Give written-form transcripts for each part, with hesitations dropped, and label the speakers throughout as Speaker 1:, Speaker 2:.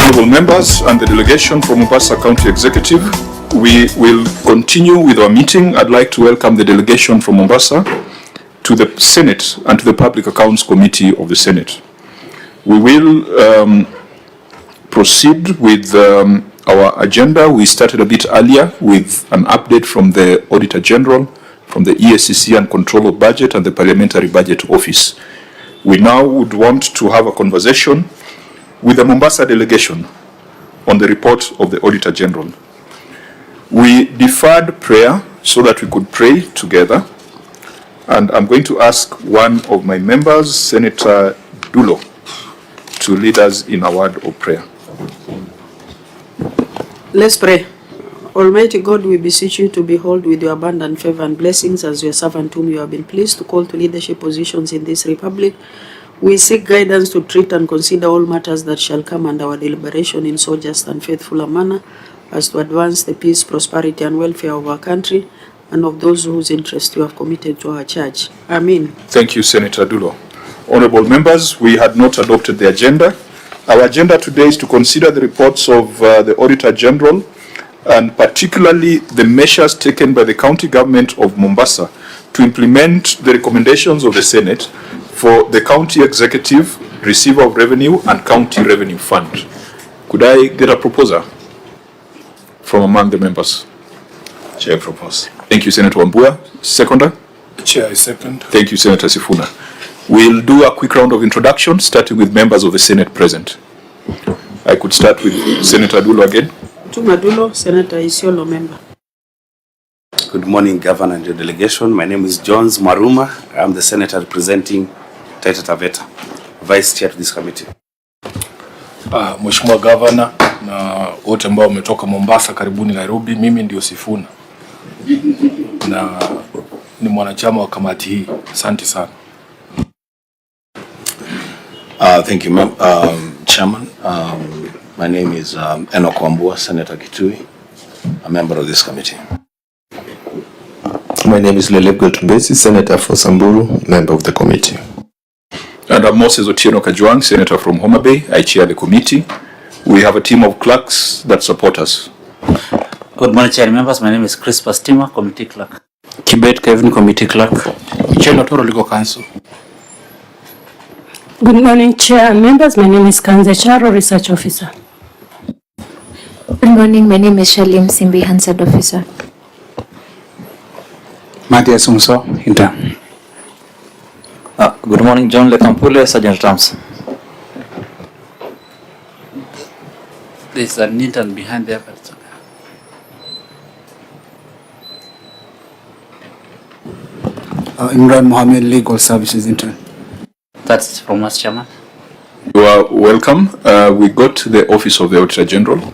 Speaker 1: Honorable members and the delegation from Mombasa County Executive, we will continue with our meeting. I'd like to welcome the delegation from Mombasa to the Senate and to the Public Accounts Committee of the Senate. We will proceed with our agenda. We started a bit earlier with an update from the Auditor General, from the EACC and Control of Budget and the Parliamentary Budget Office. We now would want to have a conversation with the Mombasa delegation on the report of the Auditor General. We deferred prayer so that we could pray together, and I'm going to ask one of my members, Senator Dulo, to lead us in a word of prayer.
Speaker 2: Let's pray. Almighty God, we beseech you to behold with your abundant favor and blessings as your servant whom you have been pleased to call to leadership positions in this republic. We seek guidance to treat and consider all matters that shall come under our deliberation in so just and faithful a manner as to advance the peace, prosperity, and welfare of our country and of those whose interest you have committed to our church. Amen.
Speaker 1: Thank you, Senator Dulo. Honorable members, we had not adopted the agenda. Our agenda today is to consider the reports of the Auditor General and particularly the measures taken by the County Government of Mombasa to implement the recommendations of the Senate for the County Executive, Receiver of Revenue, and County Revenue Fund. Could I get a proposer from among the members?
Speaker 3: Chair propose.
Speaker 1: Thank you, Senator Wambua. Seconder?
Speaker 3: Chair, I second.
Speaker 1: Thank you, Senator Sifuna. We'll do a quick round of introduction, starting with members of the Senate present. I could start with Senator Dulo again.
Speaker 2: Tumadulo, Senator Isiolo, member.
Speaker 4: Good morning, Governor and your delegation. My name is Jones Maruma. I'm the Senator representing Taita Taveta, Vice Chair to this committee.
Speaker 3: Mheshimiwa Governor na wote ambao umetoka Mombasa, karibuni Nairobi. Mimi ndio Sifuna na ni mwanachama wa kamati hii. Asante sana.
Speaker 5: Thank you, Chairman. My name is Enoch Wambua, Senator Kitui, a member of this committee.
Speaker 6: My name is Leleb Gotumbesi, Senator for Samburu, member of the committee.
Speaker 1: And I'm Moses Otieno Kajwang, Senator from Homa Bay. I chair the committee. We have a team of clerks that support us.
Speaker 7: Good morning, Chair members. My name is Chris Pastima, Committee Clerk.
Speaker 8: Kibet Kevin, Committee Clerk.
Speaker 3: Chair Toro, Legal Counsel.
Speaker 9: Good morning, Chair and members. My name is Kanze Charo, Research Officer.
Speaker 10: Good morning. My name is Shalim Simbi, Hansard Officer.
Speaker 8: Matthias Umso, Intern.
Speaker 7: Good morning, John Lekampule, Sergeant Rams. There's an intern behind there, but it's okay.
Speaker 8: Imran Mohammed, Legal Services Intern.
Speaker 7: That's from us, Chairman.
Speaker 1: You are welcome. We got to the Office of the Auditor General.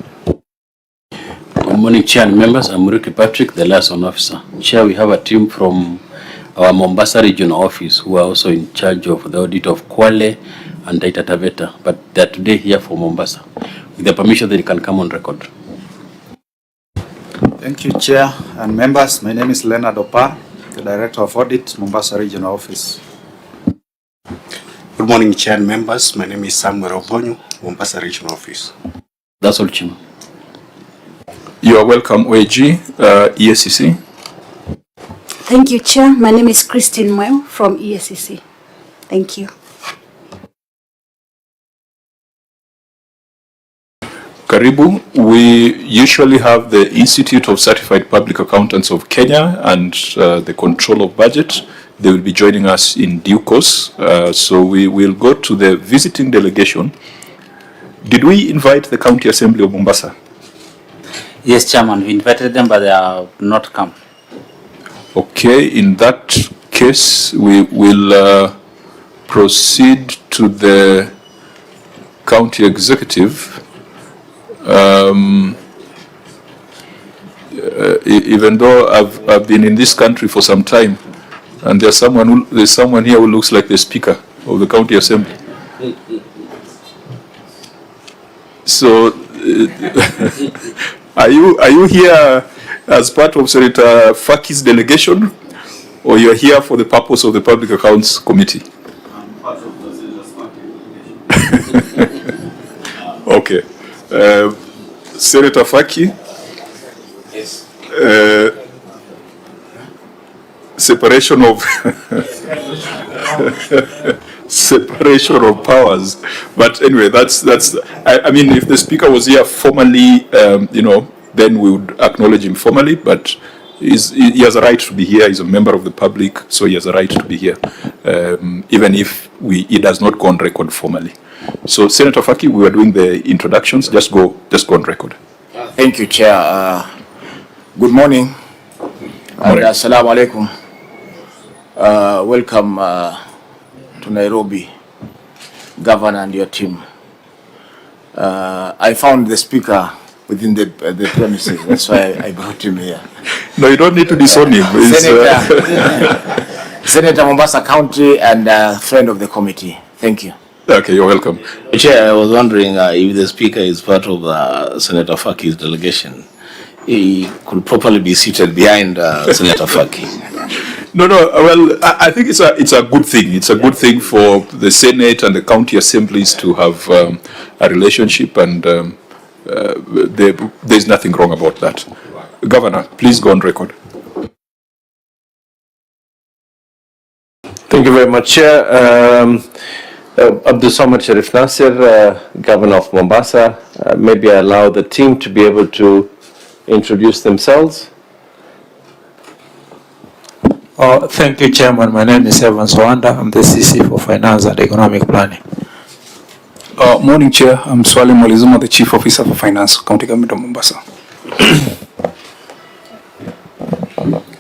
Speaker 5: Good morning, Chair and members. I'm Muriki Patrick, the liaison officer. Chair, we have a team from our Mombasa Regional Office who are also in charge of the audit of Kwale and Taita Taveta, but they're today here for Mombasa. With the permission, they can come on record.
Speaker 11: Thank you, Chair and members. My name is Leonard Opar, the Director of Audit, Mombasa Regional Office.
Speaker 12: Good morning, Chair and members. My name is Samuel Obonyo, Mombasa Regional Office.
Speaker 5: That's all, Chairman.
Speaker 1: You are welcome, OAG, EACC.
Speaker 13: Thank you, Chair. My name is Christine Mwem from EACC. Thank you.
Speaker 1: Karibu. We usually have the Institute of Certified Public Accountants of Kenya and the Control of Budget. They will be joining us in due course. So we will go to the visiting delegation. Did we invite the County Assembly of Mombasa?
Speaker 7: Yes, Chairman. We invited them, but they have not come. Okay.
Speaker 1: In that case, we will proceed to the County Executive. Even though I've been in this country for some time, and there's someone here who looks like the Speaker of the County Assembly. So, are you here as part of Senator Faki's delegation, or you're here for the purpose of the Public Accounts Committee? I'm part of the Senator Faki delegation. Okay. Senator Faki.
Speaker 3: Yes.
Speaker 1: Separation of separation of powers. But anyway, that's. I mean, if the speaker was here formally, then we would acknowledge him formally. But he has a right to be here. He's a member of the public, so he has a right to be here, even if he does not go on record formally. So, Senator Faki, we were doing the introductions. Just go on record.
Speaker 14: Thank you, Chair. Good morning. Assalamu alaikum. Welcome to Nairobi, Governor and your team. I found the speaker within the premises. That's why I brought him here.
Speaker 1: No, you don't need to disown him.
Speaker 14: Senator Mombasa County and friend of the committee. Thank you.
Speaker 1: Okay, you're welcome.
Speaker 5: Chair, I was wondering if the speaker is part of Senator Faki's delegation. He could properly be seated behind Senator Faki.
Speaker 1: No. Well, I think it's a good thing. It's a good thing for the Senate and the county assemblies to have a relationship, and there's nothing wrong about that. Governor, please go on record.
Speaker 6: Thank you very much, Chair. Abdulswamad Sharif Nasir, Governor of Mombasa. Maybe I allow the team to be able to introduce themselves.
Speaker 8: Thank you, Chairman. My name is Abdulswamad. I'm the CC for Finance and Economic Planning.
Speaker 15: Morning, Chair. I'm Swale Molizuma, the Chief Officer for Finance, County Government of Mombasa.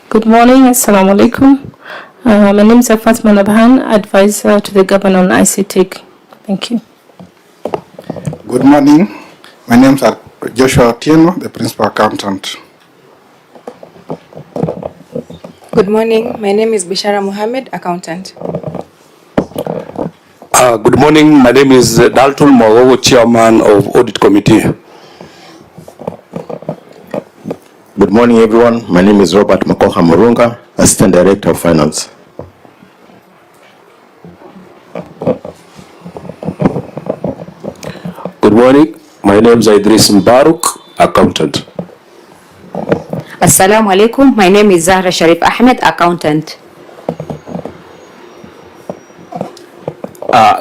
Speaker 9: Good morning. Assalamu alaikum. My name is Fatma Nabhan, Advisor to the Governor on ICT. Thank you.
Speaker 11: Good morning. My name is Joshua Otieno, the Principal Accountant.
Speaker 16: Good morning. My name is Bishara Mohammed, Accountant.
Speaker 17: Good morning. My name is Dalton Mwagogo, Chairman of Audit Committee.
Speaker 6: Good morning, everyone. My name is Robert Makoha Murunga, Assistant Director of Finance.
Speaker 17: Good morning. My name is Idris Mbaruk, Accountant.
Speaker 18: Assalamu alaikum. My name is Zahra Sharif Ahmed, Accountant.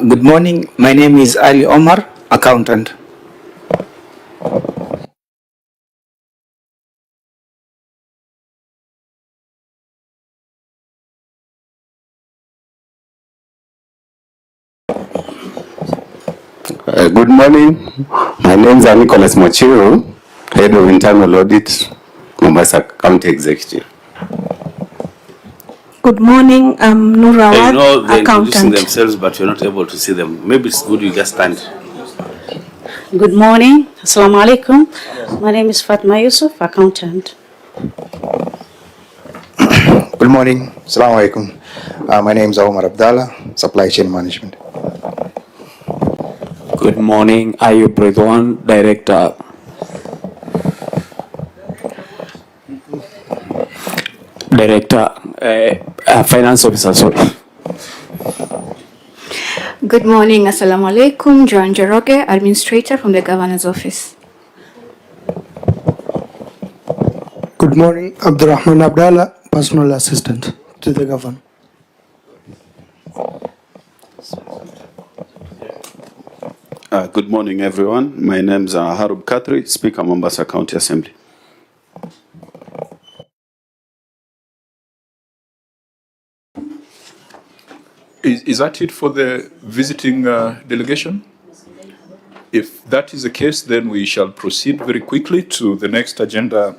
Speaker 8: Good morning. My name is Ali Omar, Accountant.
Speaker 6: Good morning. My name is Nicholas Mochiro, Head of Internal Audit, Mombasa County Executive.
Speaker 13: Good morning, I'm Nura
Speaker 4: I
Speaker 13: Awad,
Speaker 4: know they're introducing
Speaker 13: Accountant.
Speaker 4: themselves, but you're not able to see them. Maybe it's good you just stand.
Speaker 13: Good morning, Assalamu alaikum. My name is Fatma Yusuf, Accountant.
Speaker 11: Good morning. Assalamu alaikum. My name is Omar Abdallah, Supply Chain Management.
Speaker 8: Good morning, Ayub Ridwan, Director. Finance Officer, sorry.
Speaker 13: Good morning, Assalamu alaikum. Cherargei, Administrator from the Governor's Office.
Speaker 19: Good morning, Abdurrahman Abdallah, Personal Assistant to the Governor.
Speaker 20: Good morning, everyone. My name is Harub Khatri, Speaker, Mombasa County Assembly.
Speaker 1: Is that it for the visiting delegation? If that is the case, then we shall proceed very quickly to the next agenda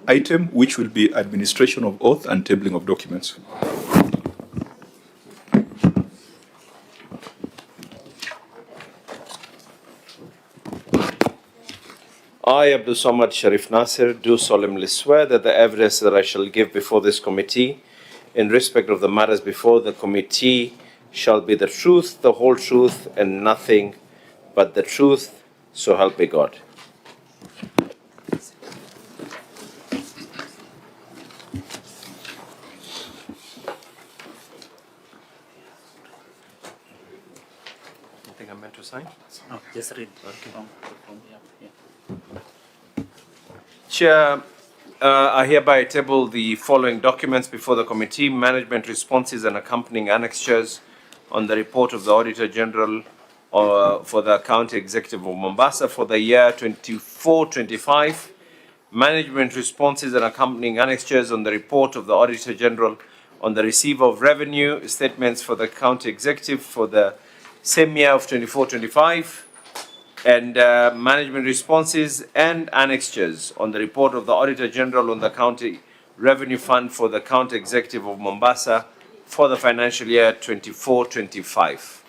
Speaker 1: item, which will be administration of oath and tabling of documents.
Speaker 21: I, Abdulswamad Sharif Nasir, do solemnly swear that the evidence that I shall give before this committee in respect of the matters before the committee shall be the truth, the whole truth, and nothing but the truth, so help me God. I think I'm meant to sign? Okay.
Speaker 7: Just read.
Speaker 21: Chair, I hereby table the following documents before the committee: management responses and accompanying annexures on the report of the Auditor General for the County Executive of Mombasa for the year 24-25, management responses and accompanying annexures on the report of the Auditor General on the receiver of revenue statements for the County Executive for the same year of 24-25, and management responses and annexures on the report of the Auditor General on the County Revenue Fund for the County Executive of Mombasa for the financial year 24-25.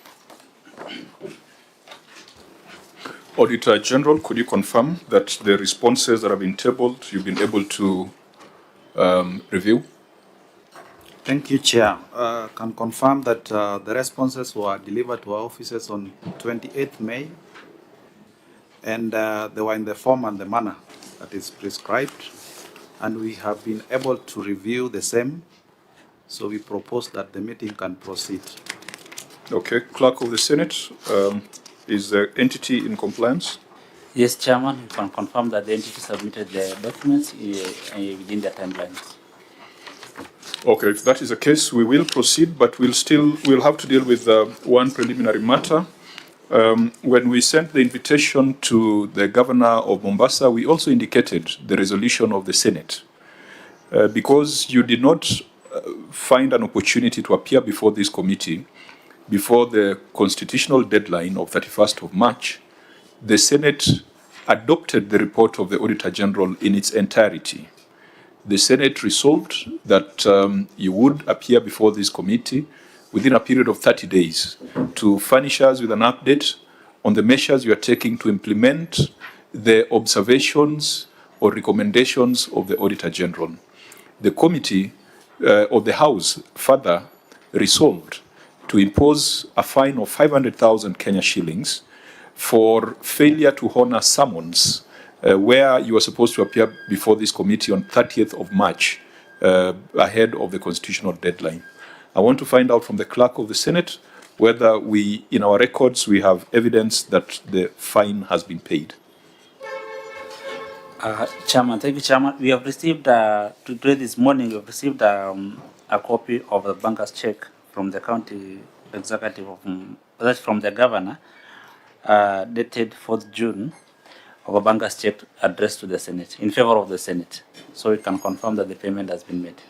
Speaker 1: Auditor General, could you confirm that the responses that have been tabled, you've been able to review?
Speaker 11: Thank you, Chair. Can confirm that the responses were delivered to our offices on 28th May, and they were in the form and the manner that is prescribed, and we have been able to review the same, so we propose that the meeting can proceed.
Speaker 1: Okay, Clerk of the Senate, is the entity in compliance?
Speaker 7: Yes, Chairman, you can confirm that the entity submitted the documents within the timelines.
Speaker 1: Okay, if that is the case, we will proceed, but we'll have to deal with one preliminary matter. When we sent the invitation to the Governor of Mombasa, we also indicated the resolution of the Senate. Because you did not find an opportunity to appear before this committee before the constitutional deadline of 31st of March, the Senate adopted the report of the Auditor General in its entirety. The Senate resolved that you would appear before this committee within a period of 30 days to furnish us with an update on the measures you are taking to implement the observations or recommendations of the Auditor General. The committee of the House further resolved to impose a fine of 500,000 Kenya shillings for failure to honor summons where you are supposed to appear before this committee on 30th of March ahead of the constitutional deadline. I want to find out from the Clerk of the Senate whether in our records, we have evidence that the fine has been paid.
Speaker 7: Chairman, thank you, Chairman. We have received, today this morning, we have received a copy of the banker's check from the County Executive that's from the Governor, dated 4th June, of a banker's check addressed to the Senate, in favor of the Senate. So we can confirm that the payment has been made.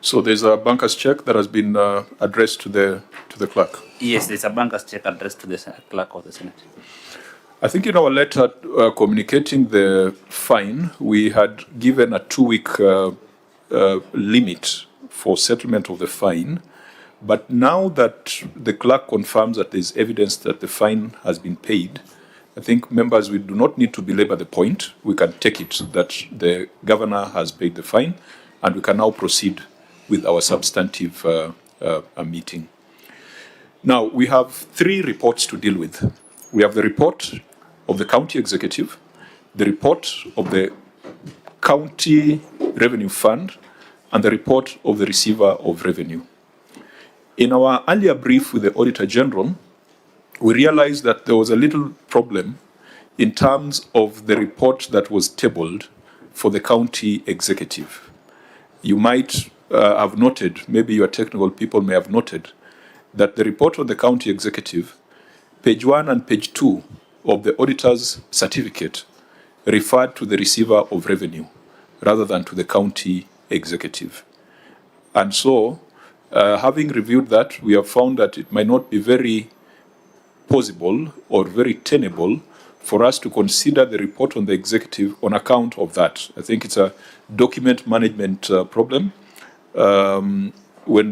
Speaker 1: So there's a banker's check that has been addressed to the clerk?
Speaker 7: Yes, there's a banker's check addressed to the clerk of the Senate.
Speaker 1: I think in our letter communicating the fine, we had given a 2-week limit for settlement of the fine. But now that the clerk confirms that there's evidence that the fine has been paid, I think members, we do not need to belabor the point. We can take it that the Governor has paid the fine, and we can now proceed with our substantive meeting. Now, we have 3 reports to deal with. We have the report of the County Executive, the report of the County Revenue Fund, and the report of the Receiver of Revenue. In our earlier brief with the Auditor General, we realized that there was a little problem in terms of the report that was tabled for the County Executive. You might have noted, maybe your technical people may have noted, that the report of the County Executive, page 1 and page 2 of the Auditor's certificate referred to the Receiver of Revenue rather than to the County Executive. And so, having reviewed that, we have found that it might not be very possible or very tenable for us to consider the report on the executive on account of that. I think it's a document management problem. When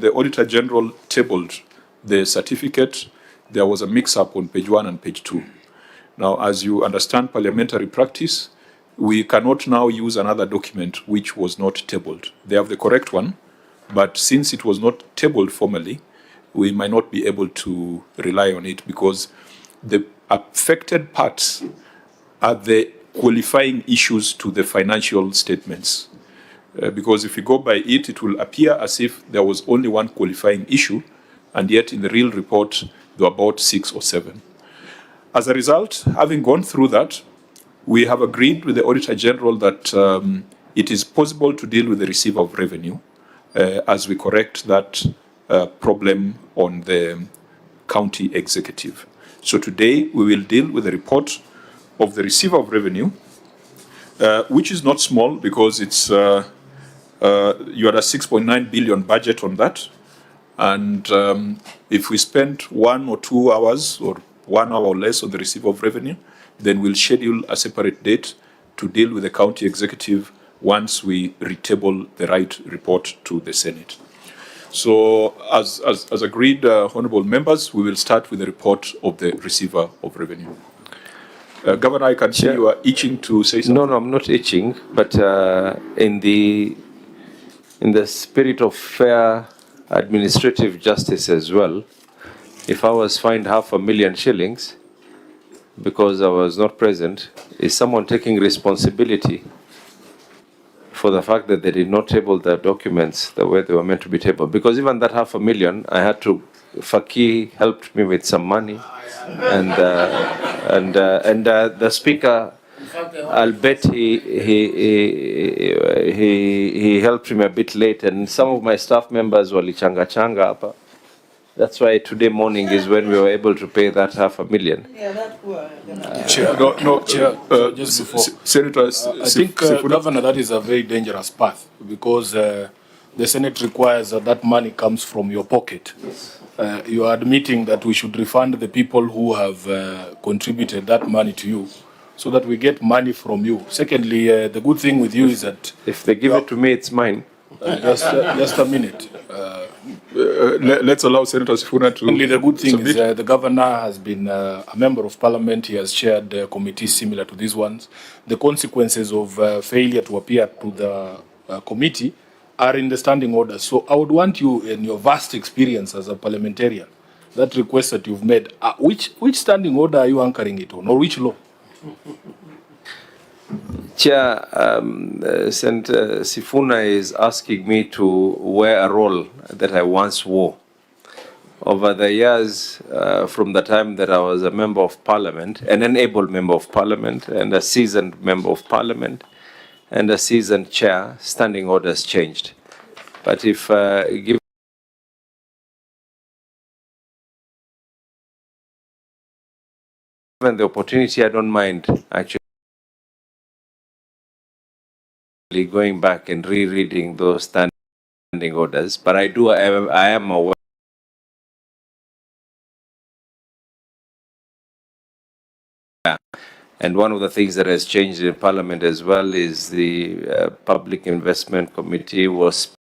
Speaker 1: the Auditor General tabled the certificate, there was a mix-up on page 1 and page 2. Now, as you understand parliamentary practice, we cannot now use another document which was not tabled. They have the correct one, but since it was not tabled formally, we might not be able to rely on it because the affected parts are the qualifying issues to the financial statements. Because if you go by it, it will appear as if there was only one qualifying issue, and yet in the real report, there were about 6 or 7. As a result, having gone through that, we have agreed with the Auditor General that it is possible to deal with the receiver of revenue as we correct that problem on the county executive. So today we will deal with the report of the receiver of revenue, which is not small because it's you had a 6.9 billion budget on that. And if we spend 1 or 2 hours or 1 hour or less on the receiver of revenue, then we'll schedule a separate date to deal with the county executive once we retable the right report to the Senate. So as agreed, honorable members, we will start with the report of the receiver of revenue. Governor, I can see you are itching to say something.
Speaker 6: No, I'm not itching, but in the spirit of fair administrative justice as well, if I was fined 500,000 shillings because I was not present, is someone taking responsibility for the fact that they did not table the documents the way they were meant to be tabled? Because even that 500,000, I had to, Faki helped me with some money, and the speaker, I'll bet he helped him a bit late, and some of my staff members were changa hapa. That's why today morning is when we were able to pay that 500,000.
Speaker 3: Chair, Chair, just before.
Speaker 1: Senator,
Speaker 3: I think, Governor, that is a very dangerous path because the Senate requires that money comes from your pocket. You are admitting that we should refund the people who have contributed that money to you so that we get money from you. Secondly, the good thing with you is that
Speaker 6: if they give it to me, it's mine.
Speaker 3: Just a minute.
Speaker 1: Let's allow Senator Sifuna to.
Speaker 3: Only the good thing is the governor has been a member of parliament. He has chaired committees similar to these ones. The consequences of failure to appear to the committee are in the standing orders. So I would want you, in your vast experience as a parliamentarian, that request that you've made, which standing order are you anchoring it on, or which law?
Speaker 6: Chair, Senator Sifuna is asking me to wear a role that I once wore. Over the years, from the time that I was a member of parliament, an able member of parliament, and a seasoned member of parliament, and a seasoned chair, standing orders changed. But if given the opportunity, I don't mind actually going back and rereading those standing orders. But I am aware. And one of the things that has changed in Parliament as well is the Public Investment Committee was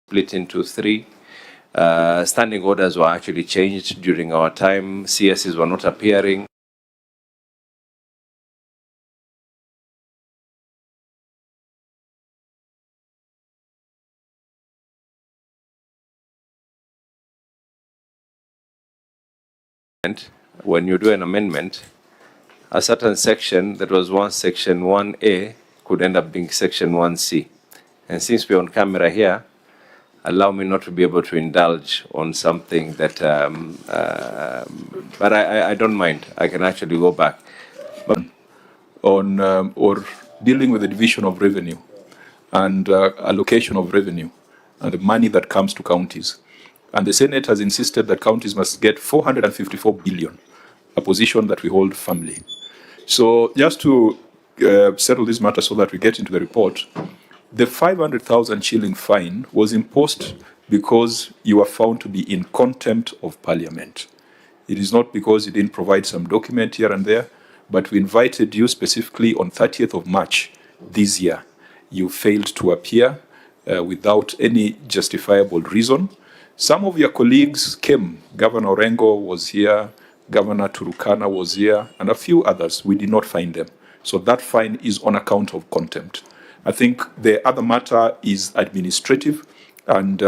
Speaker 6: split into 3. Standing orders were actually changed during our time. CSs were not appearing. When you do an amendment, a certain section that was once section 1A could end up being section 1C. And since we're on camera here, allow me not to be able to indulge on something that, but I don't mind. I can actually go back.
Speaker 1: But on or dealing with the division of revenue and allocation of revenue and the money that comes to counties. And the Senate has insisted that counties must get 454 billion, a position that we hold firmly. So just to settle this matter so that we get into the report, the 500,000 shilling fine was imposed because you were found to be in contempt of Parliament. It is not because you didn't provide some document here and there, but we invited you specifically on 30th of March this year. You failed to appear without any justifiable reason. Some of your colleagues came. Governor Orengo was here, Governor Turukana was here, and a few others. We did not find them. So that fine is on account of contempt. I think the other matter is administrative, and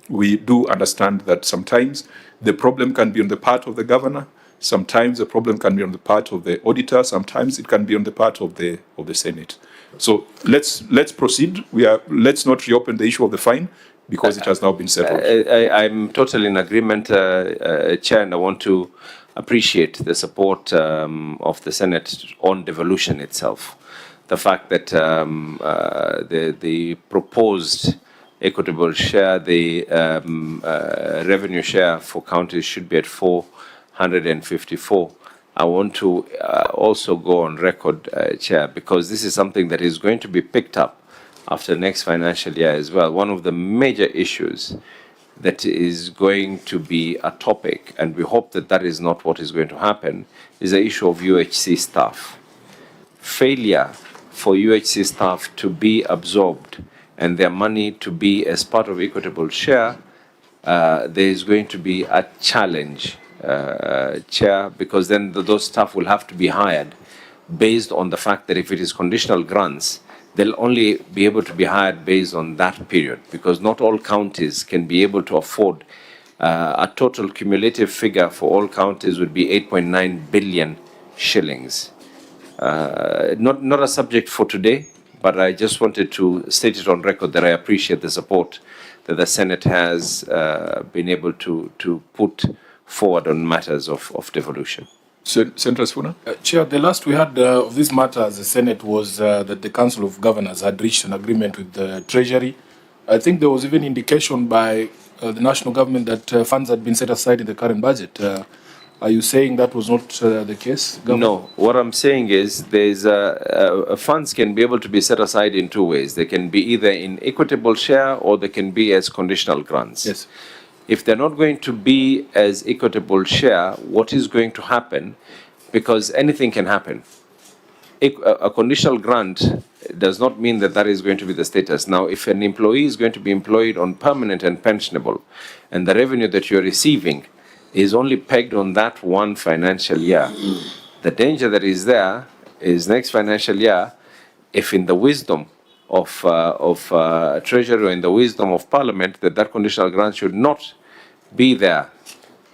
Speaker 1: we do understand that sometimes the problem can be on the part of the governor, sometimes the problem can be on the part of the auditor, sometimes it can be on the part of the Senate. So let's proceed. Let's not reopen the issue of the fine. because it has now been settled.
Speaker 21: I'm totally in agreement, Chair, and I want to appreciate the support of the Senate on devolution itself. The fact that the proposed equitable share, the revenue share for counties should be at 454. I want to also go on record, Chair, because this is something that is going to be picked up after next financial year as well. One of the major issues that is going to be a topic, and we hope that that is not what is going to happen, is the issue of UHC staff. Failure for UHC staff to be absorbed and their money to be as part of equitable share, there is going to be a challenge, Chair, because then those staff will have to be hired based on the fact that if it is conditional grants, they'll only be able to be hired based on that period, because not all counties can be able to afford a total cumulative figure for all counties would be 8.9 billion shillings. Not a subject for today, but I just wanted to state it on record that I appreciate the support that the Senate has been able to put forward on matters of devolution.
Speaker 1: Senator Sifuna?
Speaker 3: Chair, the last we had of this matter as the Senate was that the Council of Governors had reached an agreement with the Treasury. I think there was even indication by the national government that funds had been set aside in the current budget. Are you saying that was not the case, Governor?
Speaker 21: No, what I'm saying is there's funds can be able to be set aside in two ways. They can be either in equitable share or they can be as conditional grants.
Speaker 3: Yes.
Speaker 21: If they're not going to be as equitable share, what is going to happen? Because anything can happen. A conditional grant does not mean that that is going to be the status. Now, if an employee is going to be employed on permanent and pensionable, and the revenue that you're receiving is only pegged on that one financial year, the danger that is there is next financial year, if in the wisdom of Treasury or in the wisdom of Parliament that conditional grant should not be there,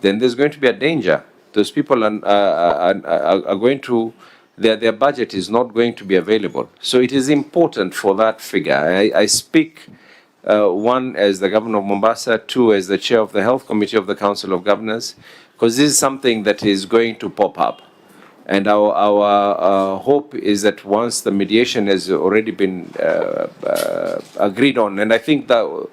Speaker 21: then there's going to be a danger. Those people are going to, their budget is not going to be available. So it is important for that figure. I speak, one, as the Governor of Mombasa, two, as the Chair of the Health Committee of the Council of Governors, because this is something that is going to pop up. And our hope is that once the mediation has already been agreed on, and I think that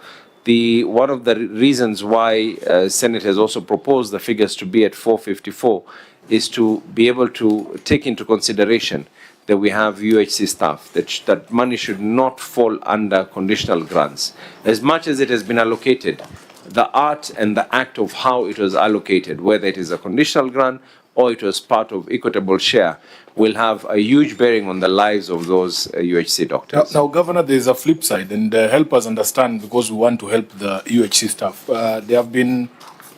Speaker 21: one of the reasons why Senate has also proposed the figures to be at 454 is to be able to take into consideration that we have UHC staff, that money should not fall under conditional grants. As much as it has been allocated, the art and the act of how it was allocated, whether it is a conditional grant or it was part of equitable share, will have a huge bearing on the lives of those UHC doctors.
Speaker 3: Now, Governor, there is a flip side, and help us understand, because we want to help the UHC staff. There have been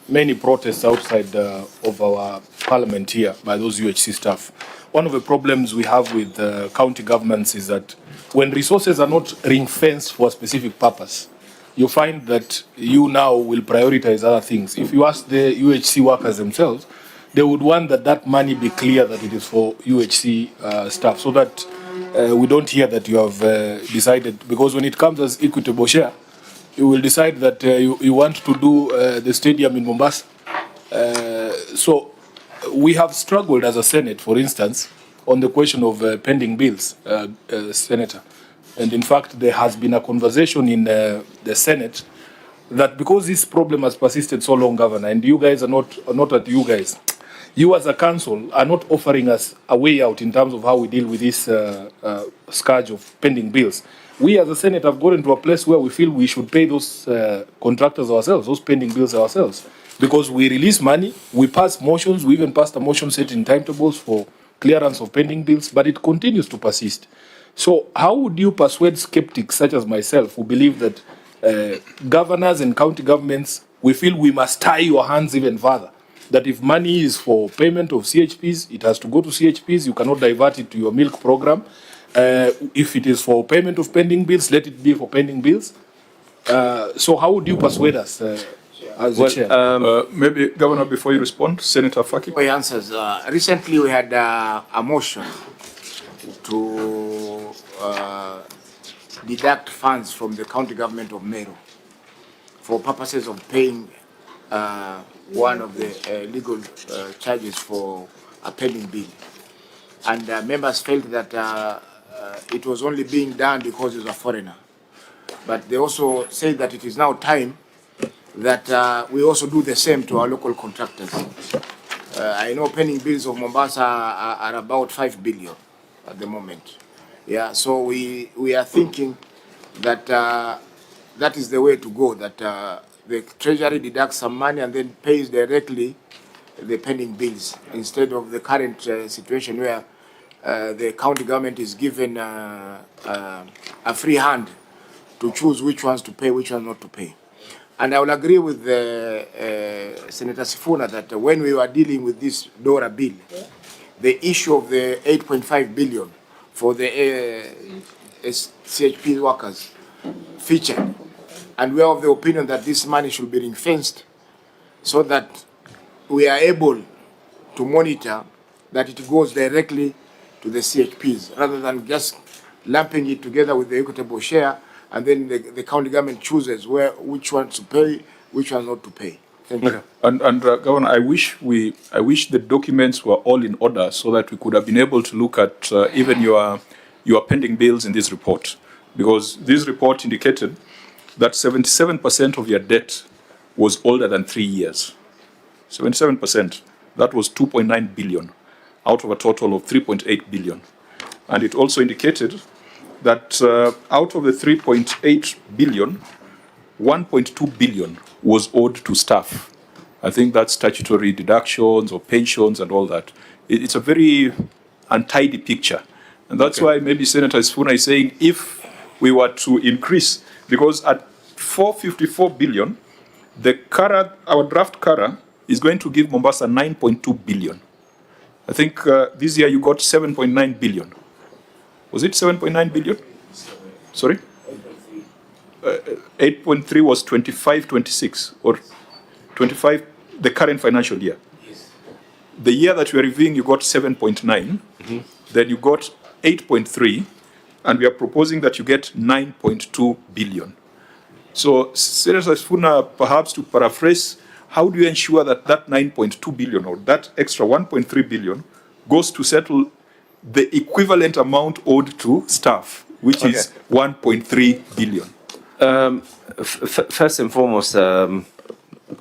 Speaker 3: many protests outside of our parliament here by those UHC staff. One of the problems we have with county governments is that when resources are not ring-fenced for a specific purpose, you find that you now will prioritize other things. If you ask the UHC workers themselves, they would want that money be clear that it is for UHC staff, so that we don't hear that you have decided, because when it comes as equitable share, you will decide that you want to do the stadium in Mombasa. So we have struggled as a Senate, for instance, on the question of pending bills, Senator. And in fact, there has been a conversation in the Senate that because this problem has persisted so long, Governor, and you guys are not at you guys, you as a council are not offering us a way out in terms of how we deal with this scourge of pending bills. We as a Senate have gotten to a place where we feel we should pay those contractors ourselves, those pending bills ourselves, because we release money, we pass motions, we even passed a motion setting timetables for clearance of pending bills, but it continues to persist. So how would you persuade skeptics such as myself who believe that governors and county governments, we feel we must tie your hands even further? That if money is for payment of CHPs, it has to go to CHPs. You cannot divert it to your milk program. If it is for payment of pending bills, let it be for pending bills. So how would you persuade us as the chair?
Speaker 1: Maybe, Governor, before you respond, Senator Faki.
Speaker 14: For answers, recently we had a motion to deduct funds from the county government of Meru. for purposes of paying one of the legal charges for a pending bill. And members felt that it was only being done because he was a foreigner. But they also said that it is now time that we also do the same to our local contractors. I know pending bills of Mombasa are about 5 billion at the moment. Yeah, so we are thinking that that is the way to go, that the Treasury deducts some money and then pays directly the pending bills, instead of the current situation where the county government is given a free hand to choose which ones to pay, which ones not to pay. And I will agree with Senator Sifuna that when we were dealing with this DORA bill, the issue of the 8.5 billion for the CHP workers featured. And we are of the opinion that this money should be ring-fenced so that we are able to monitor that it goes directly to the CHPs, rather than just lumping it together with the equitable share, and then the county government chooses which ones to pay, which ones not to pay. Thank you.
Speaker 1: And Governor, I wish the documents were all in order so that we could have been able to look at even your pending bills in this report, because this report indicated that 77% of your debt was older than 3 years. 77%. That was 2.9 billion out of a total of 3.8 billion. And it also indicated that out of the 3.8 billion, 1.2 billion was owed to staff. I think that's statutory deductions or pensions and all that. It's a very untidy picture. And that's why maybe Senator Sifuna is saying if we were to increase, because at 454 billion, our draft CARA is going to give Mombasa 9.2 billion. I think this year you got 7.9 billion. Was it 7.9 billion? Sorry? 8.3 was 25-26 or 25, the current financial year. Yes. The year that we are reviewing, you got 7.9, then you got 8.3, and we are proposing that you get 9.2 billion. So, Senator Sifuna, perhaps to paraphrase, how do you ensure that that 9.2 billion or that extra 1.3 billion goes to settle the equivalent amount owed to staff, which is 1.3 billion?
Speaker 21: First and foremost, and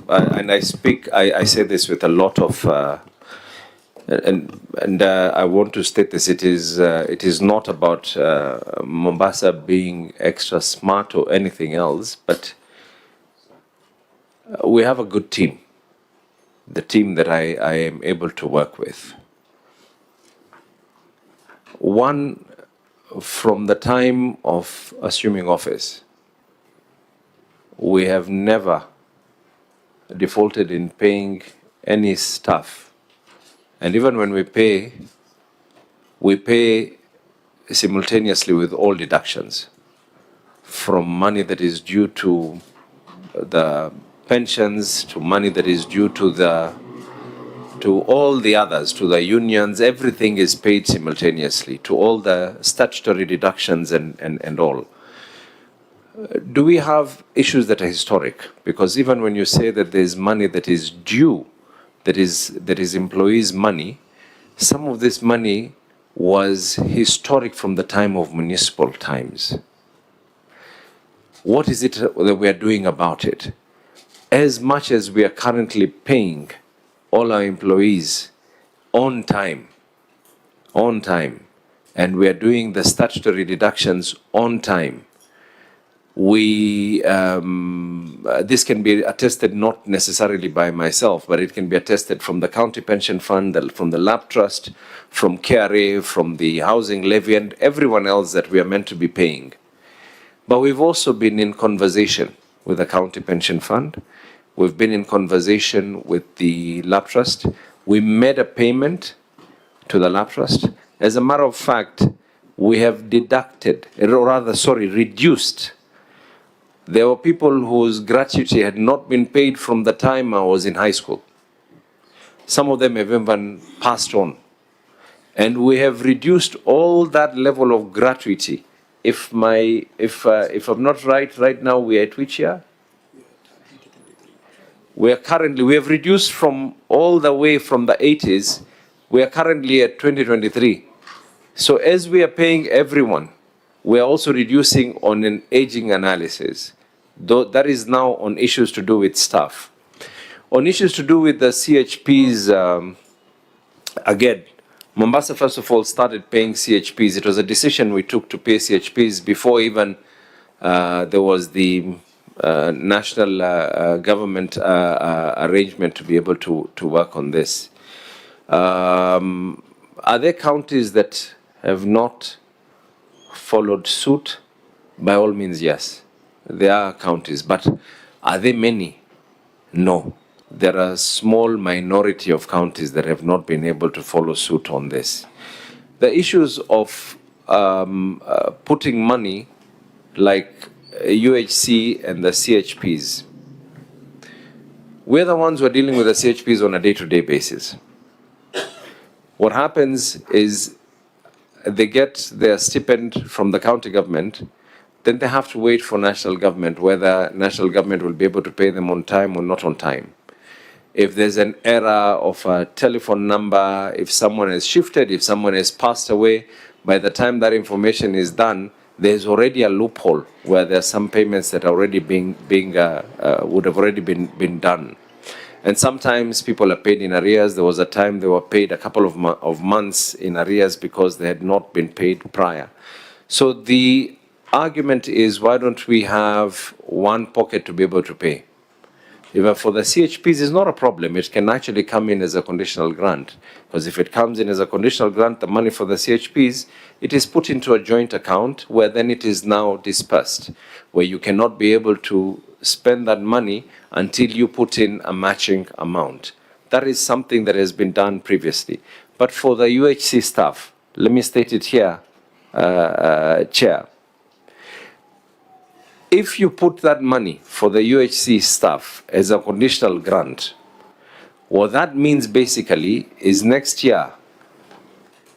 Speaker 21: I say this with a lot of, and I want to state this, it is not about Mombasa being extra smart or anything else, but we have a good team, the team that I am able to work with. One, from the time of assuming office, we have never defaulted in paying any staff. And even when we pay simultaneously with all deductions, from money that is due to the pensions, to money that is due to all the others, to the unions. Everything is paid simultaneously, to all the statutory deductions and all. Do we have issues that are historic? Because even when you say that there's money that is due, that is employees' money, some of this money was historic from the time of municipal times. What is it that we are doing about it? As much as we are currently paying all our employees on time, and we are doing the statutory deductions on time, this can be attested not necessarily by myself, but it can be attested from the county pension fund, from the lab trust, from KRA, from the housing levy, and everyone else that we are meant to be paying. But we've also been in conversation with the county pension fund. We've been in conversation with the lab trust. We made a payment to the lab trust. As a matter of fact, we have reduced. There were people whose gratuity had not been paid from the time I was in high school. Some of them have even passed on. And we have reduced all that level of gratuity. If I'm not right now we are at which year? we have reduced from all the way from the 80s, we are currently at 2023. So as we are paying everyone, we are also reducing on an aging analysis. Though that is now on issues to do with staff. On issues to do with the CHPs, again, Mombasa first of all started paying CHPs. It was a decision we took to pay CHPs before even there was the national government arrangement to be able to work on this. Are there counties that have not followed suit? By all means, yes. There are counties, but are there many? No. There are a small minority of counties that have not been able to follow suit on this. The issues of putting money like UHC and the CHPs, we're the ones who are dealing with the CHPs on a day-to-day basis. What happens is they get their stipend from the county government, then they have to wait for national government, whether national government will be able to pay them on time or not on time. If there's an error of a telephone number, if someone has shifted, if someone has passed away, by the time that information is done, there's already a loophole where there are some payments that are already would have already been done. And sometimes people are paid in arrears. There was a time they were paid a couple of months in arrears because they had not been paid prior. So the argument is, why don't we have one pocket to be able to pay? Even for the CHPs, it's not a problem. It can actually come in as a conditional grant. Because if it comes in as a conditional grant, the money for the CHPs, it is put into a joint account where then it is now dispersed, where you cannot be able to spend that money until you put in a matching amount. That is something that has been done previously. But for the UHC staff, let me state it here, Chair. If you put that money for the UHC staff as a conditional grant, what that means basically is next year,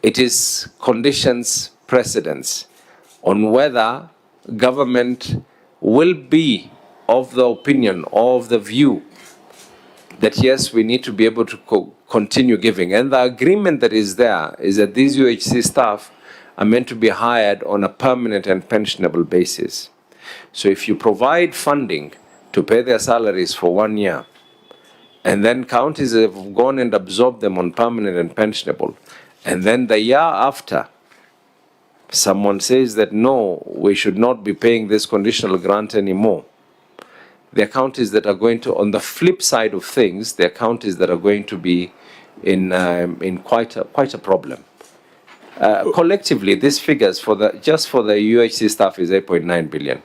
Speaker 21: it is conditions precedence on whether government will be of the opinion, of the view, that yes, we need to be able to continue giving. And the agreement that is there is that these UHC staff are meant to be hired on a permanent and pensionable basis. So if you provide funding to pay their salaries for 1 year, and then counties have gone and absorbed them on permanent and pensionable, and then the year after, someone says that no, we should not be paying this conditional grant anymore, there are counties that are going to, on the flip side of things, there are counties that are going to be in quite a problem. Collectively, these figures just for the UHC staff is 8.9 billion.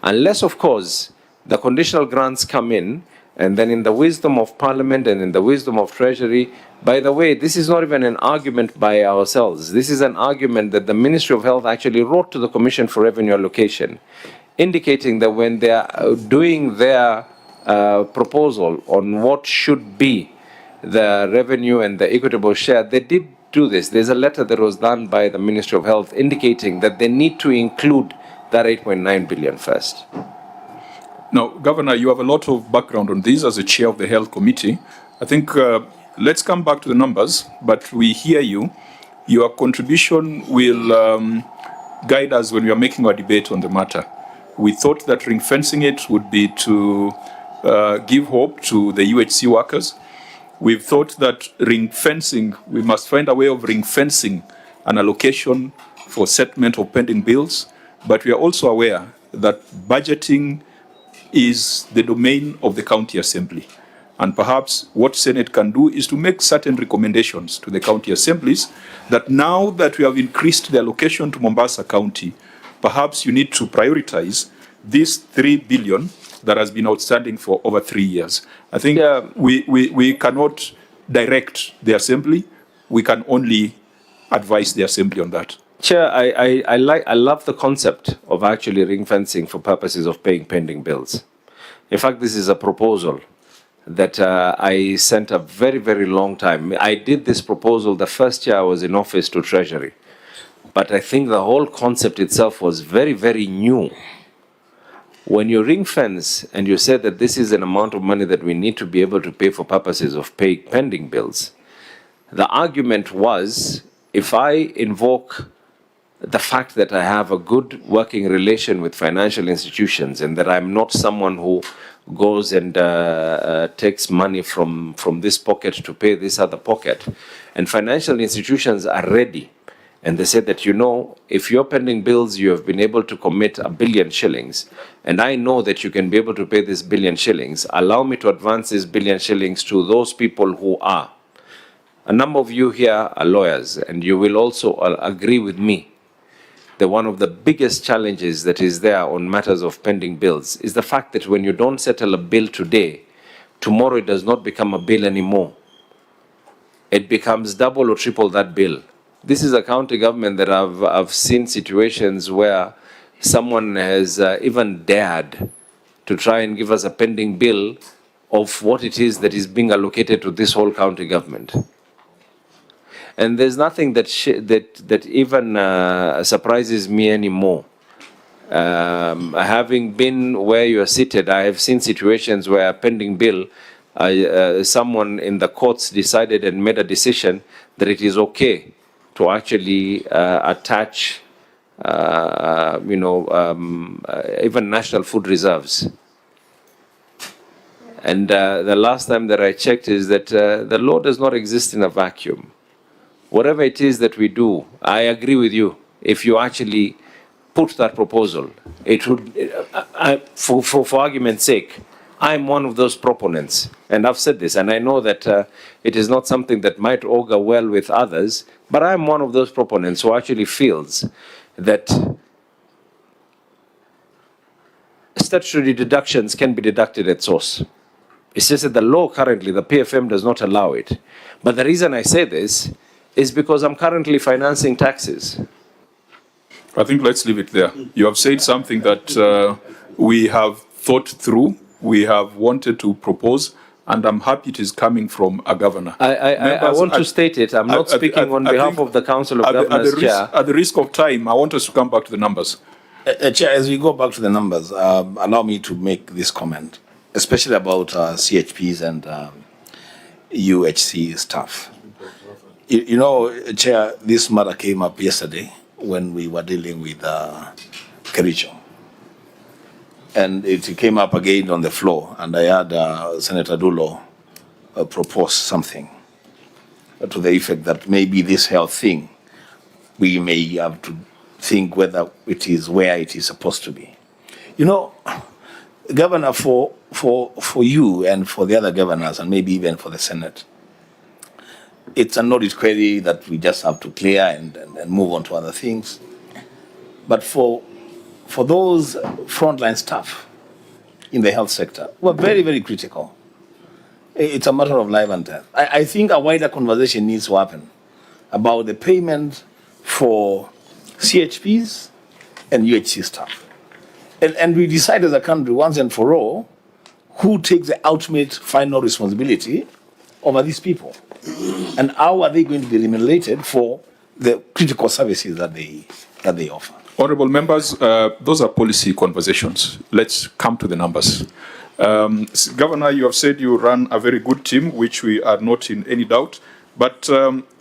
Speaker 21: Unless, of course, the conditional grants come in, and then in the wisdom of Parliament and in the wisdom of Treasury, by the way, this is not even an argument by ourselves. This is an argument that the Ministry of Health actually wrote to the Commission for Revenue Allocation, indicating that when they are doing their proposal on what should be the revenue and the equitable share, they did do this. There's a letter that was done by the Ministry of Health indicating that they need to include that 8.9 billion first.
Speaker 1: Now, Governor, you have a lot of background on this as a chair of the Health Committee. I think let's come back to the numbers, but we hear you. Your contribution will guide us when we are making our debate on the matter. We thought that ring fencing it would be to give hope to the UHC workers. We've thought that ring fencing, we must find a way of ring fencing an allocation for settlement of pending bills, but we are also aware that budgeting is the domain of the county assembly. And perhaps what Senate can do is to make certain recommendations to the county assemblies that now that we have increased the allocation to Mombasa County, perhaps you need to prioritize this 3 billion that has been outstanding for over 3 years. I think we cannot direct the assembly. We can only advise the assembly on that.
Speaker 21: Chair, I love the concept of actually ring fencing for purposes of paying pending bills. In fact, this is a proposal that I sent a very, very long time. I did this proposal the first year I was in office to Treasury. But I think the whole concept itself was very, very new. When you ring fence and you say that this is an amount of money that we need to be able to pay for purposes of pending bills, the argument was, if I invoke the fact that I have a good working relation with financial institutions and that I'm not someone who goes and takes money from this pocket to pay this other pocket, and financial institutions are ready, and they said that, you know, if you're pending bills, you have been able to commit 1 billion shillings, and I know that you can be able to pay this 1 billion shillings, allow me to advance this 1 billion shillings to those people who are. A number of you here are lawyers, and you will also agree with me that one of the biggest challenges that is there on matters of pending bills is the fact that when you don't settle a bill today, tomorrow it does not become a bill anymore. It becomes double or triple that bill. This is a county government that I've seen situations where someone has even dared to try and give us a pending bill of what it is that is being allocated to this whole county government. And there's nothing that even surprises me anymore. Having been where you are seated, I have seen situations where a pending bill, someone in the courts decided and made a decision that it is okay to actually attach, even national food reserves. And the last time that I checked is that the law does not exist in a vacuum. Whatever it is that we do, I agree with you. If you actually put that proposal, it would, for argument's sake, I'm one of those proponents, and I've said this, and I know that it is not something that might augur well with others, but I'm one of those proponents who actually feels that statutory deductions can be deducted at source. It's just that the law currently, the PFM does not allow it. But the reason I say this is because I'm currently financing taxes.
Speaker 1: I think let's leave it there. You have said something that we have thought through, we have wanted to propose, and I'm happy it is coming from a governor.
Speaker 21: I want to state it. I'm not speaking on behalf of the Council of Governors, Chair.
Speaker 1: At the risk of time, I want us to come back to the numbers.
Speaker 2: Chair, as we go back to the numbers, allow me to make this comment, especially about CHPs and UHC staff. You know, Chair, this matter came up yesterday when we were dealing with Kericho. And it came up again on the floor, and I had Senator Dulo propose something to the effect that maybe this health thing, we may have to think whether it is where it is supposed to be. You know, Governor, for you and for the other governors, and maybe even for the Senate, it's an audit query that we just have to clear and move on to other things. But for those frontline staff in the health sector, who are very, very critical, it's a matter of life and death. I think a wider conversation needs to happen about the payment for CHPs and UHC staff. And we decide as a country once and for all who takes the ultimate final responsibility over these people. And how are they going to be remunerated for the critical services that they offer?
Speaker 1: Honourable members, those are policy conversations. Let's come to the numbers. Governor, you have said you run a very good team, which we are not in any doubt. But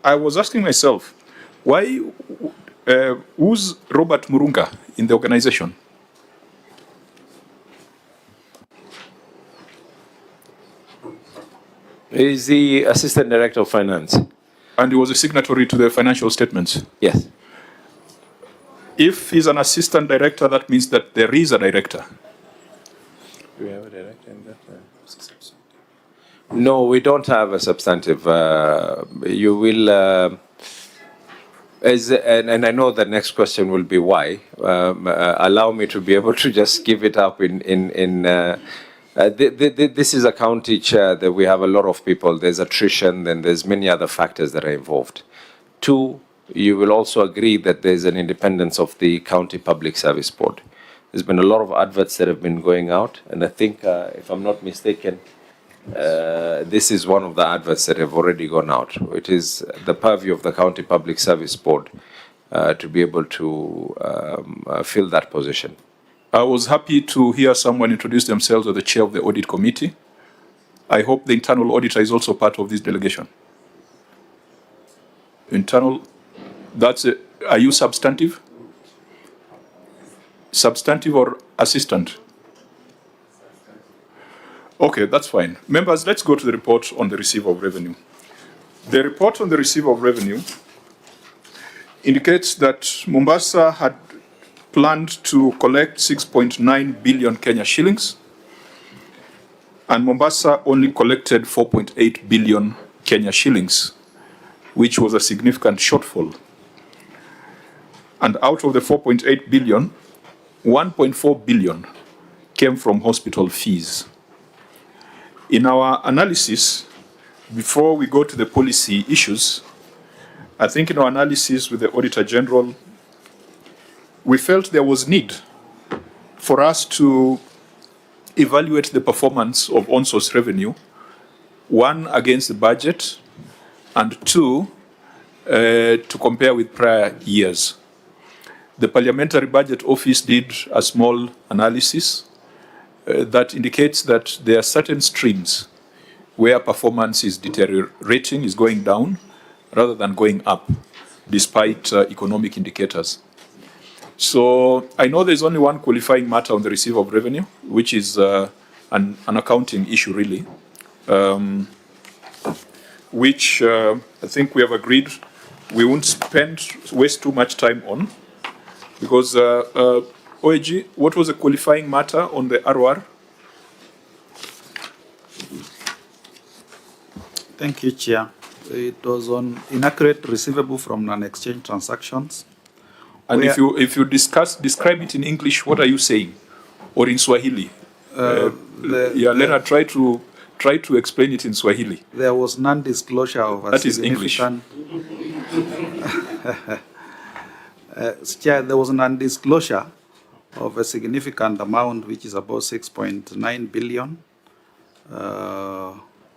Speaker 1: I was asking myself, why, who's Robert Murunga in the organization?
Speaker 21: He's the Assistant Director of Finance.
Speaker 1: And he was a signatory to the financial statements?
Speaker 21: Yes.
Speaker 1: If he's an assistant director, that means that there is a director.
Speaker 21: Do we have a director in that? No, we don't have a substantive. You will, and I know the next question will be why. Allow me to be able to just give it up this is a county chair that we have a lot of people. There's attrition, then there's many other factors that are involved. Two, you will also agree that there's an independence of the County Public Service Board. There's been a lot of adverts that have been going out, and I think, if I'm not mistaken, this is one of the adverts that have already gone out. It is the purview of the County Public Service Board to be able to fill that position.
Speaker 1: I was happy to hear someone introduce themselves as the chair of the audit committee. I hope the internal auditor is also part of this delegation. Internal, are you substantive? Substantive or assistant? Okay, that's fine. Members, let's go to the report on the receipt of revenue. The report on the receipt of revenue indicates that Mombasa had planned to collect 6.9 billion Kenya shillings, and Mombasa only collected 4.8 billion Kenya shillings, which was a significant shortfall. And out of the 4.8 billion, 1.4 billion came from hospital fees. In our analysis, before we go to the policy issues, I think in our analysis with the Auditor General, we felt there was need for us to evaluate the performance of on-source revenue, one, against the budget, and two, to compare with prior years. The Parliamentary Budget Office did a small analysis that indicates that there are certain streams where performance is deteriorating, is going down, rather than going up, despite economic indicators. So I know there's only one qualifying matter on the receipt of revenue, which is an accounting issue, really, which I think we have agreed we won't waste too much time on, because OAG, what was the qualifying matter on the ROR?
Speaker 11: Thank you, Chair. It was on inaccurate receivable from non-exchange transactions.
Speaker 1: And if you describe it in English, what are you saying? Or in Swahili? Leonard, try to explain it in Swahili.
Speaker 11: There was non-disclosure of a
Speaker 1: that is English.
Speaker 11: Chair, there was a non-disclosure of a significant amount, which is about 6.9 billion.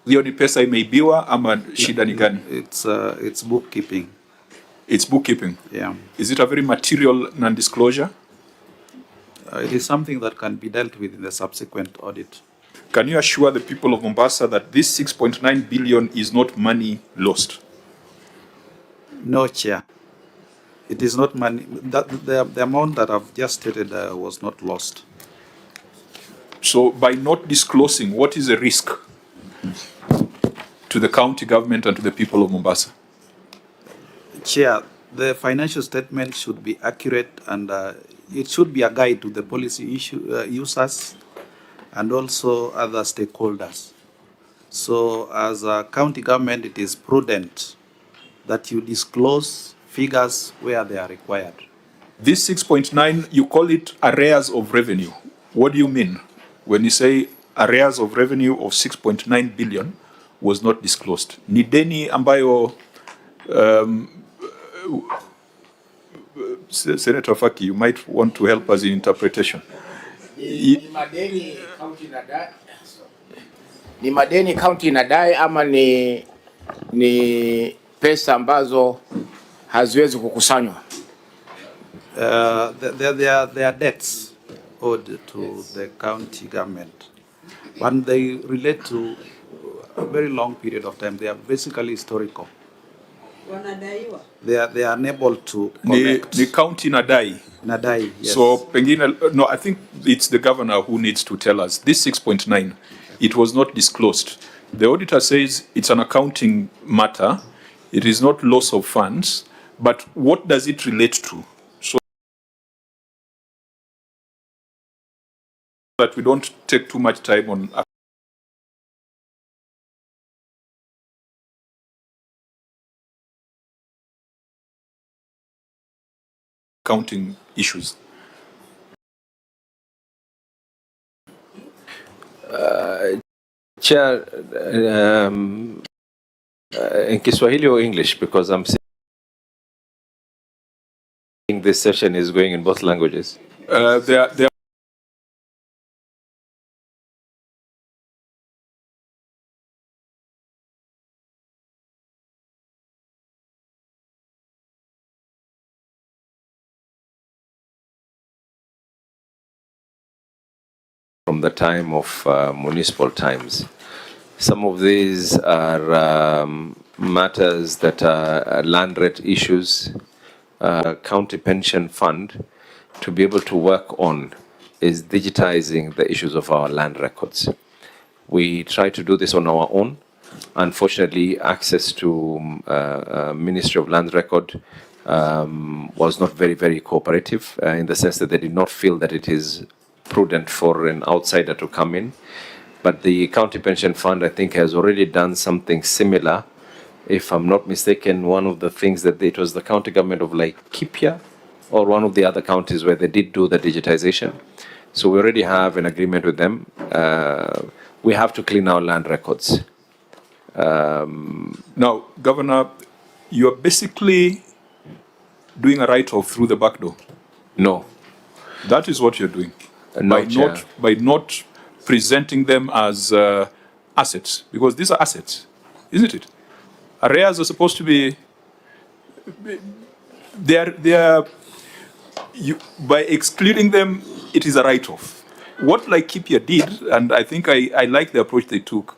Speaker 1: Hiyo ni pesa imeibiwa ama shida ni gani?
Speaker 11: It's bookkeeping.
Speaker 1: It's bookkeeping?
Speaker 11: Yeah.
Speaker 1: Is it a very material non-disclosure?
Speaker 11: It is something that can be dealt with in the subsequent audit.
Speaker 1: Can you assure the people of Mombasa that this 6.9 billion is not money lost?
Speaker 11: No, Chair. It is not money. The amount that I've just stated was not lost.
Speaker 1: So by not disclosing, what is the risk to the county government and to the people of Mombasa?
Speaker 11: Chair, the financial statement should be accurate, and it should be a guide to the policy users and also other stakeholders. So as a county government, it is prudent that you disclose figures where they are required.
Speaker 1: This 6.9, you call it arrears of revenue. What do you mean when you say arrears of revenue of 6.9 billion was not disclosed? Ni deni ambayo Senator Faki, you might want to help us in interpretation.
Speaker 14: Ni madeni county inadai ama ni pesa ambazo haziwezi kukusanywa?
Speaker 11: They are debts owed to the county government, and they relate to a very long period of time. They are basically historical. They are unable to collect.
Speaker 1: The county nadai.
Speaker 11: Nadai, yes.
Speaker 1: So pengine, no, I think it's the governor who needs to tell us. This 6.9, it was not disclosed. The auditor says it's an accounting matter. It is not loss of funds, but what does it relate to? So that we don't take too much time on accounting issues.
Speaker 6: Chair, in Kiswahili or English, because I'm seeing this session is going in both languages.
Speaker 1: There are
Speaker 6: from the time of municipal times. Some of these are matters that are land rate issues, county pension fund, to be able to work on is digitizing the issues of our land records. We try to do this on our own. Unfortunately, access to Ministry of Land Record was not very, very cooperative in the sense that they did not feel that it is prudent for an outsider to come in. But the County Pension Fund, I think, has already done something similar. If I'm not mistaken, one of the things that it was the county government of Laikipia or one of the other counties where they did do the digitization. So we already have an agreement with them. We have to clean our land records.
Speaker 1: Now, Governor, you are basically doing a write-off through the back door.
Speaker 6: No.
Speaker 1: That is what you're doing.
Speaker 6: No, Chair.
Speaker 1: By not presenting them as assets, because these are assets, isn't it? Arrears are supposed to be, by excluding them, it is a write-off. What Laikipia did, and I think I like the approach they took,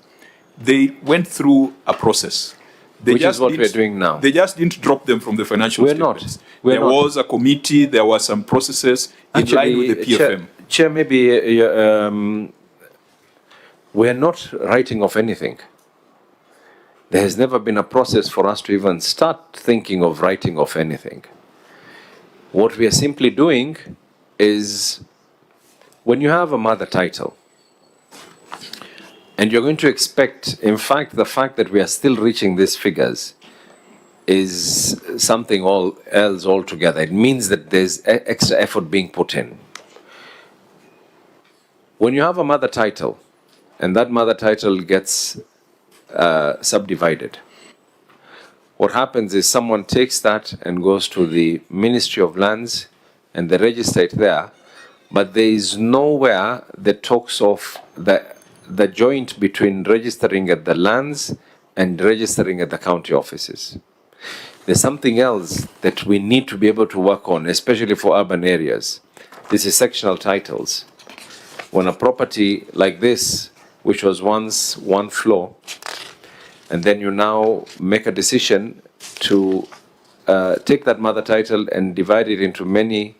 Speaker 1: they went through a process.
Speaker 6: Which is what we're doing now.
Speaker 1: They just didn't drop them from the financial statements. There was a committee, there were some processes in line with the PFM.
Speaker 6: Chair, maybe we're not writing off anything. There has never been a process for us to even start thinking of writing off anything. What we are simply doing is, when you have a mother title, and you're going to expect, in fact, the fact that we are still reaching these figures is something else altogether. It means that there's extra effort being put in. When you have a mother title, and that mother title gets subdivided, what happens is someone takes that and goes to the Ministry of Lands and they register it there, but there is nowhere that talks of the joint between registering at the lands and registering at the county offices. There's something else that we need to be able to work on, especially for urban areas. This is sectional titles. When a property like this, which was once one floor, and then you now make a decision to take that mother title and divide it into many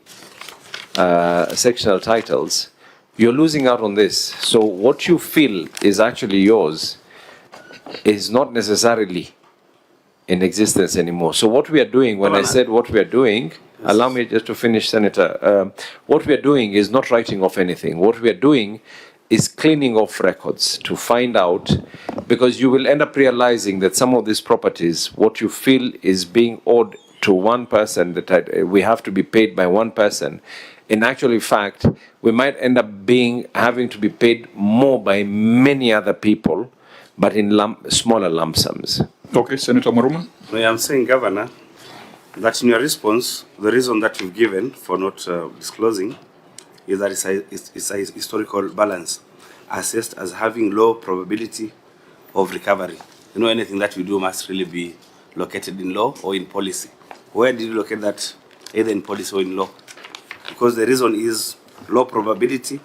Speaker 6: sectional titles, you're losing out on this. So what you feel is actually yours is not necessarily in existence anymore. So what we are doing, when I said what we are doing, allow me just to finish, Senator. What we are doing is not writing off anything. What we are doing is cleaning off records to find out, because you will end up realizing that some of these properties, what you feel is being owed to one person, that we have to be paid by one person, in actual fact, we might end up having to be paid more by many other people, but in smaller lump sums.
Speaker 1: Okay, Senator Maruma.
Speaker 4: I am saying, Governor, that in your response, the reason that you've given for not disclosing is that it's a historical balance, assessed as having low probability of recovery. You know, anything that we do must really be located in law or in policy. Where did you locate that, either in policy or in law? Because the reason is low probability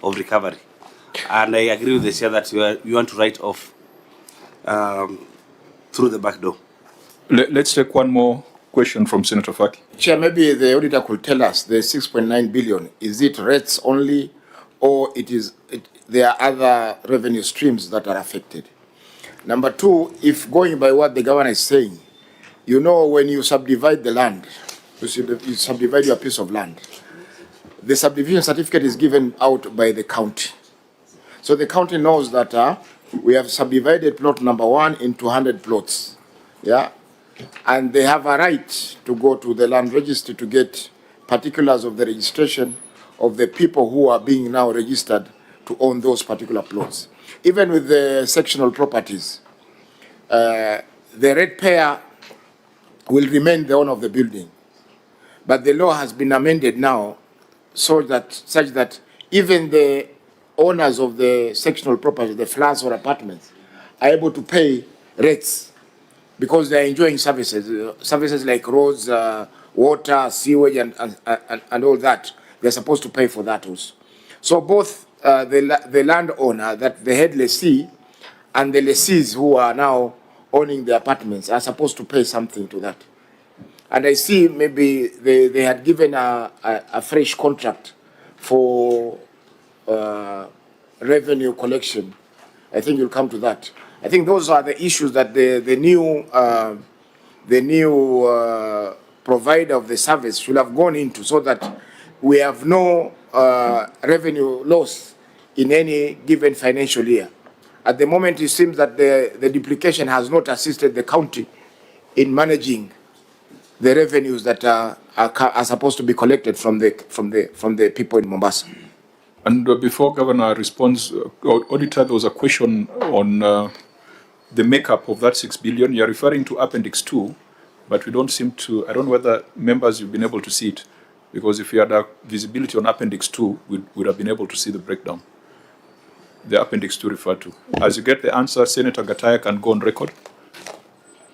Speaker 4: of recovery. And I agree with the chair that you want to write off through the back door.
Speaker 1: Let's take one more question from Senator Faki.
Speaker 14: Chair, maybe the auditor could tell us the 6.9 billion, is it rates only, or there are other revenue streams that are affected? Number two, if going by what the governor is saying, you know, when you subdivide the land, you subdivide your piece of land, the subdivision certificate is given out by the county. So the county knows that we have subdivided plot number 1 into 100 plots. Yeah. And they have a right to go to the land registry to get particulars of the registration of the people who are being now registered to own those particular plots. Even with the sectional properties, the ratepayer will remain the owner of the building. But the law has been amended now such that even the owners of the sectional property, the flats or apartments, are able to pay rates because they are enjoying services like roads, water, sewage, and all that. They're supposed to pay for that also. So both the landowner, that the head lessee and the lessees who are now owning the apartments are supposed to pay something to that. And I see maybe they had given a fresh contract for revenue collection. I think you'll come to that. I think those are the issues that the new provider of the service should have gone into, so that we have no revenue loss in any given financial year. At the moment, it seems that the duplication has not assisted the county in managing the revenues that are supposed to be collected from the people in Mombasa.
Speaker 1: And before Governor responds, Auditor, there was a question on the makeup of that 6 billion. You're referring to Appendix 2, but we don't seem to, I don't know whether members you've been able to see it, because if you had a visibility on Appendix 2, we would have been able to see the breakdown. The Appendix 2 referred to. As you get the answer, Senator Gataya can go on record.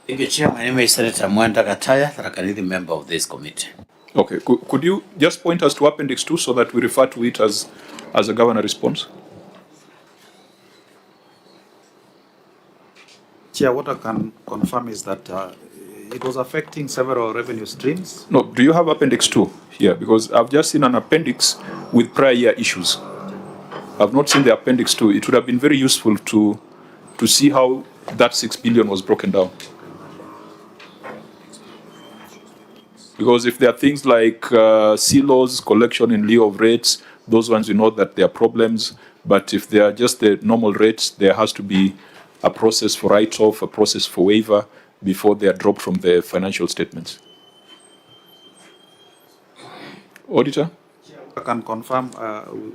Speaker 5: Thank you, Chair. My name is Senator Mwanda Gataya, Tharaka member of this committee.
Speaker 1: Okay, could you just point us to Appendix 2 so that we refer to it as a Governor response?
Speaker 11: Chair, what I can confirm is that it was affecting several revenue streams.
Speaker 1: No, do you have Appendix 2 here? Because I've just seen an appendix with prior year issues. I've not seen the Appendix 2. It would have been very useful to see how that 6 billion was broken down. Because if there are things like silos, collection in lieu of rates, those ones we know that there are problems. But if they are just the normal rates, there has to be a process for write-off, a process for waiver before they are dropped from the financial statements. Auditor?
Speaker 11: I can confirm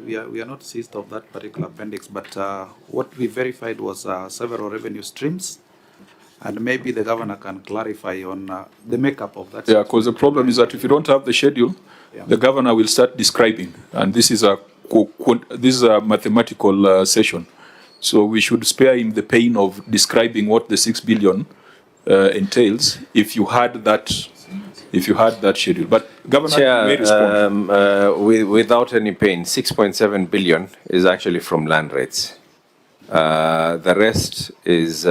Speaker 11: we are not seized of that particular appendix, but what we verified was several revenue streams, and maybe the governor can clarify on the makeup of that.
Speaker 1: Yeah, because the problem is that if you don't have the schedule, the governor will start describing, and this is a mathematical session. So we should spare him the pain of describing what the 6 billion entails if you had that schedule. But Governor,
Speaker 21: Chair,
Speaker 1: may respond.
Speaker 21: without any pain, 6.7 billion is actually from land rates. The rest is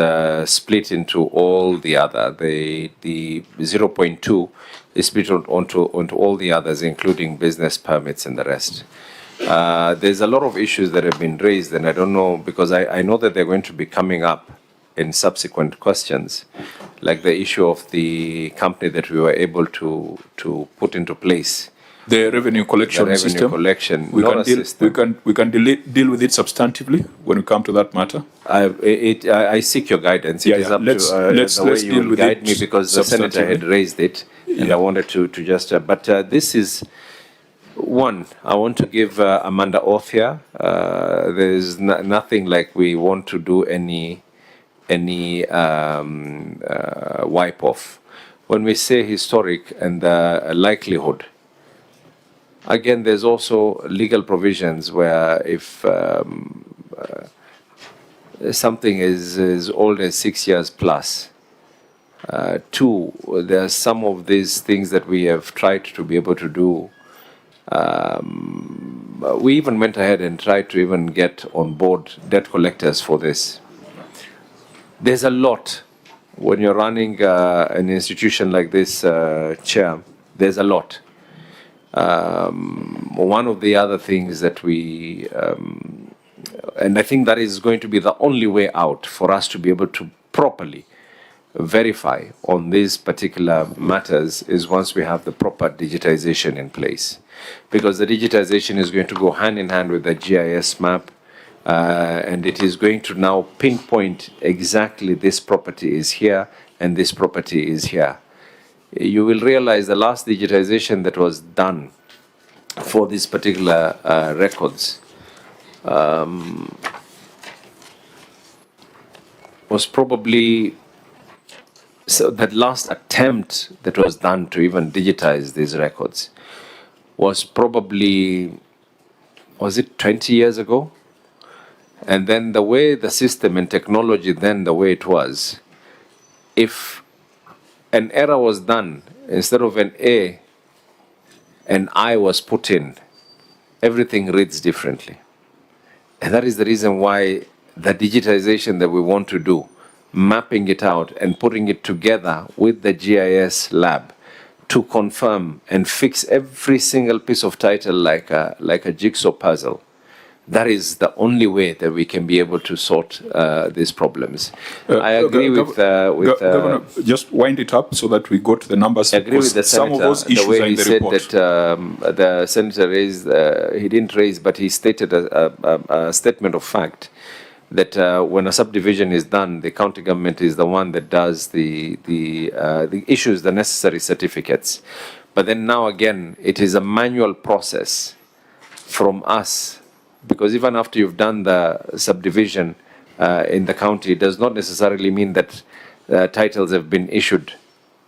Speaker 21: split into all the other. The 0.2 is split onto all the others, including business permits and the rest. There's a lot of issues that have been raised, and I don't know, because I know that they're going to be coming up in subsequent questions, like the issue of the company that we were able to put into place.
Speaker 1: The revenue collection system.
Speaker 21: Collection.
Speaker 1: We can deal with it substantively when we come to that matter.
Speaker 21: I seek your guidance. It is up to the way you will guide me, because the senator had raised it, and I wanted to just. But this is one. I want to give Amanda off here. There is nothing like we want to do any wipe off. When we say historic and the likelihood. Again, there's also legal provisions where if something is as old as 6 years plus, two, there are some of these things that we have tried to be able to do. We even went ahead and tried to even get on board debt collectors for this. There's a lot. When you're running an institution like this, Chair, there's a lot. One of the other things that we, and I think that is going to be the only way out for us to be able to properly verify on these particular matters, is once we have the proper digitization in place. Because the digitization is going to go hand in hand with the GIS map, and it is going to now pinpoint exactly this property is here and this property is here. You will realize the last digitization that was done for these particular records was probably, so that last attempt that was done to even digitize these records was probably, was it 20 years ago? And then the way the system and technology then, the way it was, if an error was done, instead of an A, an I was put in, everything reads differently. And that is the reason why the digitization that we want to do, mapping it out and putting it together with the GIS lab to confirm and fix every single piece of title like a jigsaw puzzle. That is the only way that we can be able to sort these problems. I agree with
Speaker 1: Governor, just wind it up so that we go to the numbers.
Speaker 21: I agree with the
Speaker 1: some
Speaker 21: senator,
Speaker 1: of those issues
Speaker 21: the way
Speaker 1: are in
Speaker 21: he
Speaker 1: the
Speaker 21: said
Speaker 1: report.
Speaker 21: that the senator raised, he didn't raise, but he stated a statement of fact that when a subdivision is done, the county government is the one that does the issues the necessary certificates. But then now again, it is a manual process from us, because even after you've done the subdivision in the county, it does not necessarily mean that titles have been issued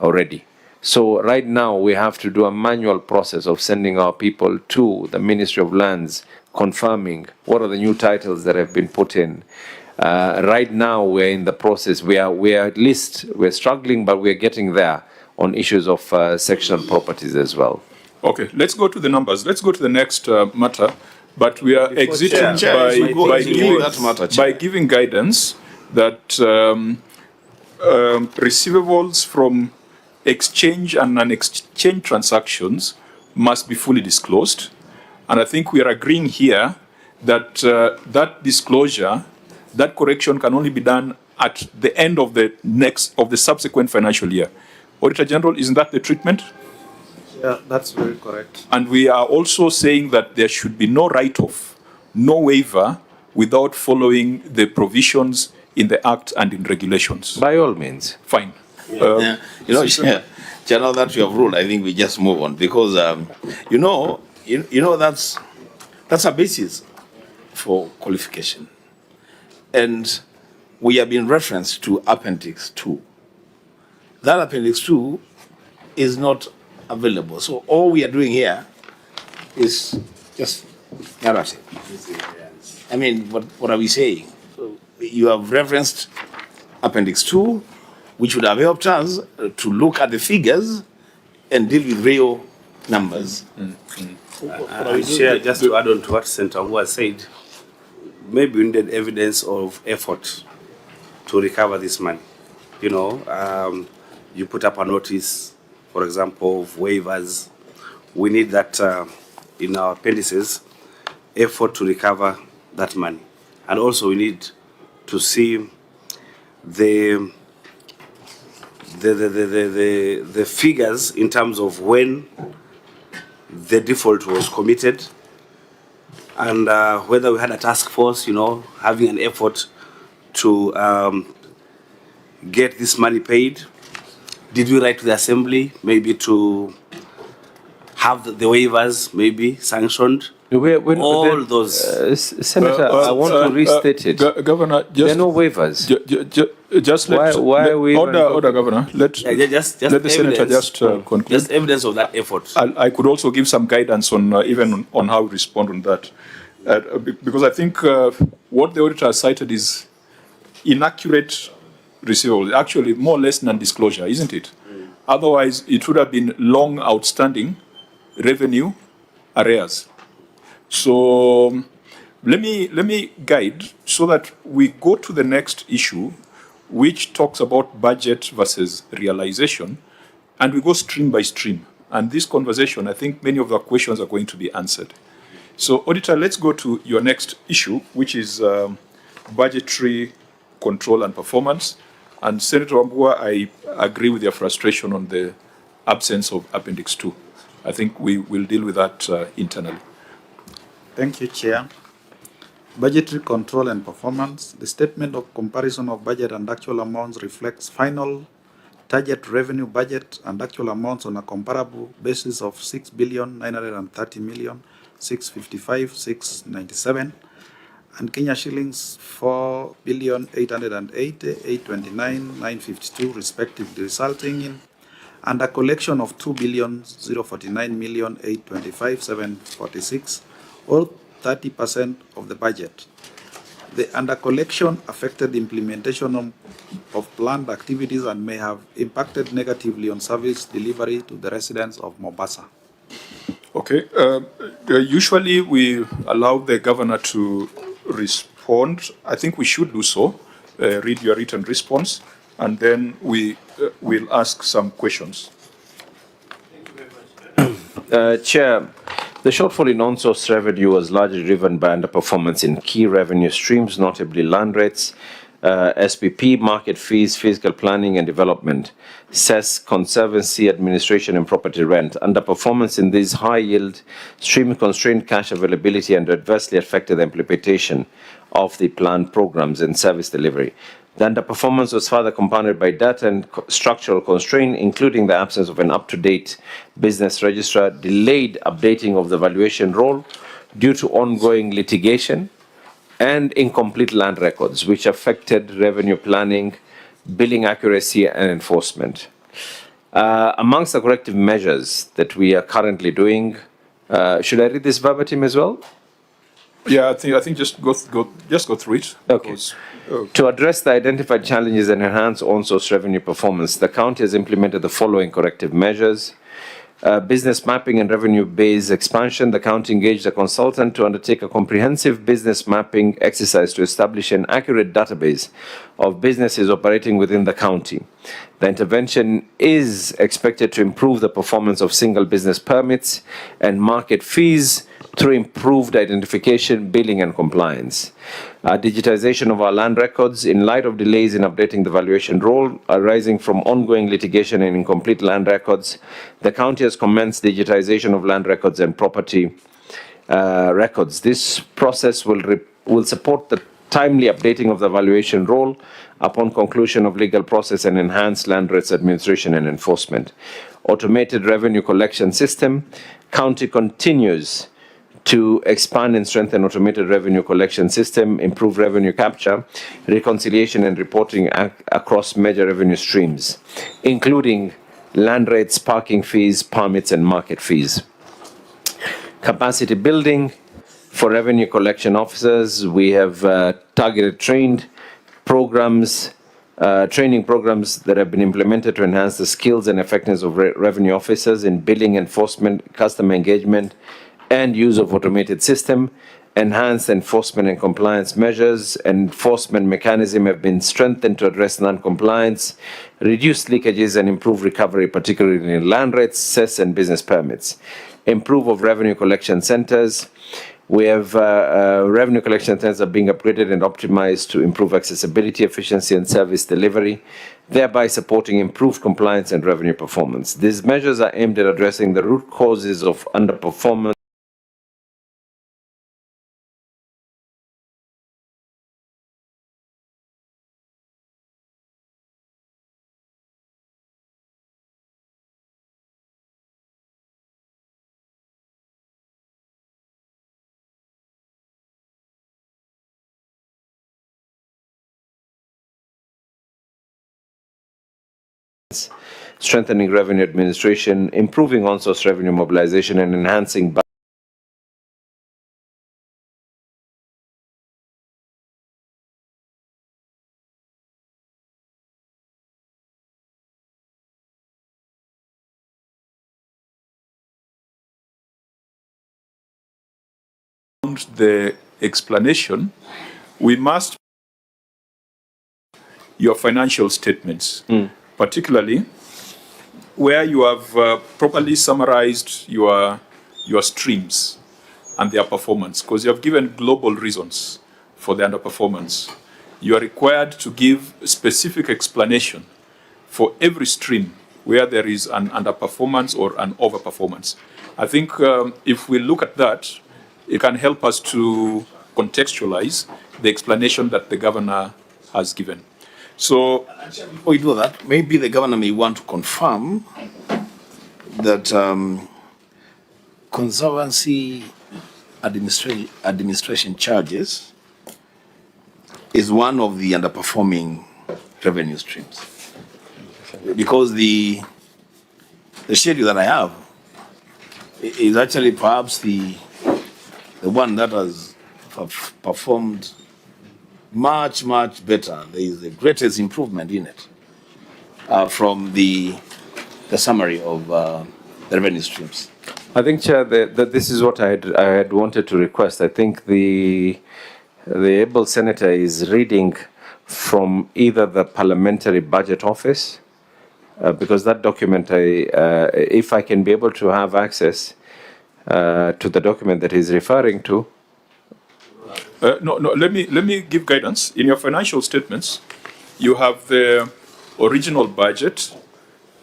Speaker 21: already. So right now we have to do a manual process of sending our people to the Ministry of Lands, confirming what are the new titles that have been put in. Right now we're in the process. We're struggling, but we're getting there on issues of sectional properties as well.
Speaker 1: Okay, let's go to the numbers. Let's go to the next matter. But we are exiting by giving guidance that receivables from exchange and non-exchange transactions must be fully disclosed. And I think we are agreeing here that that disclosure, that correction can only be done at the end of the subsequent financial year. Auditor General, isn't that the treatment?
Speaker 11: Yeah, that's very correct.
Speaker 1: And we are also saying that there should be no write-off, no waiver, without following the provisions in the Act and in regulations.
Speaker 21: By all means.
Speaker 1: Fine.
Speaker 2: Chair, now that you have ruled, I think we just move on, because that's a basis for qualification, and we have been referenced to Appendix 2. That Appendix 2 is not available. So all we are doing here is just narrative. I mean, what are we saying? So you have referenced Appendix 2, which would have helped us to look at the figures and deal with real numbers.
Speaker 4: Chair, just to add on to what Senator Mbua said, maybe we needed evidence of effort to recover this money. You put up a notice, for example, of waivers. We need that in our appendices, effort to recover that money. And also we need to see the figures in terms of when the default was committed, and whether we had a task force, having an effort to get this money paid. Did we write to the Assembly, maybe to have the waivers maybe sanctioned? All those.
Speaker 21: Senator, I want to restate it.
Speaker 1: Governor,
Speaker 21: there are no waivers.
Speaker 1: Just let order, Governor. Let the Senator just conclude.
Speaker 4: Just evidence of that effort.
Speaker 1: I could also give some guidance on even on how to respond on that, because I think what the auditor has cited is inaccurate receivables, actually more or less non-disclosure, isn't it? Otherwise, it would have been long outstanding revenue arrears. So let me guide so that we go to the next issue, which talks about budget versus realization, and we go stream by stream. And this conversation, I think many of the questions are going to be answered. So, Auditor, let's go to your next issue, which is budgetary control and performance. And Senator Mbua, I agree with your frustration on the absence of Appendix 2. I think we will deal with that internally.
Speaker 11: Thank you, Chair. Budgetary control and performance. The statement of comparison of budget and actual amounts reflects final target revenue budget and actual amounts on a comparable basis of 6,930,655,697 and Kenya shillings 4,880,829,952 respectively, resulting in under collection of 2,049,825,746, or 30% of the budget. The under collection affected the implementation of planned activities and may have impacted negatively on service delivery to the residents of Mombasa.
Speaker 1: Okay. Usually we allow the governor to respond, I think we should do so. Read your written response, and then we will ask some questions.
Speaker 21: Chair, the shortfall in on-source revenue was largely driven by underperformance in key revenue streams, notably land rates, SPP, market fees, fiscal planning and development, cess, conservancy, administration and property rent. Underperformance in these high-yield streams constrained cash availability and adversely affected the implementation of the planned programs and service delivery. The underperformance was further compounded by data and structural constraint, including the absence of an up-to-date business registrar, delayed updating of the valuation roll due to ongoing litigation, and incomplete land records, which affected revenue planning, billing accuracy, and enforcement. Amongst the corrective measures that we are currently doing, should I read this verbatim as well?
Speaker 1: Yeah, I think just go through it.
Speaker 21: Okay.
Speaker 1: Because,
Speaker 21: To address the identified challenges and enhance on-source revenue performance, the county has implemented the following corrective measures. Business mapping and revenue-based expansion. The county engaged a consultant to undertake a comprehensive business mapping exercise to establish an accurate database of businesses operating within the county. The intervention is expected to improve the performance of single business permits and market fees through improved identification, billing, and compliance. Digitization of our land records in light of delays in updating the valuation roll arising from ongoing litigation and incomplete land records. The county has commenced digitization of land records and property records. This process will support the timely updating of the valuation roll upon conclusion of legal process and enhance land rates administration and enforcement. Automated revenue collection system. County continues to expand and strengthen automated revenue collection system, improve revenue capture, reconciliation and reporting across major revenue streams, including land rates, parking fees, permits and market fees. Capacity building for revenue collection officers. We have targeted training programs that have been implemented to enhance the skills and effectiveness of revenue officers in billing, enforcement, customer engagement, and use of automated system. Enhanced enforcement and compliance measures. Enforcement mechanism have been strengthened to address non-compliance, reduce leakages and improve recovery, particularly in land rates, cess and business permits. Improve of revenue collection centers. We have revenue collection centers are being upgraded and optimized to improve accessibility, efficiency and service delivery, thereby supporting improved compliance and revenue performance. These measures are aimed at addressing the root causes of underperformance strengthening revenue administration, improving on-source revenue mobilization, and enhancing
Speaker 1: the explanation, we must your financial statements, particularly where you have properly summarized your streams and their performance, because you have given global reasons for the underperformance. You are required to give specific explanation for every stream where there is an underperformance or an overperformance. I think if we look at that, it can help us to contextualize the explanation that the governor has given. So,
Speaker 2: before we do that, maybe the governor may want to confirm that conservancy administration charges is one of the underperforming revenue streams. Because the schedule that I have is actually perhaps the one that has performed much better. There is the greatest improvement in it from the summary of the revenue streams.
Speaker 21: I think, Chair, that this is what I had wanted to request. I think the the able senator is reading from either the Parliamentary Budget Office, because that document, if I can be able to have access to the document that he's referring to.
Speaker 1: No, let me give guidance. In your financial statements, you have the original budget,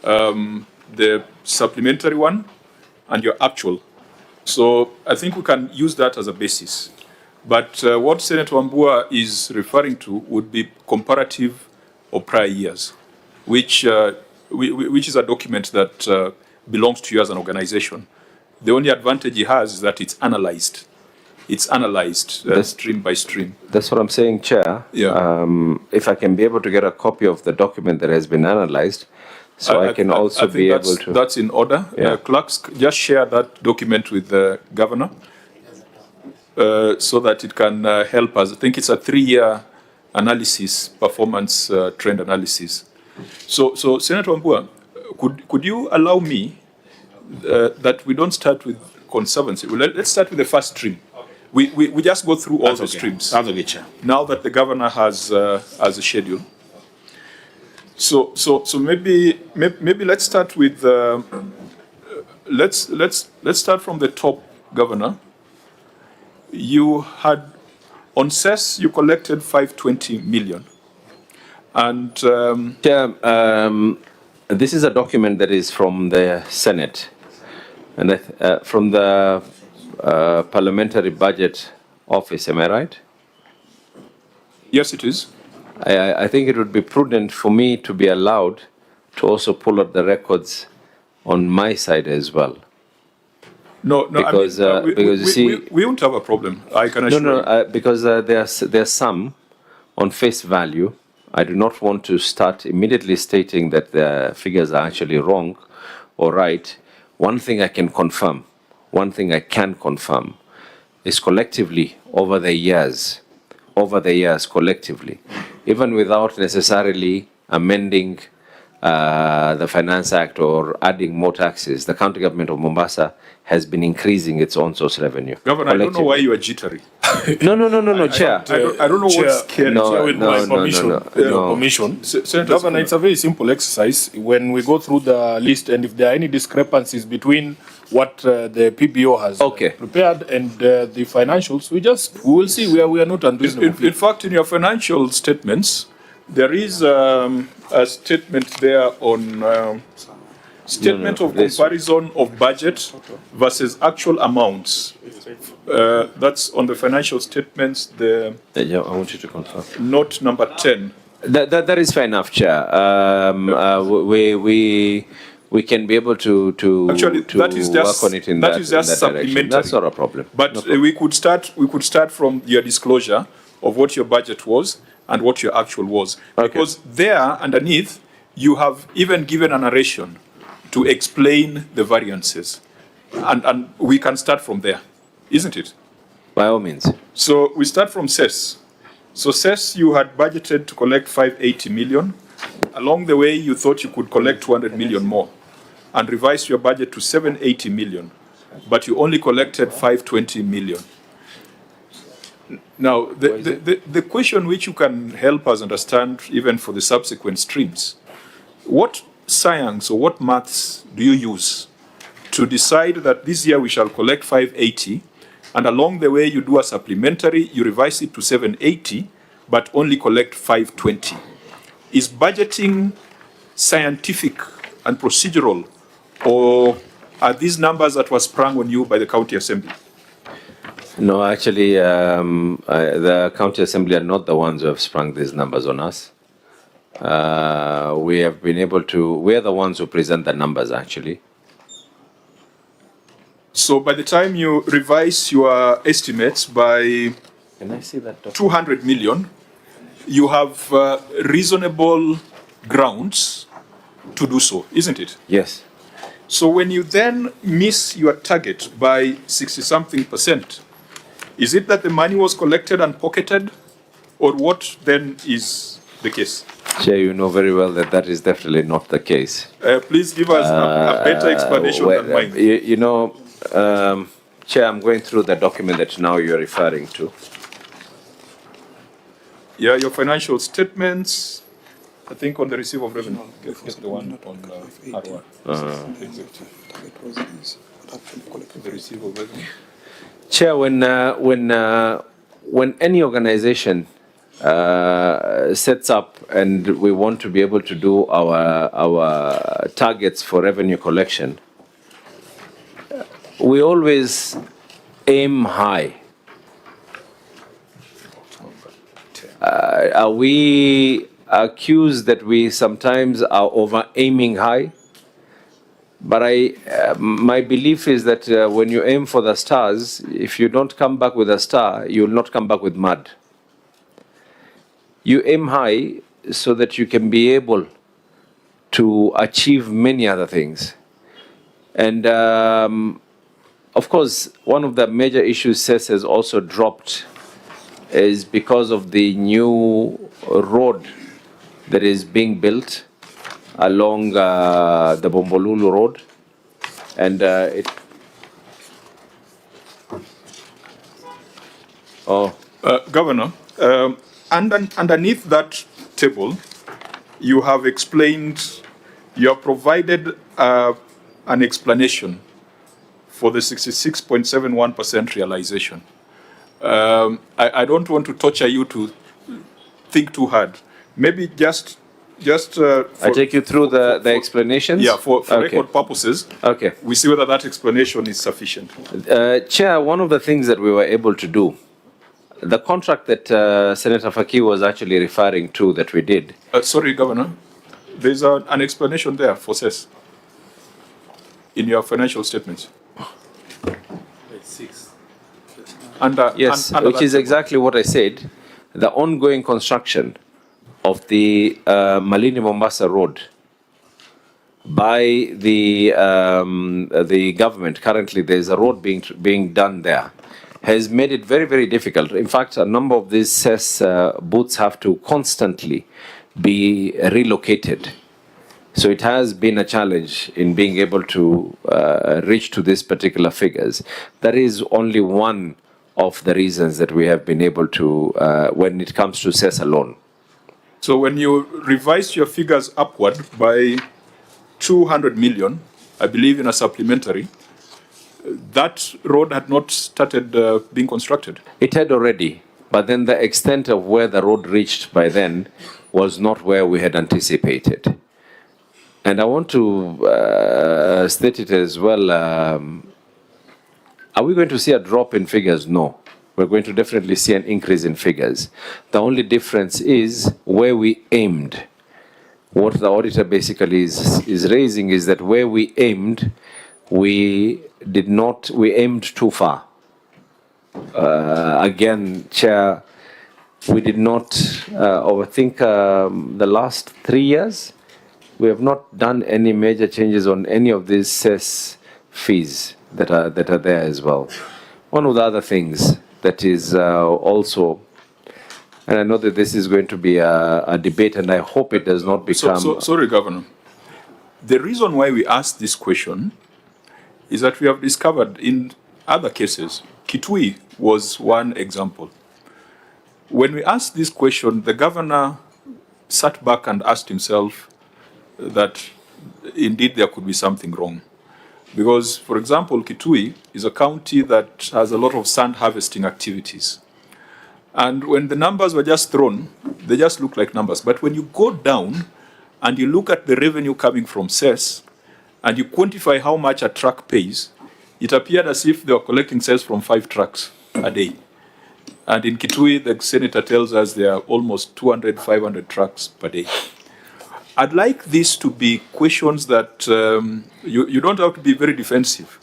Speaker 1: the supplementary one, and your actual. So I think we can use that as a basis. But what Senator Wambua is referring to would be comparative of prior years, which is a document that belongs to you as an organization. The only advantage he has is that it's analyzed. It's analyzed stream by stream.
Speaker 21: That's what I'm saying, Chair.
Speaker 1: Yeah.
Speaker 21: If I can be able to get a copy of the document that has been analyzed, so I can also be able to.
Speaker 1: That's in order.
Speaker 21: Yeah.
Speaker 1: Clerks, just share that document with the governor so that it can help us. I think it's a 3-year analysis, performance trend analysis. So Senator Wambua, could you allow me that we don't start with conservancy? Let's start with the first stream. We just go through all the streams.
Speaker 2: That's okay, Chair.
Speaker 1: Now that the governor has a schedule. So maybe let's start with let's start from the top, Governor. You had on cess you collected 520 million, and
Speaker 21: Chair, this is a document that is from the Senate, and from the Parliamentary Budget Office. Am I right?
Speaker 1: Yes, it is.
Speaker 21: I think it would be prudent for me to be allowed to also pull up the records on my side as well.
Speaker 1: No,
Speaker 21: because,
Speaker 1: I mean,
Speaker 21: because you see,
Speaker 1: we won't have a problem. I can assure you.
Speaker 21: Because there's some on face value. I do not want to start immediately stating that the figures are actually wrong or right. One thing I can confirm is collectively over the years collectively, even without necessarily amending the Finance Act or adding more taxes, the county government of Mombasa has been increasing its own source revenue.
Speaker 1: Governor, I don't know why you are jittery.
Speaker 21: No, Chair.
Speaker 1: I don't know what's scary.
Speaker 3: With my permission. Governor, it's a very simple exercise. When we go through the list, and if there are any discrepancies between what the PBO has prepared and the financials, we will see where we are not unreasonable.
Speaker 1: In fact, in your financial statements, there is a statement there on statement of comparison of budget versus actual amounts. That's on the financial statements. I
Speaker 21: want you to confirm.
Speaker 1: Note number 10.
Speaker 21: That is fair enough, Chair. We can be able to
Speaker 1: actually that is just
Speaker 21: work on it in
Speaker 1: that is just supplementary.
Speaker 21: That's not a problem.
Speaker 1: But we could start from your disclosure of what your budget was and what your actual was, because there underneath you have even given a narration to explain the variances, and we can start from there, isn't it?
Speaker 21: By all means.
Speaker 1: So we start from cess. So cess, you had budgeted to collect 580 million. Along the way, you thought you could collect 200 million more and revise your budget to 780 million, but you only collected 520 million. Now, the question which you can help us understand, even for the subsequent streams, what science or what maths do you use to decide that this year we shall collect 580, and along the way you do a supplementary, you revise it to 780, but only collect 520? Is budgeting scientific and procedural, or are these numbers that were sprung on you by the County Assembly?
Speaker 21: No, actually, the County Assembly are not the ones who have sprung these numbers on us. We have been able to, we are the ones who present the numbers, actually.
Speaker 1: So by the time you revise your estimates by 200 million, you have reasonable grounds to do so, isn't it?
Speaker 21: Yes.
Speaker 1: So when you then miss your target by 60-something%, is it that the money was collected and pocketed, or what then is the case?
Speaker 21: Chair, you know very well that that is definitely not the case.
Speaker 1: Please give us a better explanation than mine.
Speaker 21: You know, Chair, I'm going through the document that now you're referring to.
Speaker 1: Yeah, your financial statements, I think on the receipt of revenue. Get the one on R1. The receipt of revenue.
Speaker 6: Chair, when any organization sets up and we want to be able to do our targets for revenue collection, we always aim high. Are we accused that we sometimes are over aiming high? But my belief is that when you aim for the stars, if you don't come back with a star, you will not come back with mud. You aim high so that you can be able to achieve many other things. And of course, one of the major issues CES has also dropped is because of the new road that is being built along the Bombolulu Road. And
Speaker 1: Governor, underneath that table, you have explained, you have provided an explanation for the 66.71% realization. I don't want to torture you to think too hard. Maybe just
Speaker 6: I take you through the explanations?
Speaker 1: Yeah, for
Speaker 6: Okay.
Speaker 1: record purposes.
Speaker 6: Okay.
Speaker 1: We see whether that explanation is sufficient.
Speaker 6: Chair, one of the things that we were able to do, the contract that Senator Faki was actually referring to that we did.
Speaker 1: Sorry, Governor. There's an explanation there for CES in your financial statements.
Speaker 6: Yes,
Speaker 1: under
Speaker 6: which
Speaker 1: that
Speaker 6: is
Speaker 1: table.
Speaker 6: exactly what I said. The ongoing construction of the Malindi Mombasa Road by the government. Currently, there's a road being done there, has made it very, very difficult. In fact, a number of these CES booths have to constantly be relocated. So it has been a challenge in being able to reach to these particular figures. That is only one of the reasons that we have been able to, when it comes to CES alone.
Speaker 1: So when you revised your figures upward by 200 million, I believe in a supplementary, that road had not started being constructed.
Speaker 6: It had already, but then the extent of where the road reached by then was not where we had anticipated. And I want to state it as well. Are we going to see a drop in figures? No. We're going to definitely see an increase in figures. The only difference is where we aimed. What the auditor basically is raising is that where we aimed, we aimed too far. Again, Chair, we did not overthink the last 3 years. We have not done any major changes on any of these CES fees that are there as well. One of the other things that is also, and I know that this is going to be a debate, and I hope it does not become.
Speaker 1: Sorry, Governor. The reason why we asked this question is that we have discovered in other cases, Kitui was one example. When we asked this question, the governor sat back and asked himself that indeed there could be something wrong. Because, for example, Kitui is a county that has a lot of sand harvesting activities. And when the numbers were just thrown, they just look like numbers. But when you go down and you look at the revenue coming from CES, and you quantify how much a truck pays, it appeared as if they were collecting CES from 5 trucks a day. And in Kitui, the senator tells us there are almost 200, 500 trucks per day. I'd like this to be questions that you don't have to be very defensive,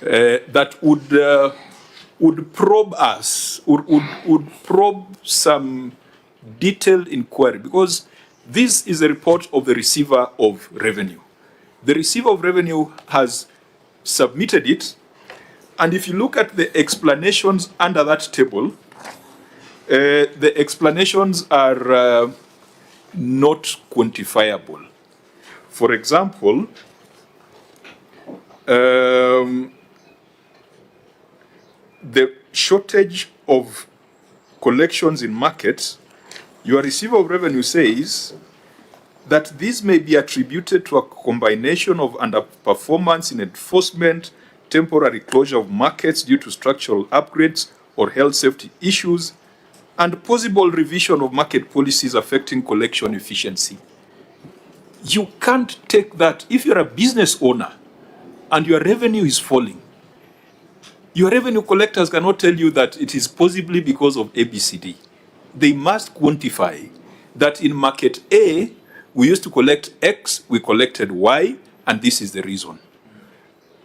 Speaker 1: that would probe us, would probe some detailed inquiry, because this is a report of the receiver of revenue. The receiver of revenue has submitted it, and if you look at the explanations under that table, the explanations are not quantifiable. For example, the shortage of collections in markets Your receiver of revenue says that this may be attributed to a combination of underperformance in enforcement, temporary closure of markets due to structural upgrades or health safety issues, and possible revision of market policies affecting collection efficiency. You can't take that. If you're a business owner and your revenue is falling, your revenue collectors cannot tell you that it is possibly because of ABCD. They must quantify that in market A, we used to collect X, we collected Y, and this is the reason.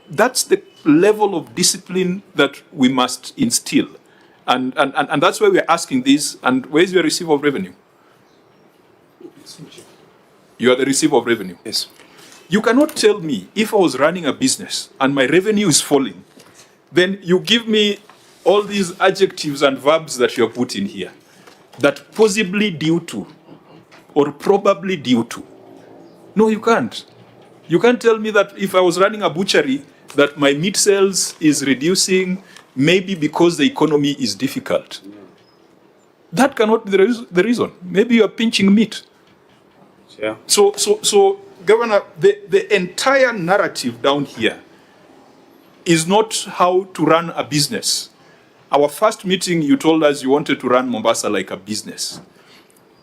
Speaker 1: That's the level of discipline that we must instill. And that's why we're asking this. And where's your receiver of revenue? You are the receiver of revenue.
Speaker 15: Yes.
Speaker 1: You cannot tell me if I was running a business and my revenue is falling, then you give me all these adjectives and verbs that you have put in here, that possibly due to, or probably due to. No, you can't. You can't tell me that if I was running a butchery, that my meat sales is reducing, maybe because the economy is difficult. That cannot be the reason. Maybe you are pinching meat.
Speaker 4: Yeah.
Speaker 1: So, Governor, the entire narrative down here is not how to run a business. Our first meeting, you told us you wanted to run Mombasa like a business.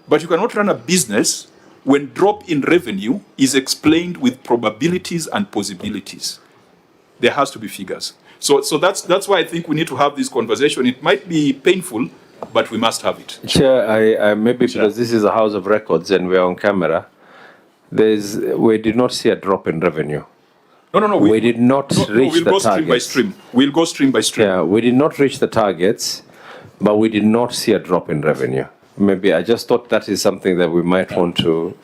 Speaker 1: But you cannot run a business when drop in revenue is explained with probabilities and possibilities. There has to be figures. So that's why I think we need to have this conversation. It might be painful, but we must have it.
Speaker 6: Chair, I maybe because this is a House of Records and we're on camera, we did not see a drop in revenue.
Speaker 1: No.
Speaker 6: We did not reach the targets.
Speaker 1: Stream by stream. We'll go stream by stream.
Speaker 6: Yeah, we did not reach the targets, but we did not see a drop in revenue. Maybe I just thought that is something that we might want to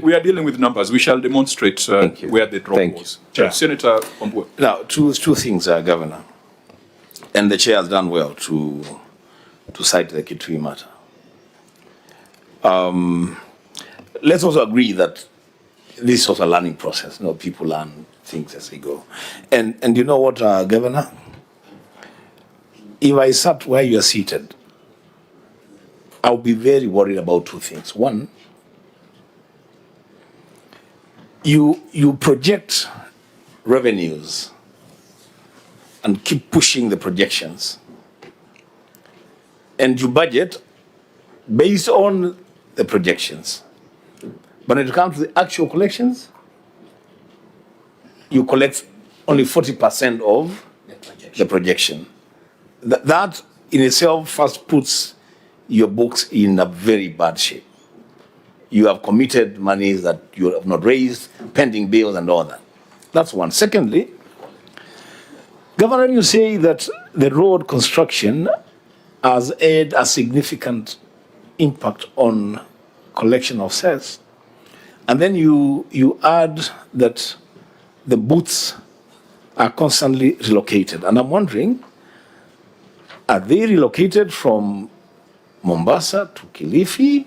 Speaker 1: we are dealing with numbers. We shall demonstrate where the drop was.
Speaker 2: Yeah.
Speaker 1: Senator Ombwe.
Speaker 2: Now, two things, Governor, and the chair has done well to cite the Kitui matter. Let's also agree that this is also a learning process. People learn things as they go. And you know what, Governor? If I sat where you are seated, I'll be very worried about two things. One, you project revenues and keep pushing the projections, and you budget based on the projections. But when it comes to the actual collections, you collect only 40% of the projection. That in itself first puts your books in a very bad shape. You have committed monies that you have not raised, pending bills and all that. That's one. Secondly, Governor, you say that the road construction has had a significant impact on collection of sales. And then you add that the booths are constantly relocated. And I'm wondering, are they relocated from Mombasa to Kilifi,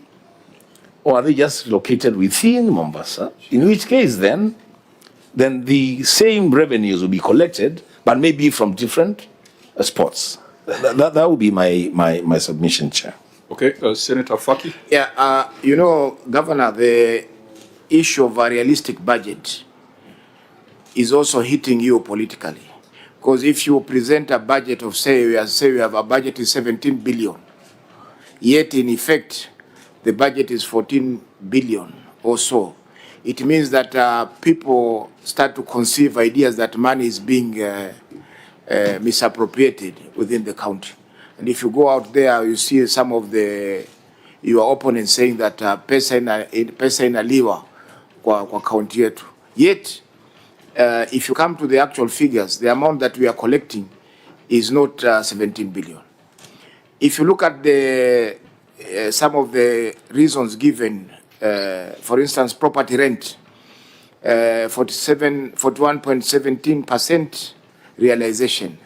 Speaker 2: or are they just located within Mombasa? In which case, then the same revenues will be collected, but maybe from different spots. That would be my submission, Chair.
Speaker 1: Okay, Senator Faki.
Speaker 14: Yeah, Governor, the issue of a realistic budget is also hitting you politically. Because if you present a budget of, say we have a budget is 17 billion, yet in effect, the budget is 14 billion or so. It means that people start to conceive ideas that money is being misappropriated within the country. And if you go out there, you see some of your opponents saying that pesa inaliwa kwa county yetu. Yet, if you come to the actual figures, the amount that we are collecting is not 17 billion. If you look at some of the reasons given, for instance, property rent, 41.17% realization.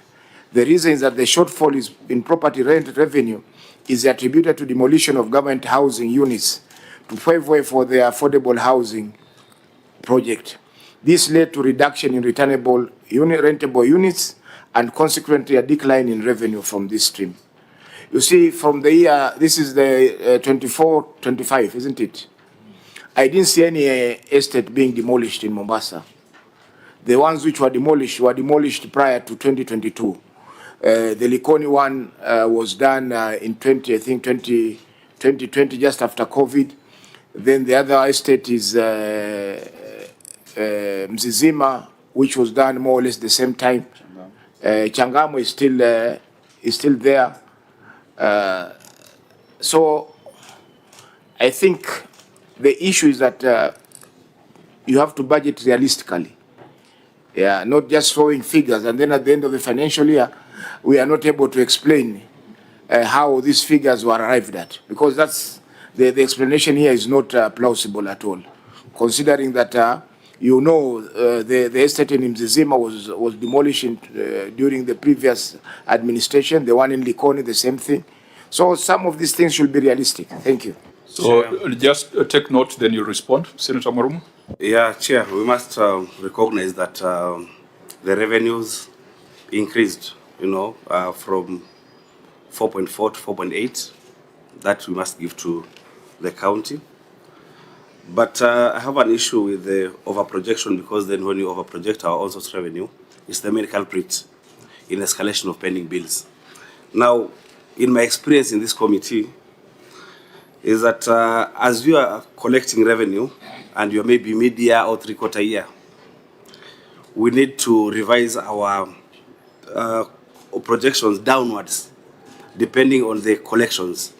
Speaker 14: The reason is that the shortfall is in property rent revenue is attributed to demolition of government housing units to pave way for the affordable housing project. This led to reduction in rentable units and consequently a decline in revenue from this stream. You see, from the year, this is the 24-25, isn't it? I didn't see any estate being demolished in Mombasa. The ones which were demolished prior to 2022. The Likoni one was done in 2020, just after COVID. Then the other estate is Mzizima, which was done more or less the same time. Changamwe is still there. So I think the issue is that you have to budget realistically. Yeah, not just throwing figures, and then at the end of the financial year, we are not able to explain how these figures were arrived at, because that's the explanation here is not plausible at all, considering that the estate in Mzizima was demolished during the previous administration, the one in Likoni, the same thing. So some of these things should be realistic. Thank you.
Speaker 1: So just take note, then you'll respond. Senator Marumu.
Speaker 4: Yeah, Chair, we must recognize that the revenues increased, from 4.4 to 4.8. That we must give to the county. But I have an issue with the overprojection, because then when you overproject our own source revenue, it's the main culprit in escalation of pending bills. Now, in my experience in this committee, is that as you are collecting revenue, and you're maybe mid-year or three-quarter year, we need to revise our projections downwards, depending on the collections.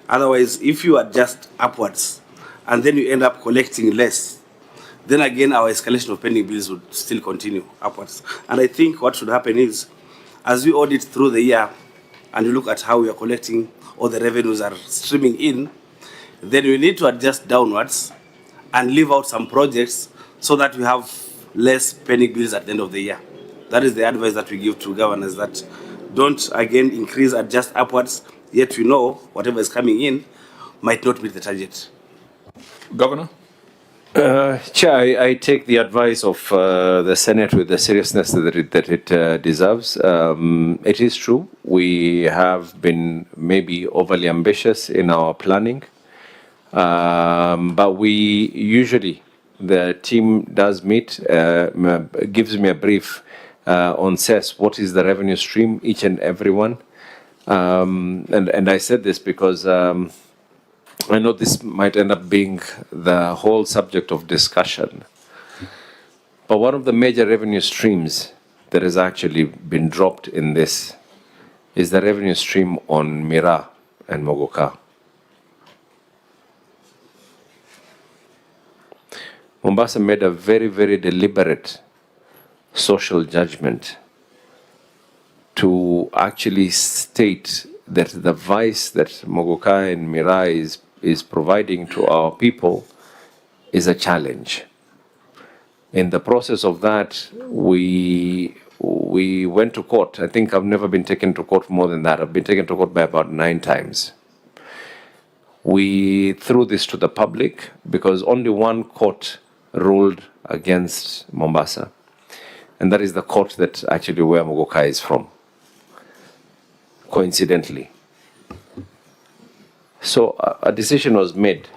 Speaker 4: Otherwise, if you adjust upwards, and then you end up collecting less, then again our escalation of pending bills would still continue upwards. And I think what should happen is, as we audit through the year, and you look at how we are collecting, all the revenues are streaming in, then we need to adjust downwards and leave out some projects so that we have less pending bills at the end of the year. That is the advice that we give to governors, that don't again increase, adjust upwards, yet we know whatever is coming in might not meet the target.
Speaker 1: Governor?
Speaker 6: Chair, I take the advice of the Senate with the seriousness that it deserves. It is true, we have been maybe overly ambitious in our planning. But we usually, the team does meet, gives me a brief on SES, what is the revenue stream, each and every one. And I said this because I know this might end up being the whole subject of discussion. But one of the major revenue streams that has actually been dropped in this is the revenue stream on Mira and Mogoka. Mombasa made a very, very deliberate social judgment to actually state that the vice that Mogoka and Mira is providing to our people is a challenge. In the process of that, we went to court. I think I've never been taken to court more than that. I've been taken to court by about 9 times. We threw this to the public because only one court ruled against Mombasa, and that is the court that actually where Mogoka is from, coincidentally. So a decision was made,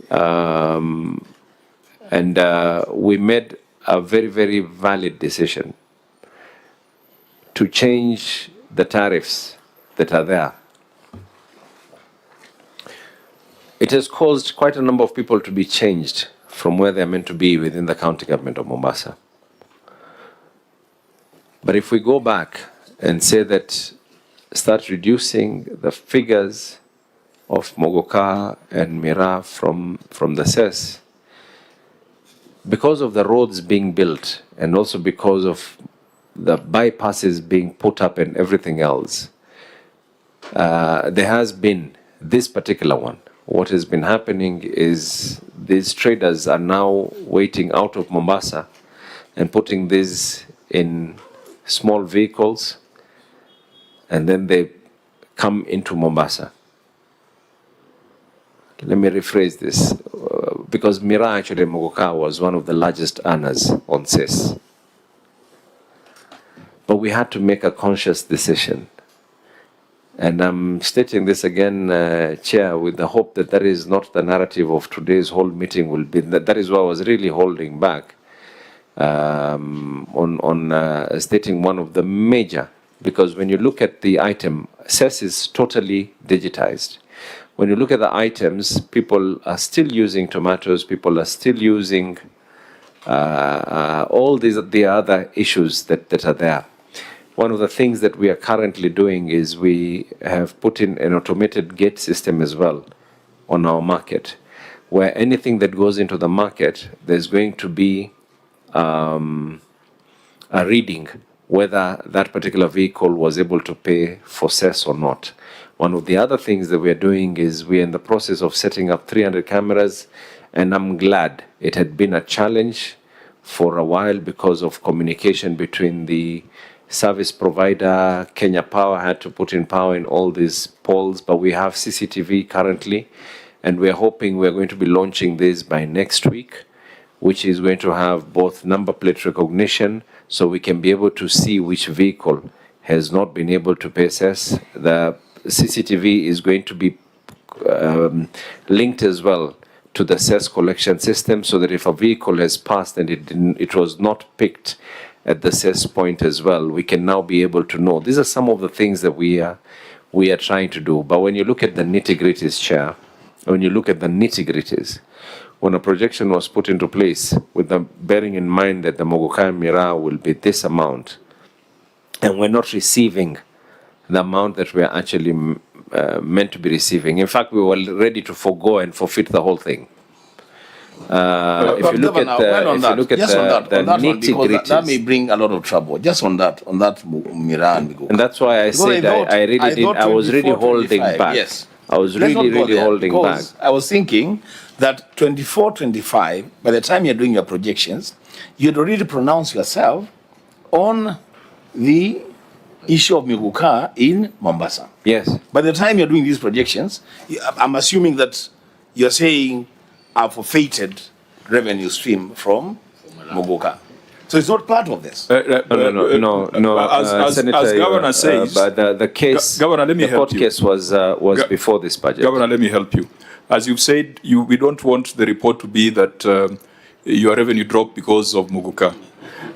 Speaker 6: and we made a very, very valid decision to change the tariffs that are there. It has caused quite a number of people to be changed from where they're meant to be within the county government of Mombasa. But if we go back and say that, start reducing the figures of Mogoka and Mira from the SES, because of the roads being built and also because of the bypasses being put up and everything else, there has been this particular one. What has been happening is these traders are now waiting out of Mombasa and putting these in small vehicles, and then they come into Mombasa. Let me rephrase this, because Mira actually Mogoka was one of the largest earners on SES. But we had to make a conscious decision And I'm stating this again, Chair, with the hope that that is not the narrative of today's whole meeting will be. That is what I was really holding back on stating one of the major, because when you look at the item, CES is totally digitized. When you look at the items, people are still using tomatoes, people are still using all the other issues that are there. One of the things that we are currently doing is we have put in an automated gate system as well on our market, where anything that goes into the market, there's going to be a reading whether that particular vehicle was able to pay for cess or not. One of the other things that we are doing is we are in the process of setting up 300 cameras, and I'm glad it had been a challenge for a while because of communication between the service provider. Kenya Power had to put in power in all these poles, but we have CCTV currently, and we're hoping we're going to be launching this by next week, which is going to have both number plate recognition, so we can be able to see which vehicle has not been able to pay cess. The CCTV is going to be linked as well to the cess collection system, so that if a vehicle has passed and it was not picked at the cess point as well, we can now be able to know. These are some of the things that we are trying to do. But when you look at the nitty-gritties, Chair, when you look at the nitty-gritties, when a projection was put into place, with the bearing in mind that the Mogoka Mira will be this amount, and we're not receiving the amount that we're actually meant to be receiving. In fact, we were ready to forego and forfeit the whole thing. If you look at the nitty-gritties,
Speaker 2: that may bring a lot of trouble. Just on that Mira and Migoka.
Speaker 6: And that's why I said I was really holding back.
Speaker 2: Yes.
Speaker 6: I was really holding back.
Speaker 2: I was thinking that 24-25, by the time you're doing your projections, you'd already pronounced yourself on the issue of Migoka in Mombasa.
Speaker 6: Yes.
Speaker 2: By the time you're doing these projections, I'm assuming that you're saying I've forfeited revenue stream from Mogoka. So it's not part of this.
Speaker 6: No.
Speaker 1: As Governor says,
Speaker 6: but the case,
Speaker 1: Governor, let me
Speaker 6: the
Speaker 1: help
Speaker 6: court case was before this budget.
Speaker 1: Governor, let me help you. As you've said, we don't want the report to be that your revenue dropped because of Mogoka.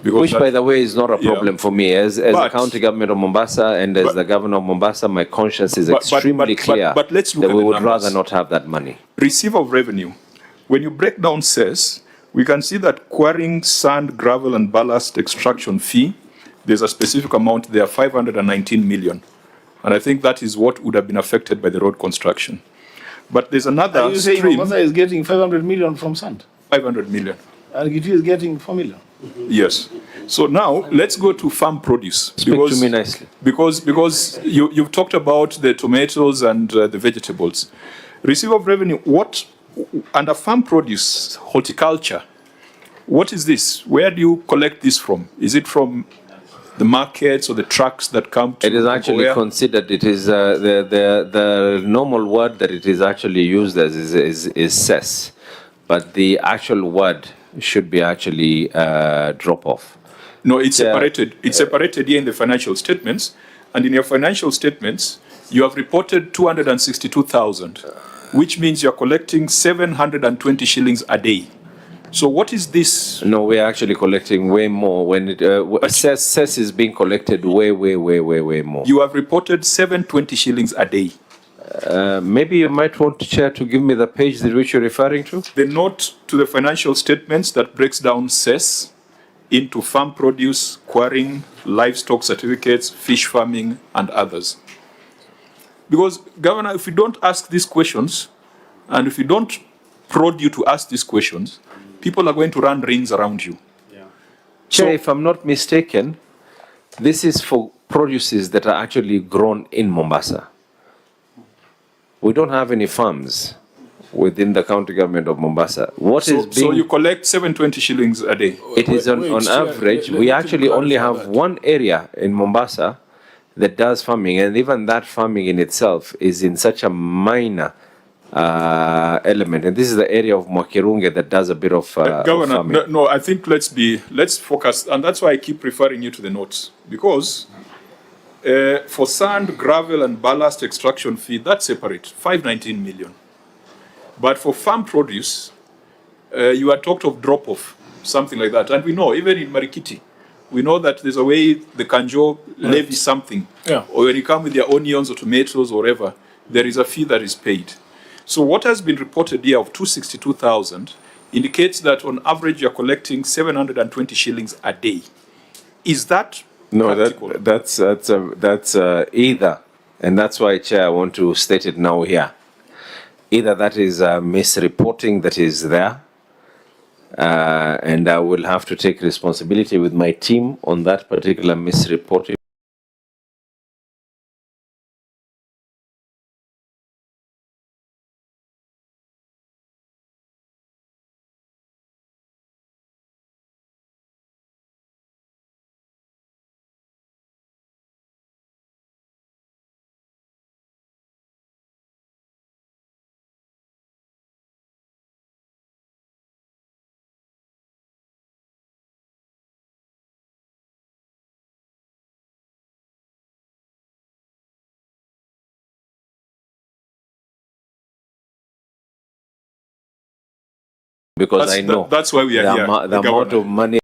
Speaker 6: Which, by the way, is not a problem for me. As the county government of Mombasa and as the governor of Mombasa, my conscience is extremely clear
Speaker 1: but let's look
Speaker 6: that
Speaker 1: at
Speaker 6: we
Speaker 1: the
Speaker 6: would
Speaker 1: numbers.
Speaker 6: rather not have that money.
Speaker 1: Receive of revenue. When you break down cess, we can see that quarrying, sand, gravel, and ballast extraction fee, there's a specific amount there, 519 million. And I think that is what would have been affected by the road construction. But there's another
Speaker 2: Are you saying
Speaker 1: stream.
Speaker 2: Mombasa is getting 500 million from sand?
Speaker 1: 500 million.
Speaker 2: And Gitu is getting 4 million?
Speaker 1: Yes. So now let's go to farm produce.
Speaker 6: Speak to me nicely.
Speaker 1: Because you've talked about the tomatoes and the vegetables. Receive of revenue, what, under farm produce, horticulture, what is this? Where do you collect this from? Is it from the markets or the trucks that come to?
Speaker 6: It is actually considered, it is the normal word that it is actually used as is cess. But the actual word should be actually drop off.
Speaker 1: No, it's separated. It's separated here in the financial statements. And in your financial statements, you have reported 262,000, which means you're collecting 720 shillings a day. So what is this?
Speaker 6: No, we're actually collecting way more. When it cess is being collected way more.
Speaker 1: You have reported 720 shillings a day.
Speaker 6: Maybe you might want to, Chair, to give me the page that which you're referring to.
Speaker 1: The note to the financial statements that breaks down cess into farm produce, quarrying, livestock certificates, fish farming, and others. Because, Governor, if you don't ask these questions, and if you don't prod you to ask these questions, people are going to run rings around you.
Speaker 6: Chair, if I'm not mistaken, this is for produces that are actually grown in Mombasa. We don't have any farms within the county government of Mombasa.
Speaker 1: So you collect 720 shillings a day?
Speaker 6: It is on average. We actually only have one area in Mombasa that does farming, and even that farming in itself is in such a minor element. And this is the area of Mwakirunge that does a bit of
Speaker 1: Governor,
Speaker 6: farming.
Speaker 1: no, I think let's focus, and that's why I keep referring you to the notes, because For sand, gravel, and ballast extraction fee, that's separate, 519 million. But for farm produce, you are talked of drop-off, something like that. And we know, even in Marikiti, we know that there's a way the Kanjo levy something.
Speaker 3: Yeah.
Speaker 1: Or when you come with their onions or tomatoes or whatever, there is a fee that is paid. So what has been reported here of 262,000 indicates that on average you're collecting 720 shillings a day. Is that
Speaker 6: No,
Speaker 1: practical?
Speaker 6: that's either, and that's why, Chair, I want to state it now here. Either that is misreporting that is there, and I will have to take responsibility with my team on that particular misreporting. Because I know
Speaker 1: that's why we are here.
Speaker 6: The amount of money.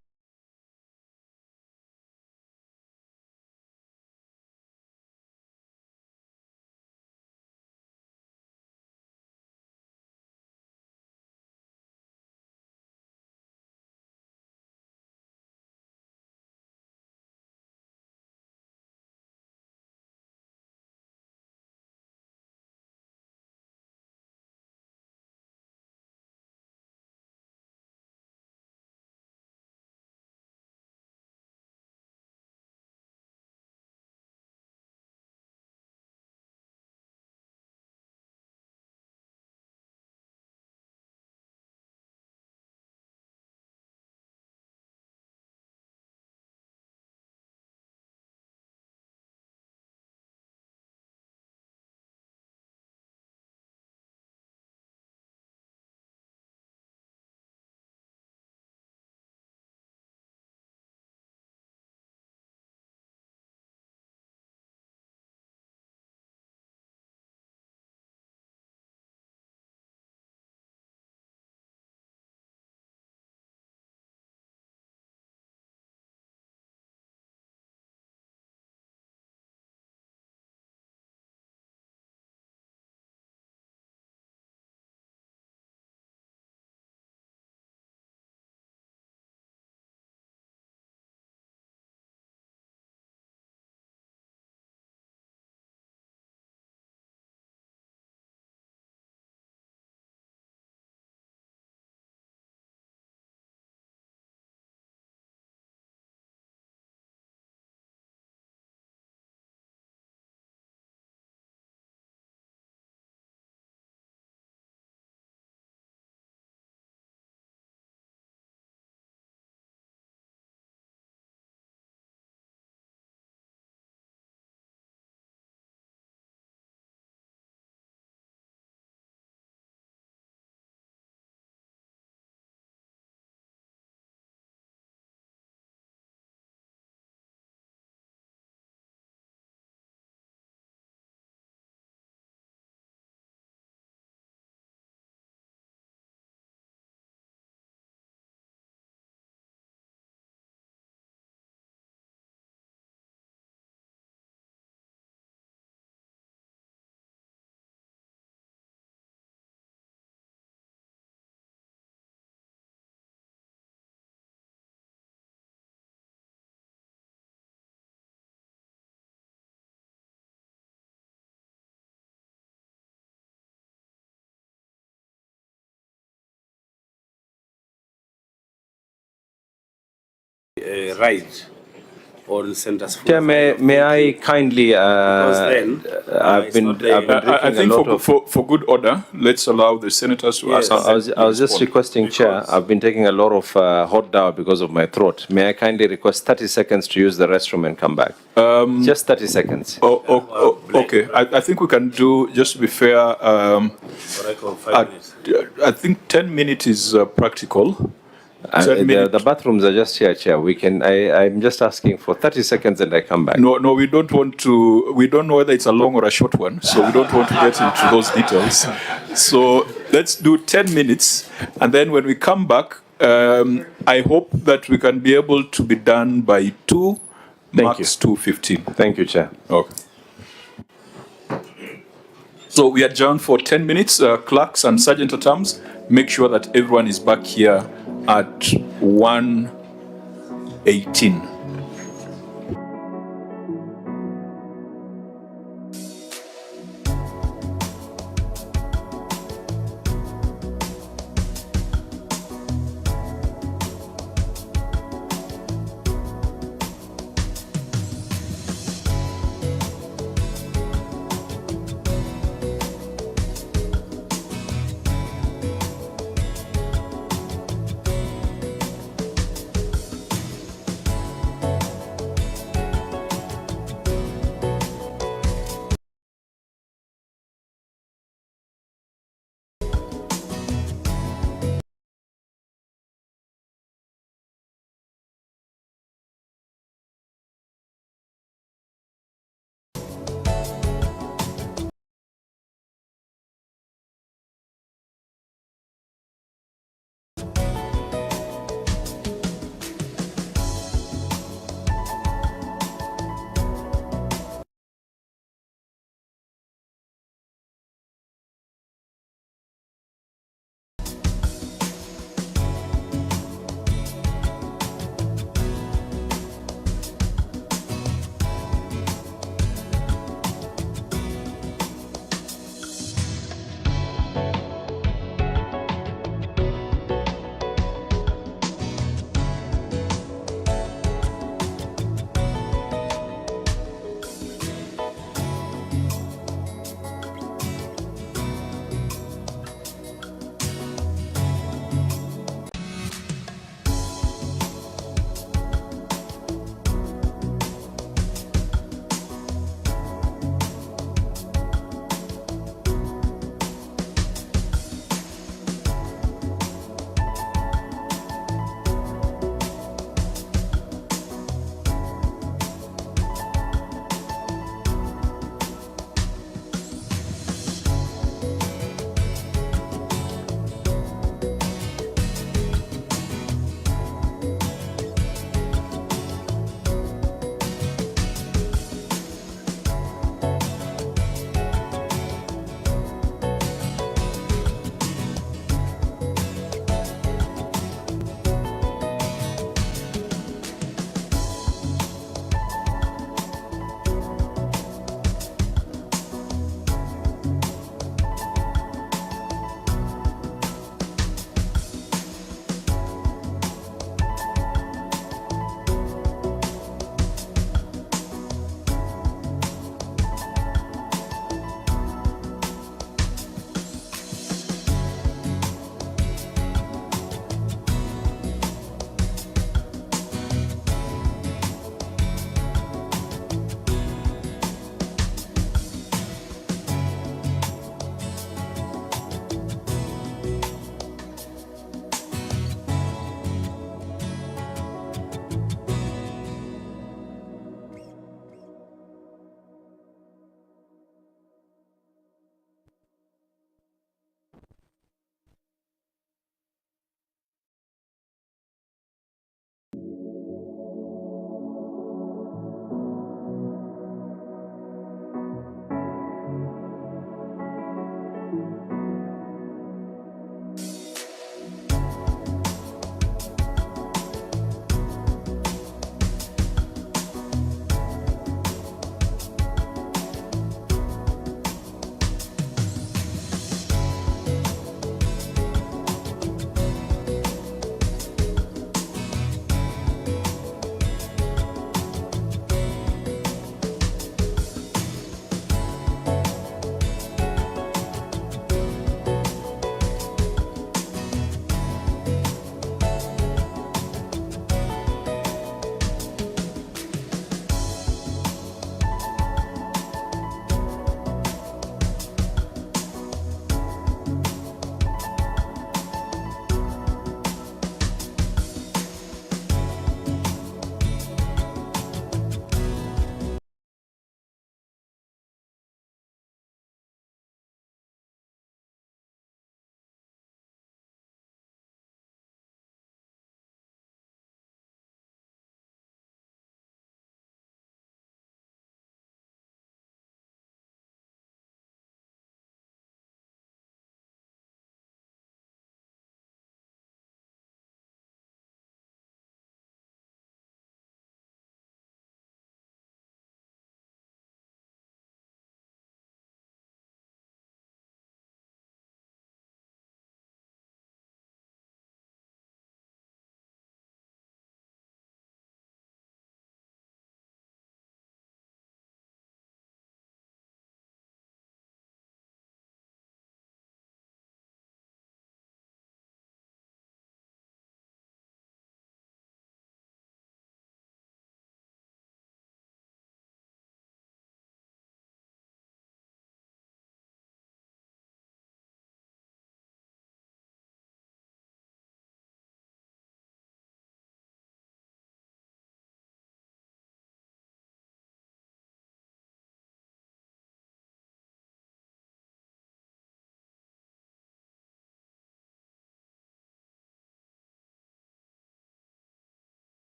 Speaker 4: Right or send us.
Speaker 6: Chair, may I kindly? I've been
Speaker 1: I think for good order, let's allow the senators to ask.
Speaker 6: I was just requesting, Chair. I've been taking a lot of hot dawa because of my throat. May I kindly request 30 seconds to use the restroom and come back? Just 30 seconds.
Speaker 1: Okay. I think we can do, just to be fair, I think 10 minutes is practical.
Speaker 6: The bathrooms are just here, Chair. I'm just asking for 30 seconds and I come back.
Speaker 1: No, we don't want to, we don't know whether it's a long or a short one, so we don't want to get into those details. So let's do 10 minutes, and then when we come back, I hope that we can be able to be done by 2, max 2:15.
Speaker 6: Thank you, Chair.
Speaker 1: Okay. So we adjourn for 10 minutes. Clerks and Sergeant at Arms, make sure that everyone is back here at 1:18.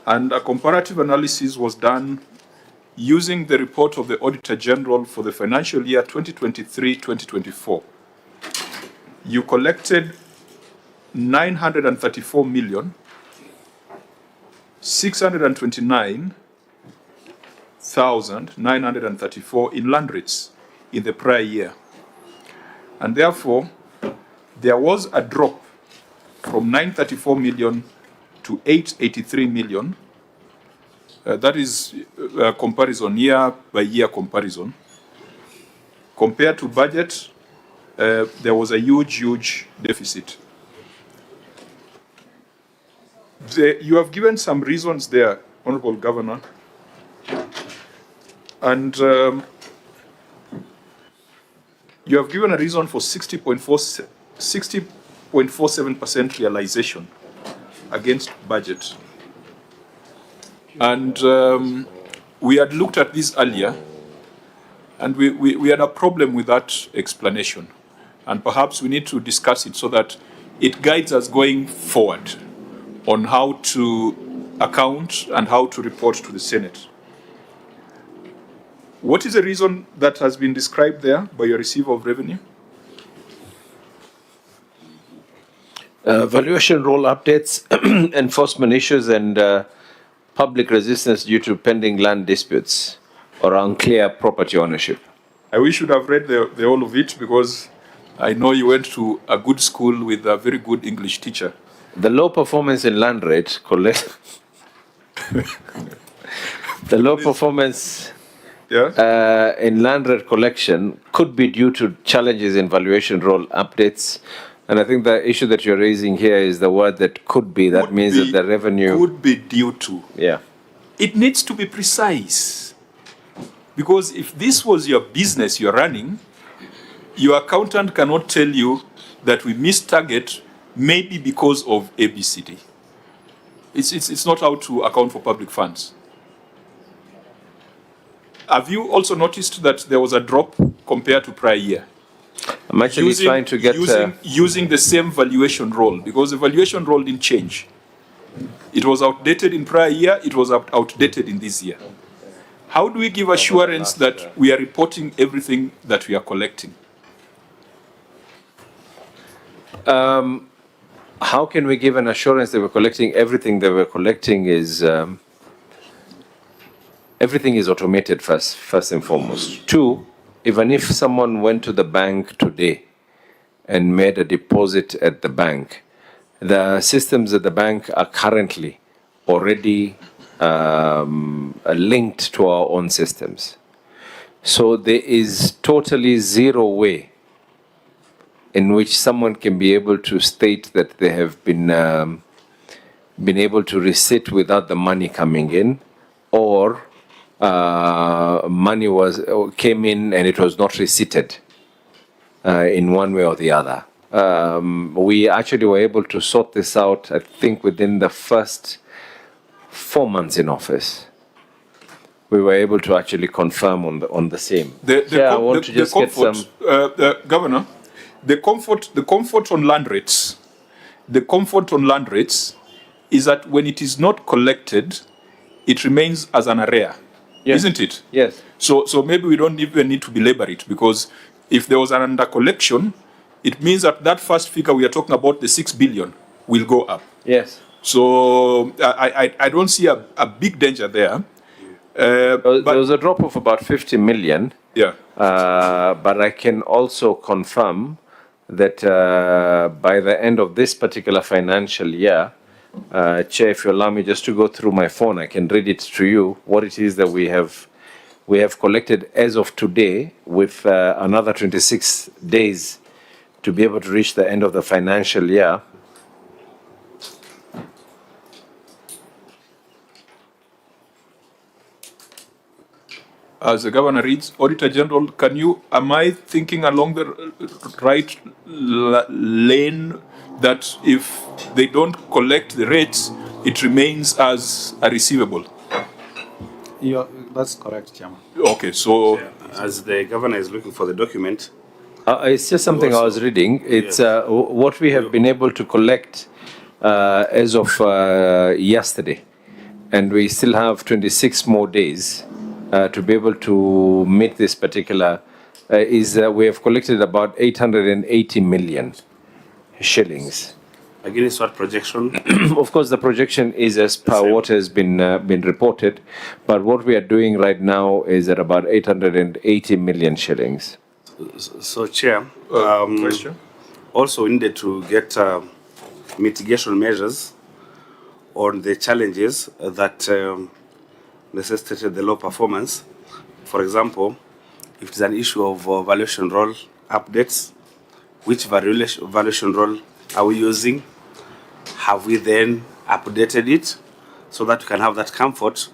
Speaker 1: And a comparative analysis was done using the report of the Auditor General for the financial year 2023-2024. You collected 934,629,934 in land rates in the prior year. And therefore, there was a drop from 934 million to 883 million. That is a comparison, year by year comparison. Compared to budget, there was a huge deficit. You have given some reasons there, Honorable Governor, and you have given a reason for 60.47% realization against budget. And we had looked at this earlier, and we had a problem with that explanation. And perhaps we need to discuss it so that it guides us going forward on how to account and how to report to the Senate. What is the reason that has been described there by your receiver of revenue?
Speaker 6: Valuation roll updates, enforcement issues, and public resistance due to pending land disputes or unclear property ownership.
Speaker 1: I wish you'd have read the whole of it, because I know you went to a good school with a very good English teacher.
Speaker 6: The low performance in land rate the low performance in land rate collection could be due to challenges in valuation roll updates. And I think the issue that you're raising here is the word that could be. That means that the revenue
Speaker 1: could be due to.
Speaker 6: Yeah.
Speaker 1: It needs to be precise. Because if this was your business you're running, your accountant cannot tell you that we missed target maybe because of ABCD. It's not how to account for public funds. Have you also noticed that there was a drop compared to prior year?
Speaker 6: I'm actually trying to get
Speaker 1: using the same valuation roll, because the valuation roll didn't change. It was outdated in prior year, it was outdated in this year. How do we give assurance that we are reporting everything that we are collecting?
Speaker 6: How can we give an assurance that we're collecting everything that we're collecting? Is everything is automated first and foremost. Two, even if someone went to the bank today and made a deposit at the bank, the systems at the bank are currently already linked to our own systems. So there is totally zero way in which someone can be able to state that they have been able to receipt without the money coming in, or money came in and it was not receipted in one way or the other. We actually were able to sort this out, I think, within the first 4 months in office. We were able to actually confirm on the same.
Speaker 1: Governor, the comfort on land rates, is that when it is not collected, it remains as an arrear. Yes. Isn't it?
Speaker 6: Yes.
Speaker 1: So maybe we don't even need to belabor it, because if there was an under collection, it means that first figure we are talking about, the 6 billion, will go up.
Speaker 6: Yes.
Speaker 1: So I don't see a big danger there.
Speaker 6: There was a drop of about 50 million.
Speaker 1: Yeah.
Speaker 6: But I can also confirm that by the end of this particular financial year, Chair, if you allow me just to go through my phone, I can read it to you, what it is that we have collected as of today, with another 26 days to be able to reach the end of the financial year.
Speaker 1: As the governor reads, Auditor General, am I thinking along the right lane that if they don't collect the rates, it remains as a receivable?
Speaker 11: That's correct, Chairman.
Speaker 1: Okay, so...
Speaker 4: As the governor is looking for the document...
Speaker 6: it's just something I was reading. It's what we have been able to collect as of yesterday. and we still have 26 more days to be able to meet this particular, we have collected about 880 million shillings.
Speaker 4: Against what projection?
Speaker 6: Of course, the projection is as per what has been reported, but what we are doing right now is at about 880 million shillings.
Speaker 4: So, Chair,
Speaker 1: question?
Speaker 4: Also we needed to get mitigation measures on the challenges that necessitated the low performance. For example, if it's an issue of valuation roll updates, which valuation roll are we using? Have we then updated it so that we can have that comfort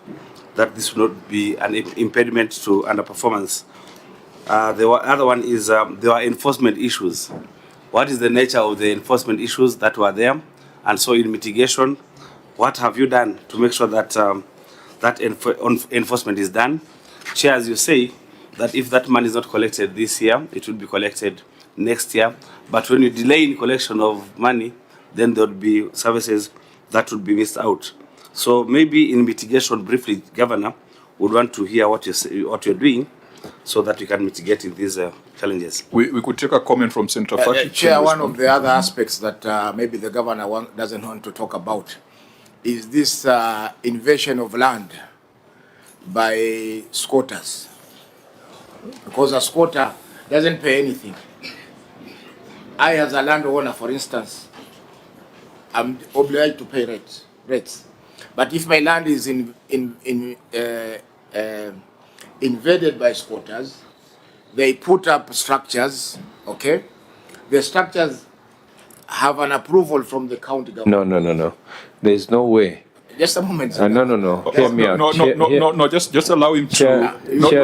Speaker 4: that this will not be an impediment to underperformance? The other one is there are enforcement issues. What is the nature of the enforcement issues that were there? And so in mitigation, what have you done to make sure that enforcement is done? Chair, as you say, that if that money is not collected this year, it will be collected next year. But when you delay in collection of money, then there would be services that would be missed out. So maybe in mitigation, briefly, Governor would want to hear what you're doing so that we can mitigate in these challenges.
Speaker 1: We could take a comment from Senator Faki.
Speaker 14: Chair, one of the other aspects that maybe the governor doesn't want to talk about is this invasion of land by squatters. Because a squatter doesn't pay anything. I, as a landowner, for instance, I'm obliged to pay rates. But if my land is invaded by squatters, they put up structures, okay? The structures have an approval from the county government.
Speaker 6: No. There's no way.
Speaker 14: Just a moment.
Speaker 6: No. Hear me out.
Speaker 1: No, just allow him to.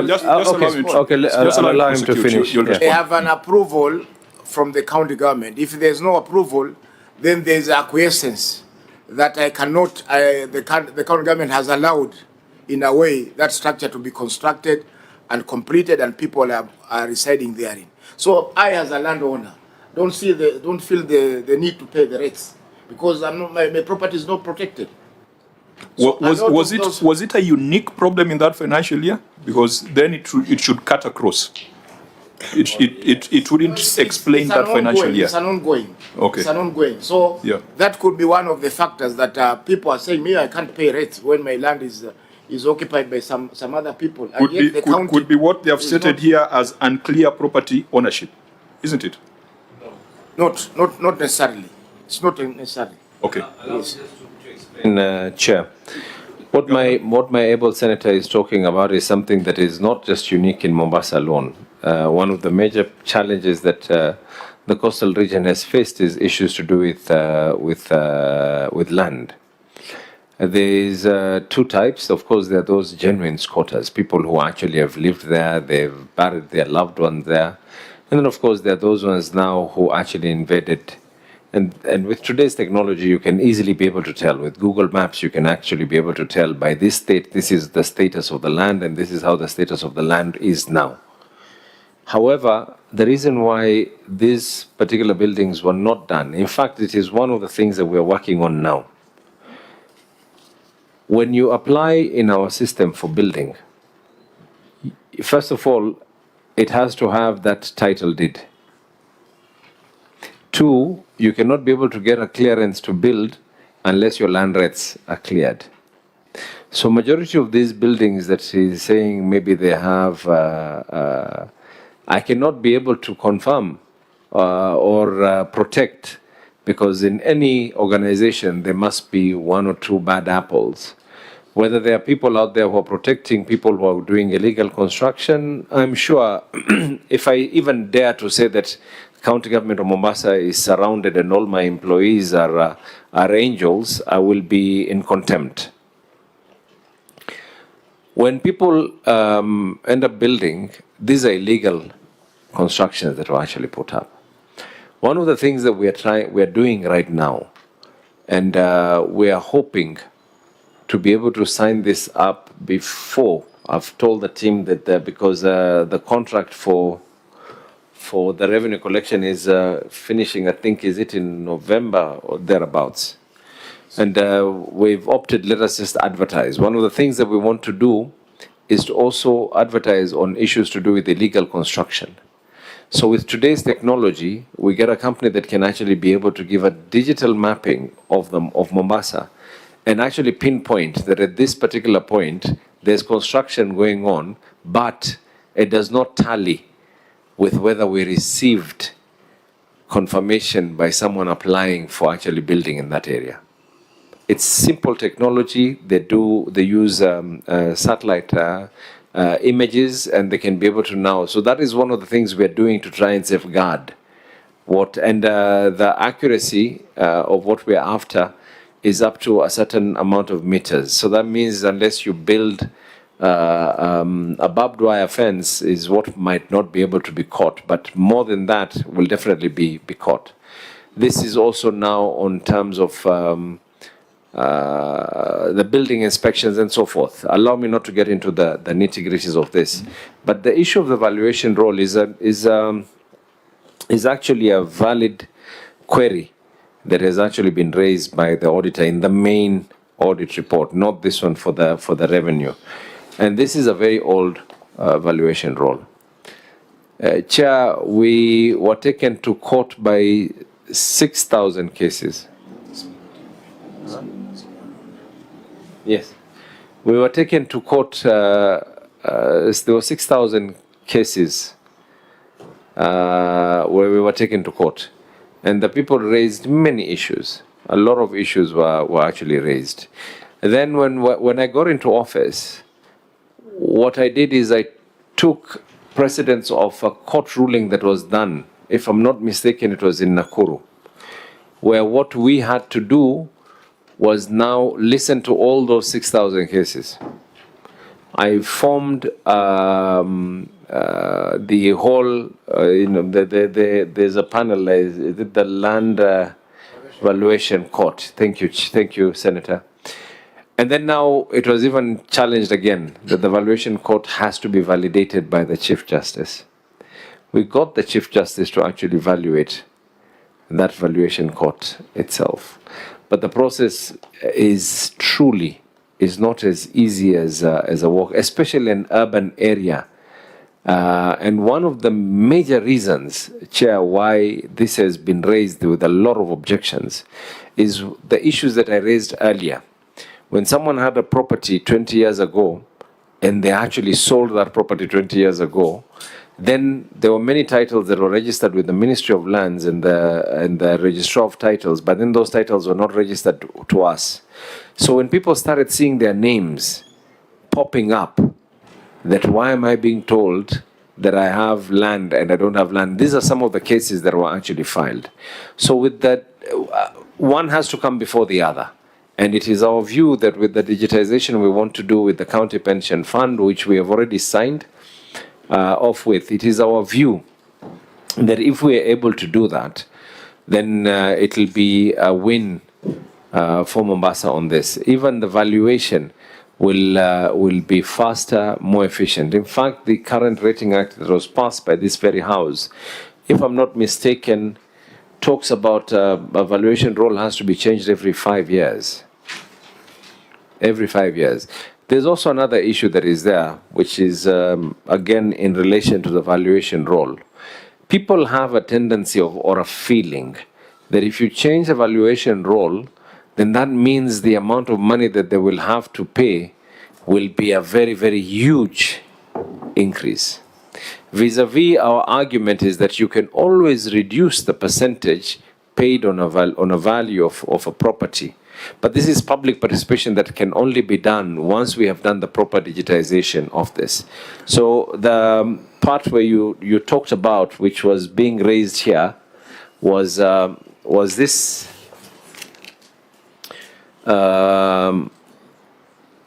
Speaker 1: Just allow him to.
Speaker 6: Okay, allow him to finish.
Speaker 14: They have an approval from the county government. If there's no approval, then there's acquiescence that I cannot, the county government has allowed in a way that structure to be constructed and completed and people are residing therein. So I, as a landowner, don't feel the need to pay the rates because my property is not protected. So
Speaker 1: was it a unique problem in that financial year? Because then it should cut across. It wouldn't explain that financial year.
Speaker 14: It's an ongoing.
Speaker 1: Okay.
Speaker 14: It's an ongoing. So that could be one of the factors that people are saying, I can't pay rates when my land is occupied by some other people.
Speaker 1: Could be what they have stated here as unclear property ownership, isn't it?
Speaker 14: Not necessarily. It's not necessarily.
Speaker 1: Okay.
Speaker 14: Yes.
Speaker 6: Chair, what my able senator is talking about is something that is not just unique in Mombasa alone. One of the major challenges that the coastal region has faced is issues to do with land. There's two types. Of course, there are those genuine squatters, people who actually have lived there, they've buried their loved ones there. And then, of course, there are those ones now who actually invaded. And with today's technology, you can easily be able to tell. With Google Maps, you can actually be able to tell by this state, this is the status of the land, and this is how the status of the land is now. However, the reason why these particular buildings were not done, in fact, it is one of the things that we are working on now. When you apply in our system for building, first of all, it has to have that title deed. Two, you cannot be able to get a clearance to build unless your land rights are cleared. So majority of these buildings that he's saying maybe they have, I cannot be able to confirm or protect, because in any organization there must be one or two bad apples. Whether there are people out there who are protecting people who are doing illegal construction, I'm sure if I even dare to say that county government of Mombasa is surrounded and all my employees are angels, I will be in contempt. When people end up building, these are illegal constructions that were actually put up. One of the things that we are doing right now, and we are hoping to be able to sign this up before, I've told the team that because the contract for the revenue collection is finishing, I think, is it in November or thereabouts?
Speaker 21: And we've opted, let us just advertise. One of the things that we want to do is to also advertise on issues to do with illegal construction. So with today's technology, we get a company that can actually be able to give a digital mapping of Mombasa and actually pinpoint that at this particular point, there's construction going on, but it does not tally with whether we received confirmation by someone applying for actually building in that area. It's simple technology. They use satellite images, and they can be able to now. So that is one of the things we're doing to try and safeguard the accuracy of what we're after is up to a certain amount of meters. So that means unless you build a barbed wire fence is what might not be able to be caught, but more than that will definitely be caught. This is also now on terms of the building inspections and so forth. Allow me not to get into the nitty-gritties of this, but the issue of the valuation role is actually a valid query that has actually been raised by the auditor in the main audit report, not this one for the revenue. And this is a very old valuation role. Chair, we were taken to court by 6,000 cases. Yes. We were taken to court, there were 6,000 cases where we were taken to court. And the people raised many issues. A lot of issues were actually raised. And then when I got into office, what I did is I took precedence of a court ruling that was done. If I'm not mistaken, it was in Nakuru, where what we had to do was now listen to all those 6,000 cases. I formed the whole, there's a panel, is it the Land Valuation Court? Thank you, Senator. And then now it was even challenged again that the Valuation Court has to be validated by the Chief Justice. We got the Chief Justice to actually evaluate that Valuation Court itself. But the process is not as easy as a walk, especially in an urban area. And one of the major reasons, Chair, why this has been raised with a lot of objections is the issues that I raised earlier. When someone had a property 20 years ago and they actually sold that property 20 years ago, then there were many titles that were registered with the Ministry of Lands and the Registrar of Titles, but then those titles were not registered to us. So when people started seeing their names popping up, that why am I being told that I have land and I don't have land? These are some of the cases that were actually filed. So with that, one has to come before the other. And it is our view that with the digitization we want to do with the County Pension Fund, which we have already signed off with, it is our view that if we are able to do that, then it will be a win for Mombasa on this. Even the valuation will be faster, more efficient. In fact, the current rating act that was passed by this very house, if I'm not mistaken, talks about a valuation role has to be changed every 5 years. Every 5 years. There's also another issue that is there, which is, again, in relation to the valuation role. People have a tendency or a feeling that if you change the valuation role, then that means the amount of money that they will have to pay will be a very, very huge increase. Vis-a-vis, our argument is that you can always reduce the percentage paid on a value of a property. But this is public participation that can only be done once we have done the proper digitization of this. So the part where you talked about, which was being raised here, was this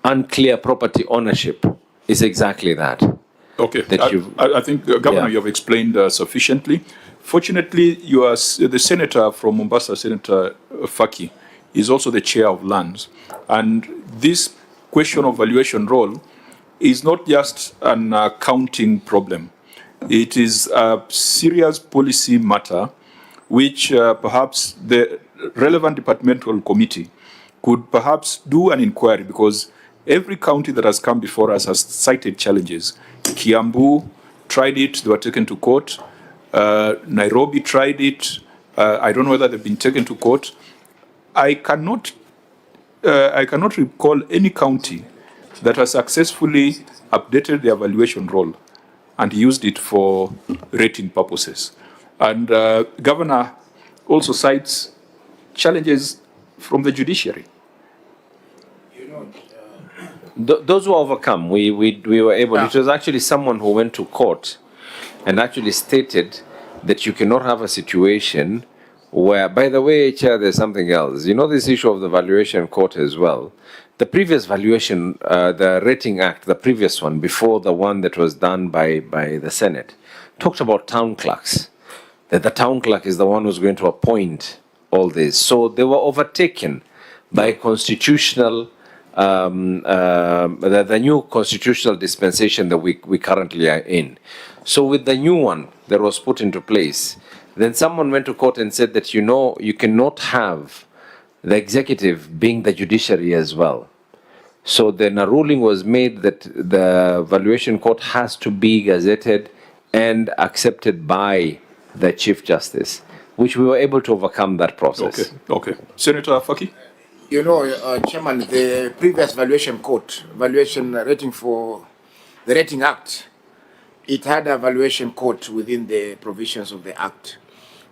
Speaker 21: unclear property ownership. Is exactly that.
Speaker 1: Okay, I think, Governor, you have explained sufficiently. Fortunately, you are the senator from Mombasa, Senator Faki, is also the chair of lands. And this question of valuation role is not just an accounting problem. It is a serious policy matter which perhaps the relevant departmental committee could perhaps do an inquiry, because every county that has come before us has cited challenges. Kiambu tried it, they were taken to court. Nairobi tried it. I don't know whether they've been taken to court. I cannot recall any county that has successfully updated the evaluation roll and used it for rating purposes. And Governor also cites challenges from the judiciary.
Speaker 21: Those were overcome. We were able. It was actually someone who went to court and actually stated that you cannot have a situation where, by the way, Chair, there's something else. You know this issue of the valuation court as well. The previous valuation, the Rating Act, the previous one, before the one that was done by the Senate, talked about town clerks, that the town clerk is the one who's going to appoint all this. So they were overtaken by constitutional, the new constitutional dispensation that we currently are in. So with the new one that was put into place, then someone went to court and said that, you know, you cannot have the executive being the judiciary as well. So then a ruling was made that the valuation court has to be gazetted and accepted by the Chief Justice, which we were able to overcome that process.
Speaker 1: Okay. Senator Faki?
Speaker 14: You know, Chairman, the previous valuation court, valuation rating for the Rating Act, it had a valuation court within the provisions of the Act,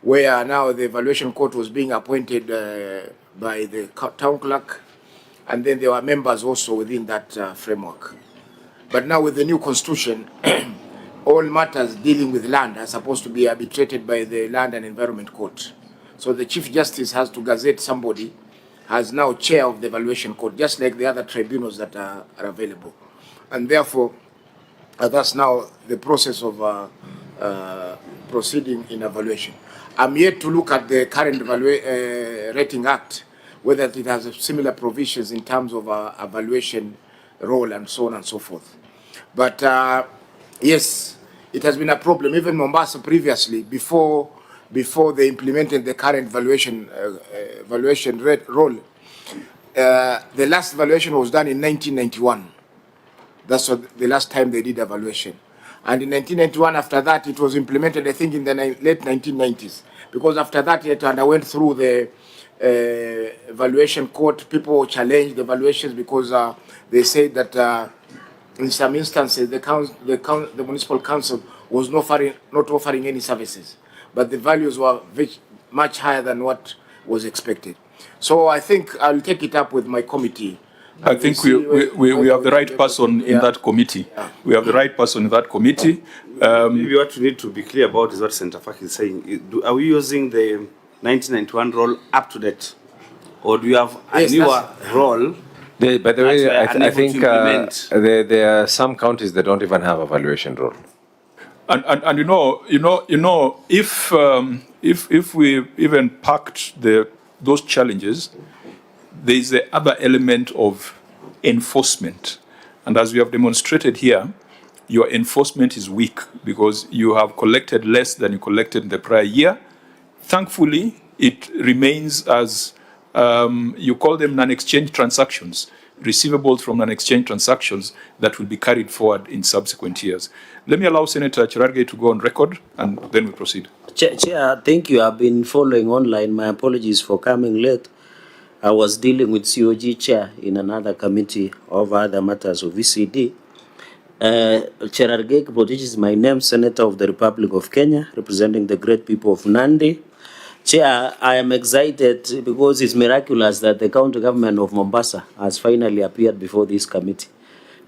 Speaker 14: where now the valuation court was being appointed by the town clerk, and then there were members also within that framework. But now with the new constitution, all matters dealing with land are supposed to be arbitrated by the Land and Environment Court. So the Chief Justice has to gazette somebody as now chair of the valuation court, just like the other tribunals that are available. And therefore, that's now the process of proceeding in evaluation. I'm yet to look at the current Rating Act, whether it has similar provisions in terms of evaluation role and so on and so forth. But yes, it has been a problem. Even Mombasa previously, before they implemented the current valuation role, the last valuation was done in 1991. That's what the last time they did evaluation. And in 1991, after that, it was implemented, I think, in the late 1990s. Because after that, it underwent through the evaluation court. People challenged the evaluations because they said that in some instances, the municipal council was not offering any services. But the values were much higher than what was expected. So I think I'll take it up with my committee.
Speaker 1: I think we have the right person in that committee. We have the right person in that committee.
Speaker 4: Maybe what we need to be clear about is what Senator Faki is saying. Are we using the 1991 role up to date? Or do you have a newer role?
Speaker 21: By the way, I think there are some counties that don't even have a valuation role.
Speaker 1: And if we even packed those challenges, there is the other element of enforcement. And as we have demonstrated here, your enforcement is weak because you have collected less than you collected in the prior year. Thankfully, it remains as, you call them non-exchange transactions, receivables from non-exchange transactions that will be carried forward in subsequent years. Let me allow Senator Cherargei to go on record, and then we proceed.
Speaker 10: Chair, thank you. I've been following online. My apologies for coming late. I was dealing with COG Chair in another committee over other matters of VCD. Cherargei, which is my name, Senator of the Republic of Kenya, representing the great people of Nandi. Chair, I am excited because it's miraculous that the county government of Mombasa has finally appeared before this committee.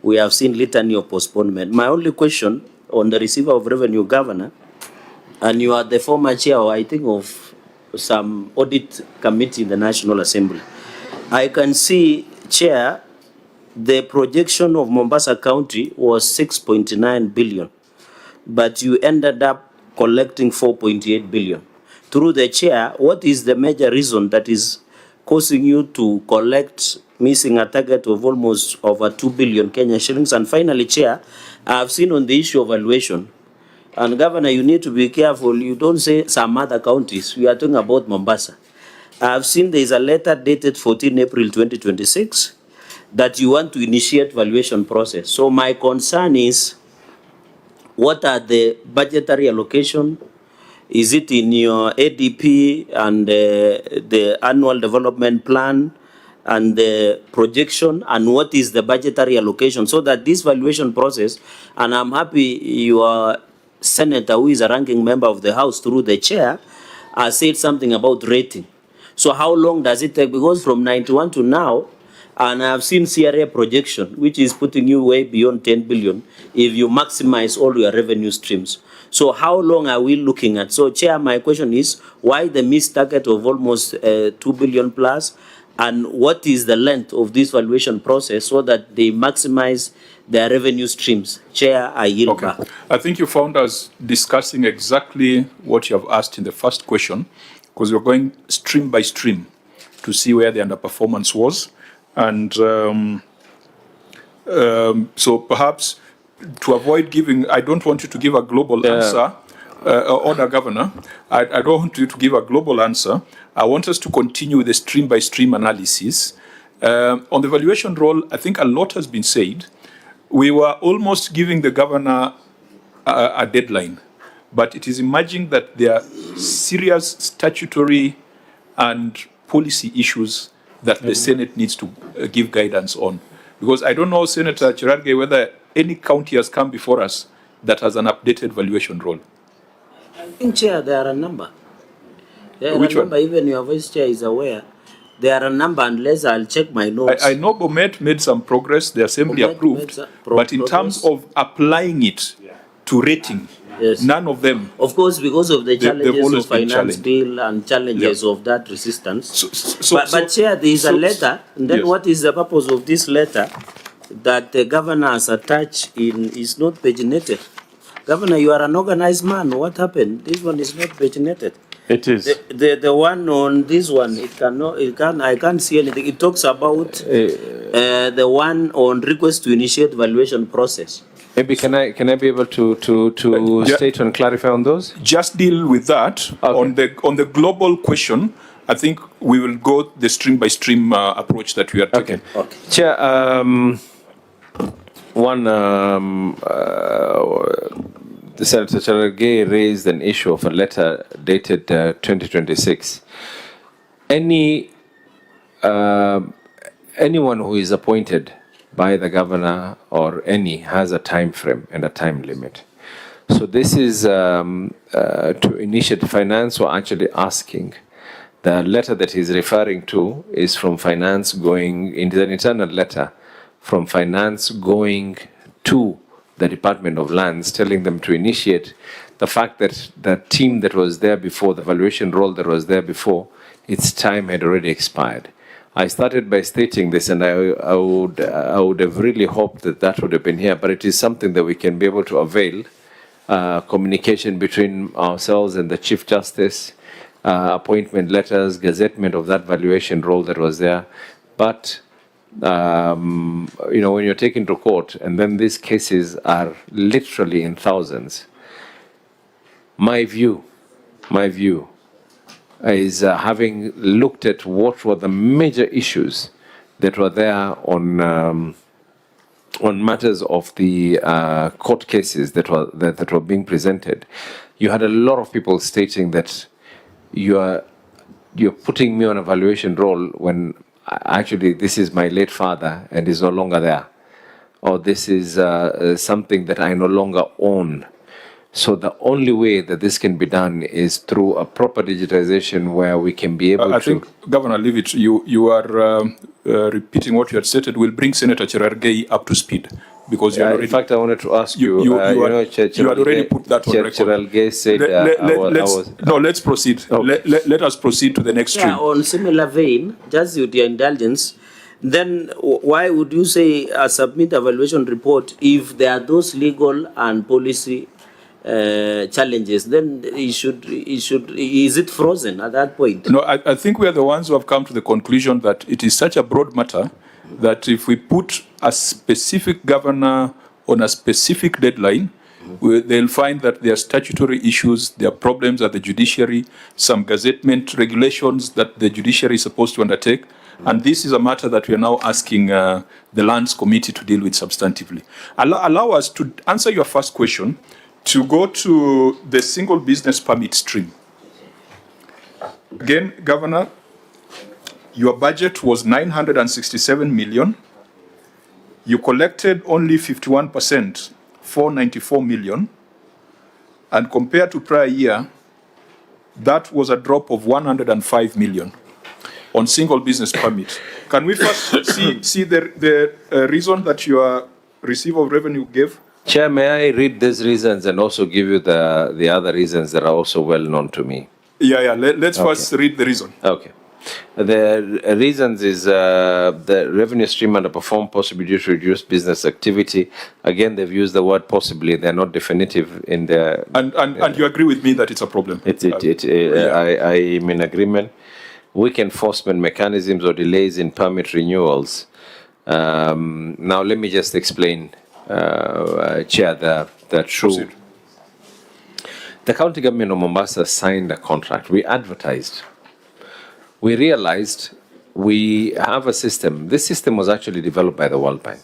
Speaker 10: We have seen litany of postponement. My only question on the receiver of revenue governor, and you are the former chair, I think, of some audit committee in the National Assembly. I can see, Chair, the projection of Mombasa County was 6.9 billion, but you ended up collecting 4.8 billion. Through the chair, what is the major reason that is causing you to collect, missing a target of almost over 2 billion Kenya shillings? And finally, Chair, I have seen on the issue of valuation, and Governor, you need to be careful. You don't say some other counties. We are talking about Mombasa. I've seen there is a letter dated 14 April 2026 that you want to initiate valuation process. So my concern is, what are the budgetary allocation? Is it in your ADP and the annual development plan and the projection, and what is the budgetary allocation, so that this valuation process, and I'm happy your senator, who is a ranking member of the House through the chair, said something about rating. So how long does it take? Because from 91 to now, and I've seen CRA projection, which is putting you way beyond 10 billion if you maximize all your revenue streams. So how long are we looking at? So, Chair, my question is, why the missed target of almost 2 billion plus? And what is the length of this valuation process so that they maximize their revenue streams? Chair, I yield back.
Speaker 1: I think you found us discussing exactly what you have asked in the first question, because we're going stream by stream to see where the underperformance was. And so perhaps to avoid giving, I don't want you to give a global answer, Order Governor. I don't want you to give a global answer. I want us to continue with the stream by stream analysis. On the valuation role, I think a lot has been said. We were almost giving the governor a deadline, but it is emerging that there are serious statutory and policy issues that the Senate needs to give guidance on. Because I don't know, Senator Cherargei, whether any county has come before us that has an updated valuation role.
Speaker 10: I think, Chair, there are a number. There are
Speaker 1: Which
Speaker 10: a number,
Speaker 1: one?
Speaker 10: even your Vice Chair is aware. There are a number, unless I'll check my notes.
Speaker 1: I know Bomet made some progress, the Assembly
Speaker 10: Bomet
Speaker 1: approved,
Speaker 10: made some
Speaker 1: but in terms of applying it to rating, none of them.
Speaker 10: Of course, because of the challenges
Speaker 1: always
Speaker 10: of
Speaker 1: been
Speaker 10: finance
Speaker 1: challenged.
Speaker 10: bill and challenges of that resistance. But Chair, there is a
Speaker 1: so-
Speaker 10: letter, and then
Speaker 1: yes.
Speaker 10: what is the purpose of this letter that the governor has attached in is not paginated? Governor, you are an organized man. What happened? This one is not paginated.
Speaker 20: It is.
Speaker 10: The one on this one, I can't see anything. It talks about the one on request to initiate valuation process.
Speaker 6: Maybe can I be able to state and clarify on those?
Speaker 1: Just deal with that. On the global question, I think we will go the stream by stream approach that we are taking.
Speaker 10: Okay.
Speaker 6: Chair, the Senator Cherargei raised an issue of a letter dated 2026. Anyone who is appointed by the governor or any has a time frame and a time limit. So this is to initiate finance. We're actually asking. The letter that he's referring to is from finance going into an internal letter from finance going to the Department of Lands, telling them to initiate. The fact that the team that was there before, the valuation role that was there before, its time had already expired. I started by stating this, and I would have really hoped that that would have been here, but it is something that we can be able to avail, communication between ourselves and the Chief Justice, appointment letters, gazettement of that valuation role that was there. But when you're taken to court and then these cases are literally in thousands, my view is having looked at what were the major issues that were there on matters of the court cases that were being presented. You had a lot of people stating that you're putting me on a valuation role when actually this is my late father and is no longer there, or this is something that I no longer own. So the only way that this can be done is through a proper digitization where we can be able to...
Speaker 1: I think, Governor, leave it. You are repeating what you had stated. We'll bring Senator Cherargei up to speed. Because you
Speaker 6: in fact, I wanted to ask you,
Speaker 1: you had already put that on record.
Speaker 6: Cherargei said
Speaker 1: No, let's proceed. Let us proceed to the next stream.
Speaker 10: Yeah, on similar vein, just with your indulgence, then why would you say submit a valuation report if there are those legal and policy challenges? Then is it frozen at that point?
Speaker 1: No, I think we are the ones who have come to the conclusion that it is such a broad matter that if we put a specific governor on a specific deadline, they'll find that there are statutory issues, there are problems at the judiciary, some gazettement regulations that the judiciary is supposed to undertake. And this is a matter that we are now asking the Lands Committee to deal with substantively. Allow us to answer your first question, to go to the single business permit stream. Again, Governor, your budget was 967 million. You collected only 51%, 494 million. And compared to prior year, that was a drop of 105 million on single business permit. Can we first see the reason that your receiver of revenue gave?
Speaker 6: Chair, may I read these reasons and also give you the other reasons that are also well known to me?
Speaker 1: Yeah. Let's first read the reason.
Speaker 6: Okay. The reasons is the revenue stream underperformed, possibly due to reduced business activity. Again, they've used the word possibly. They're not definitive in their...
Speaker 1: And you agree with me that it's a problem?
Speaker 6: I'm in agreement. Weak enforcement mechanisms or delays in permit renewals. Now, let me just explain, Chair, the true...
Speaker 1: Proceed.
Speaker 6: The county government of Mombasa signed a contract. We advertised. We realized we have a system. This system was actually developed by the World Bank.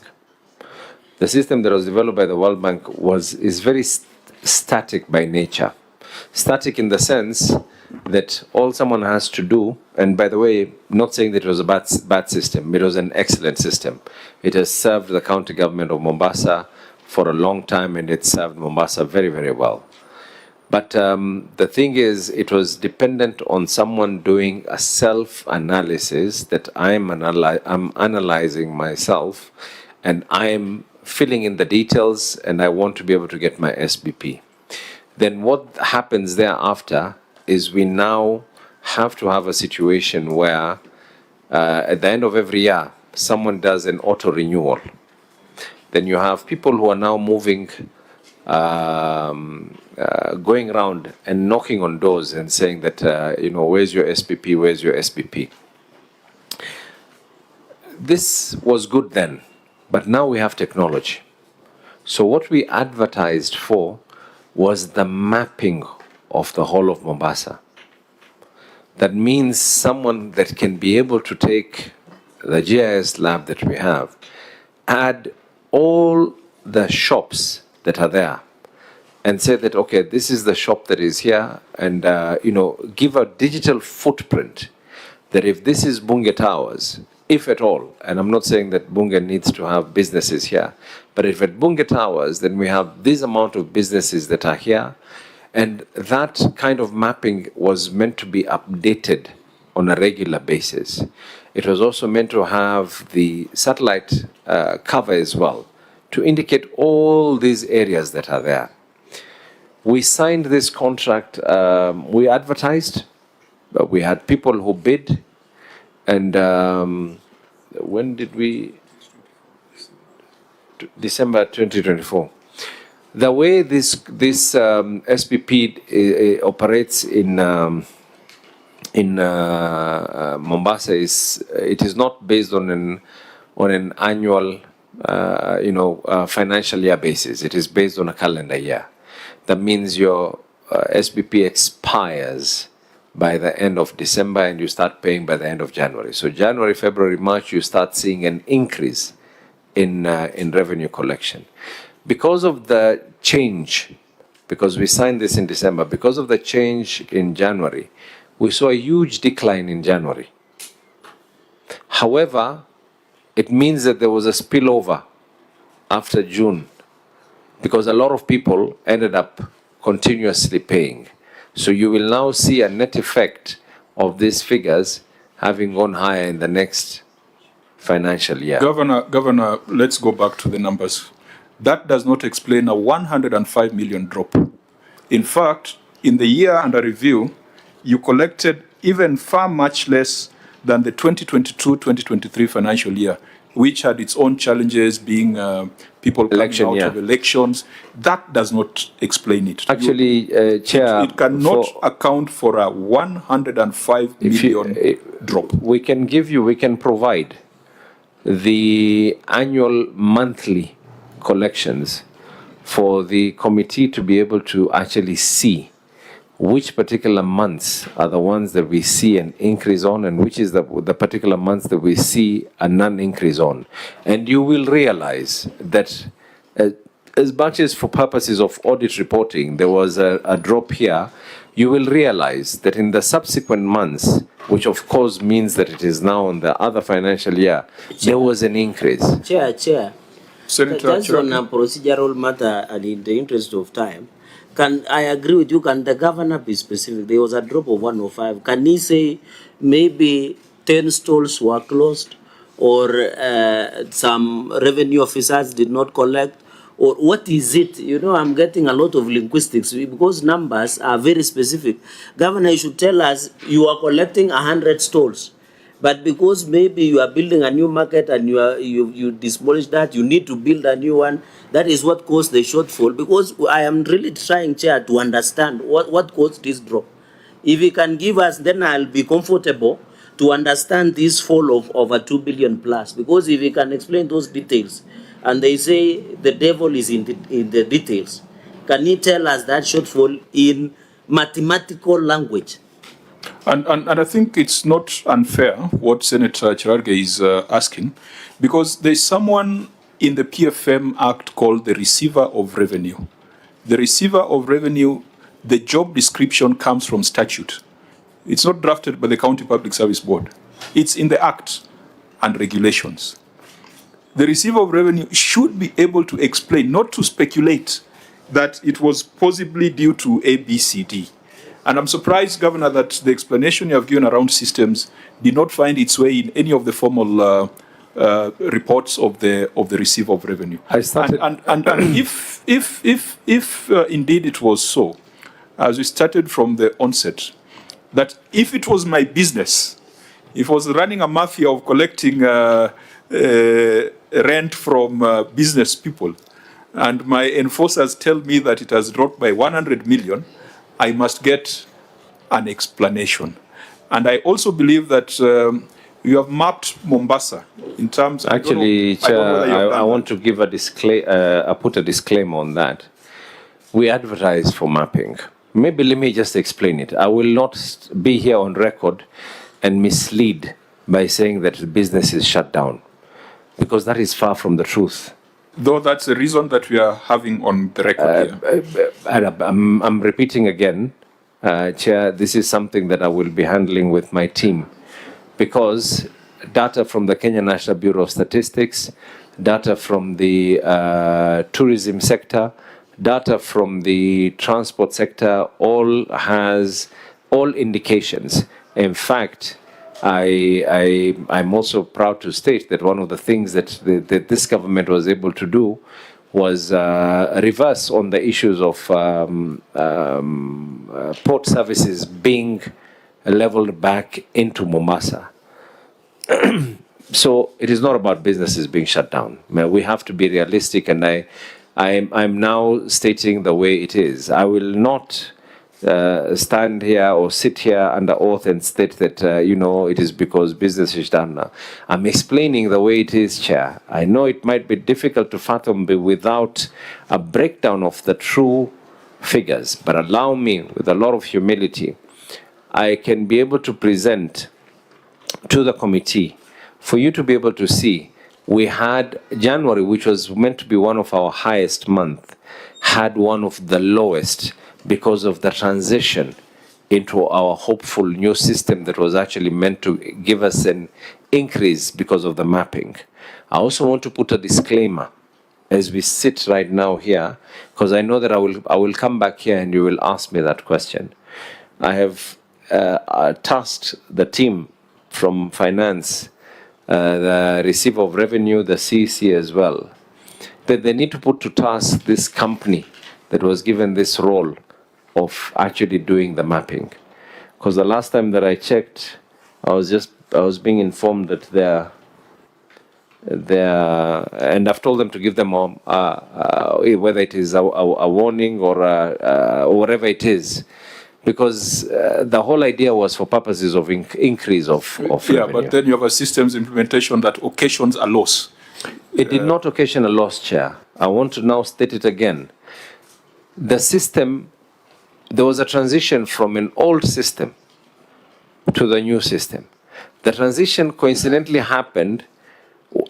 Speaker 6: The system that was developed by the World Bank is very static by nature. Static in the sense that all someone has to do, and by the way, not saying that it was a bad system, it was an excellent system. It has served the county government of Mombasa for a long time, and it served Mombasa very, very well. But the thing is, it was dependent on someone doing a self-analysis that I'm analyzing myself, and I'm filling in the details, and I want to be able to get my SBP. Then what happens thereafter is we now have to have a situation where at the end of every year, someone does an auto-renewal. Then you have people who are now moving, going around and knocking on doors and saying that, where's your SPP, where's your SPP? This was good then, but now we have technology. So what we advertised for was the mapping of the whole of Mombasa. That means someone that can be able to take the GIS lab that we have, add all the shops that are there, and say that, okay, this is the shop that is here, and give a digital footprint that if this is Bunge Towers, if at all, and I'm not saying that Bunge needs to have businesses here, but if at Bunge Towers, then we have this amount of businesses that are here, and that kind of mapping was meant to be updated on a regular basis. It was also meant to have the satellite cover as well, to indicate all these areas that are there. We signed this contract, we advertised, but we had people who bid, and when did we? December 2024. The way this SPP operates in Mombasa is it is not based on an annual financial year basis. It is based on a calendar year. That means your SPP expires by the end of December and you start paying by the end of January. So January, February, March, you start seeing an increase in revenue collection. Because of the change, because we signed this in December, because of the change in January, we saw a huge decline in January. However, it means that there was a spillover after June, because a lot of people ended up continuously paying. So you will now see a net effect of these figures having gone higher in the next financial year.
Speaker 1: Governor, let's go back to the numbers. That does not explain a 105 million drop. In fact, in the year under review, you collected even far much less than the 2022-2023 financial year, which had its own challenges, being people coming out of elections. That does not explain it.
Speaker 6: Actually, Chair...
Speaker 1: It cannot account for a 105 million drop.
Speaker 6: We can provide the annual monthly collections for the committee to be able to actually see which particular months are the ones that we see an increase on and which is the particular months that we see a non-increase on. And you will realize that as much as for purposes of audit reporting, there was a drop here, you will realize that in the subsequent months, which of course means that it is now in the other financial year, there was an increase.
Speaker 10: Chair.
Speaker 1: Senator
Speaker 10: Just on a procedural matter and in the interest of time, can I agree with you? Can the governor be specific? There was a drop of 105. Can he say maybe 10 stalls were closed or some revenue officers did not collect? Or what is it? You know, I'm getting a lot of linguistics because numbers are very specific. Governor, you should tell us you are collecting 100 stalls. But because maybe you are building a new market and you demolish that, you need to build a new one. That is what caused the shortfall. Because I am really trying, Chair, to understand what caused this drop. If you can give us, then I'll be comfortable to understand this fall of over 2 billion plus. Because if you can explain those details, and they say the devil is in the details, can you tell us that shortfall in mathematical language?
Speaker 1: And I think it's not unfair what Senator Cherargei is asking, because there's someone in the PFM Act called the Receiver of Revenue. The Receiver of Revenue, the job description comes from statute. It's not drafted by the County Public Service Board. It's in the Act and regulations. The Receiver of Revenue should be able to explain, not to speculate that it was possibly due to A, B, C, D. And I'm surprised, Governor, that the explanation you have given around systems did not find its way in any of the formal reports of the Receiver of Revenue. And if indeed it was so, as we started from the onset, that if it was my business, if I was running a mafia of collecting rent from business people, and my enforcers tell me that it has dropped by 100 million, I must get an explanation. And I also believe that you have mapped Mombasa in terms of...
Speaker 6: Actually, Chair, I want to give a disclaimer, put a disclaimer on that. We advertise for mapping. Maybe let me just explain it. I will not be here on record and mislead by saying that the business is shut down, because that is far from the truth.
Speaker 1: Though that's the reason that we are having on the record here.
Speaker 6: I'm repeating again, Chair, this is something that I will be handling with my team, because data from the Kenya National Bureau of Statistics, data from the tourism sector, data from the transport sector, all indications. In fact, I'm also proud to state that one of the things that this government was able to do was reverse on the issues of port services being leveled back into Mombasa. So it is not about businesses being shut down. We have to be realistic, and I'm now stating the way it is. I will not stand here or sit here under oath and state that, it is because business is done now. I'm explaining the way it is, Chair. I know it might be difficult to fathom without a breakdown of the true figures, but allow me, with a lot of humility, I can be able to present to the committee for you to be able to see. We had January, which was meant to be one of our highest months, had one of the lowest, because of the transition into our hopeful new system that was actually meant to give us an increase because of the mapping. I also want to put a disclaimer as we sit right now here, because I know that I will come back here and you will ask me that question. I have tasked the team from finance, the Receiver of Revenue, the CEC as well, that they need to put to task this company that was given this role of actually doing the mapping. Because the last time that I checked, I was being informed that and I've told them to give them whether it is a warning or whatever it is, because the whole idea was for purposes of increase of revenue.
Speaker 1: But then you have a systems implementation that occasions a loss.
Speaker 6: It did not occasion a loss, Chair. I want to now state it again. The system, there was a transition from an old system to the new system. The transition coincidentally happened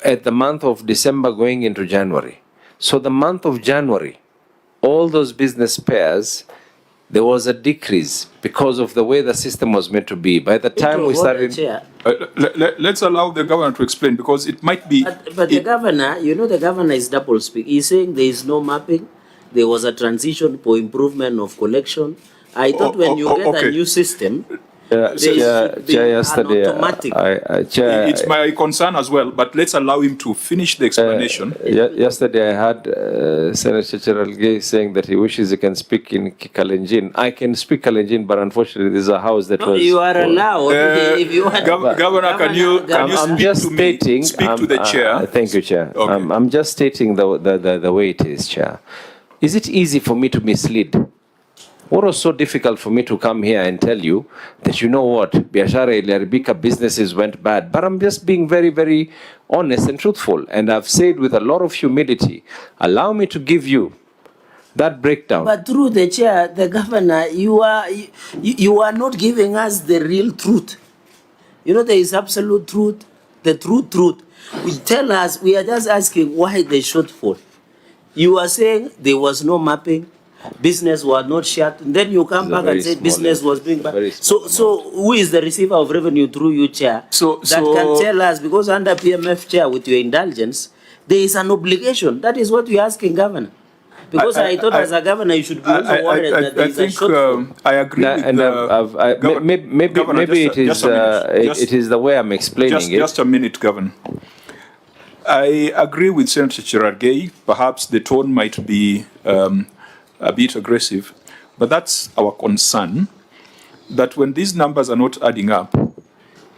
Speaker 6: at the month of December going into January. So the month of January, all those business pairs, there was a decrease because of the way the system was meant to be. By the time we started...
Speaker 1: Let's allow the governor to explain, because it might be...
Speaker 10: But the governor, you know, the governor is double speak. He's saying there is no mapping. There was a transition for improvement of collection. I thought when you get a new system,
Speaker 6: yesterday,
Speaker 1: it's my concern as well, but let's allow him to finish the explanation.
Speaker 6: Yesterday I had Senator Cherargei saying that he wishes he can speak in Kalenjin. I can speak Kalenjin, but unfortunately this is a house that was...
Speaker 10: You are allowed. If you want
Speaker 1: Governor, can you
Speaker 6: I'm just stating...
Speaker 1: Speak to the chair.
Speaker 6: Thank you, Chair.
Speaker 1: Okay.
Speaker 6: I'm just stating the way it is, Chair. Is it easy for me to mislead? What was so difficult for me to come here and tell you that, you know what, biashara iliharibika, businesses went bad? But I'm just being very, very honest and truthful. And I've said with a lot of humility, allow me to give you that breakdown.
Speaker 10: But through the chair, the governor, you are not giving us the real truth. You know, there is absolute truth, the true truth. You tell us, we are just asking why the shortfall. You are saying there was no mapping. Business was not shut. And then you come back and say business was being bad. So who is the receiver of revenue through you, Chair? That can tell us, because under PMF, Chair, with your indulgence, there is an obligation. That is what we are asking, Governor. Because I thought as a governor you should be also worried that there is a shortfall.
Speaker 1: I agree with
Speaker 6: maybe it is the way I'm explaining it.
Speaker 1: Just a minute, Governor. I agree with Senator Cherargei. Perhaps the tone might be a bit aggressive, but that's our concern, that when these numbers are not adding up,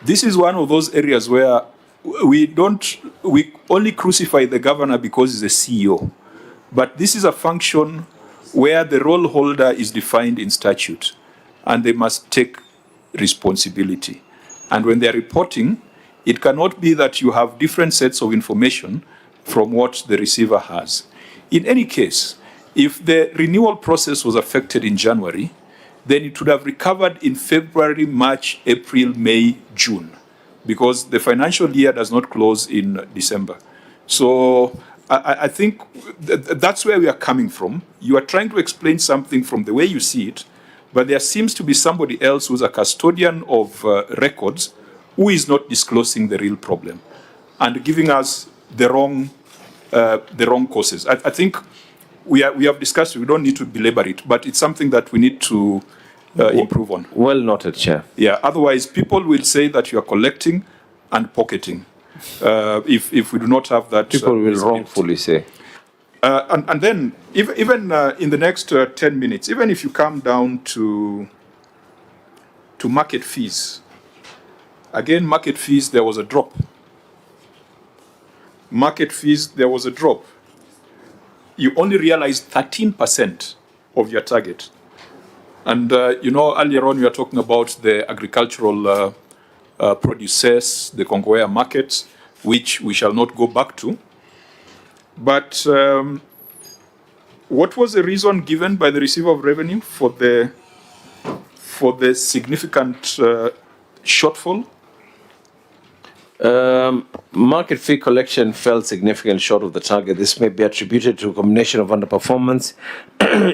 Speaker 1: this is one of those areas where we only crucify the governor because he's a CEO. But this is a function where the role holder is defined in statute, and they must take responsibility. And when they're reporting, it cannot be that you have different sets of information from what the receiver has. In any case, if the renewal process was affected in January, then it would have recovered in February, March, April, May, June, because the financial year does not close in December. So I think that's where we are coming from. You are trying to explain something from the way you see it, but there seems to be somebody else who's a custodian of records who is not disclosing the real problem and giving us the wrong causes. I think we have discussed it. We don't need to belabor it, but it's something that we need to improve on.
Speaker 6: Well noted, Chair.
Speaker 1: Yeah. Otherwise, people will say that you are collecting and pocketing. If we do not have that,
Speaker 6: people will wrongfully say.
Speaker 1: And then even in the next 10 minutes, even if you come down to market fees, again, market fees, there was a drop. Market fees, there was a drop. You only realized 13% of your target. And, earlier on, we were talking about the agricultural producers, the Kongowea markets, which we shall not go back to. But what was the reason given by the receiver of revenue for the significant shortfall?
Speaker 6: Market fee collection fell significantly short of the target. This may be attributed to a combination of underperformance,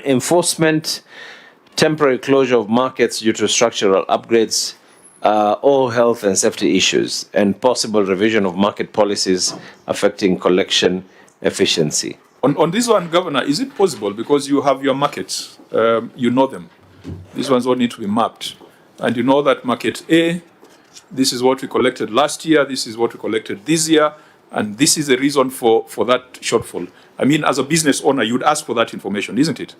Speaker 6: enforcement, temporary closure of markets due to structural upgrades, or health and safety issues, and possible revision of market policies affecting collection efficiency.
Speaker 1: On this one, Governor, is it possible, because you have your markets, you know them, these ones all need to be mapped, and you know that market A, this is what we collected last year, this is what we collected this year, and this is the reason for that shortfall. I mean, as a business owner, you'd ask for that information, isn't it?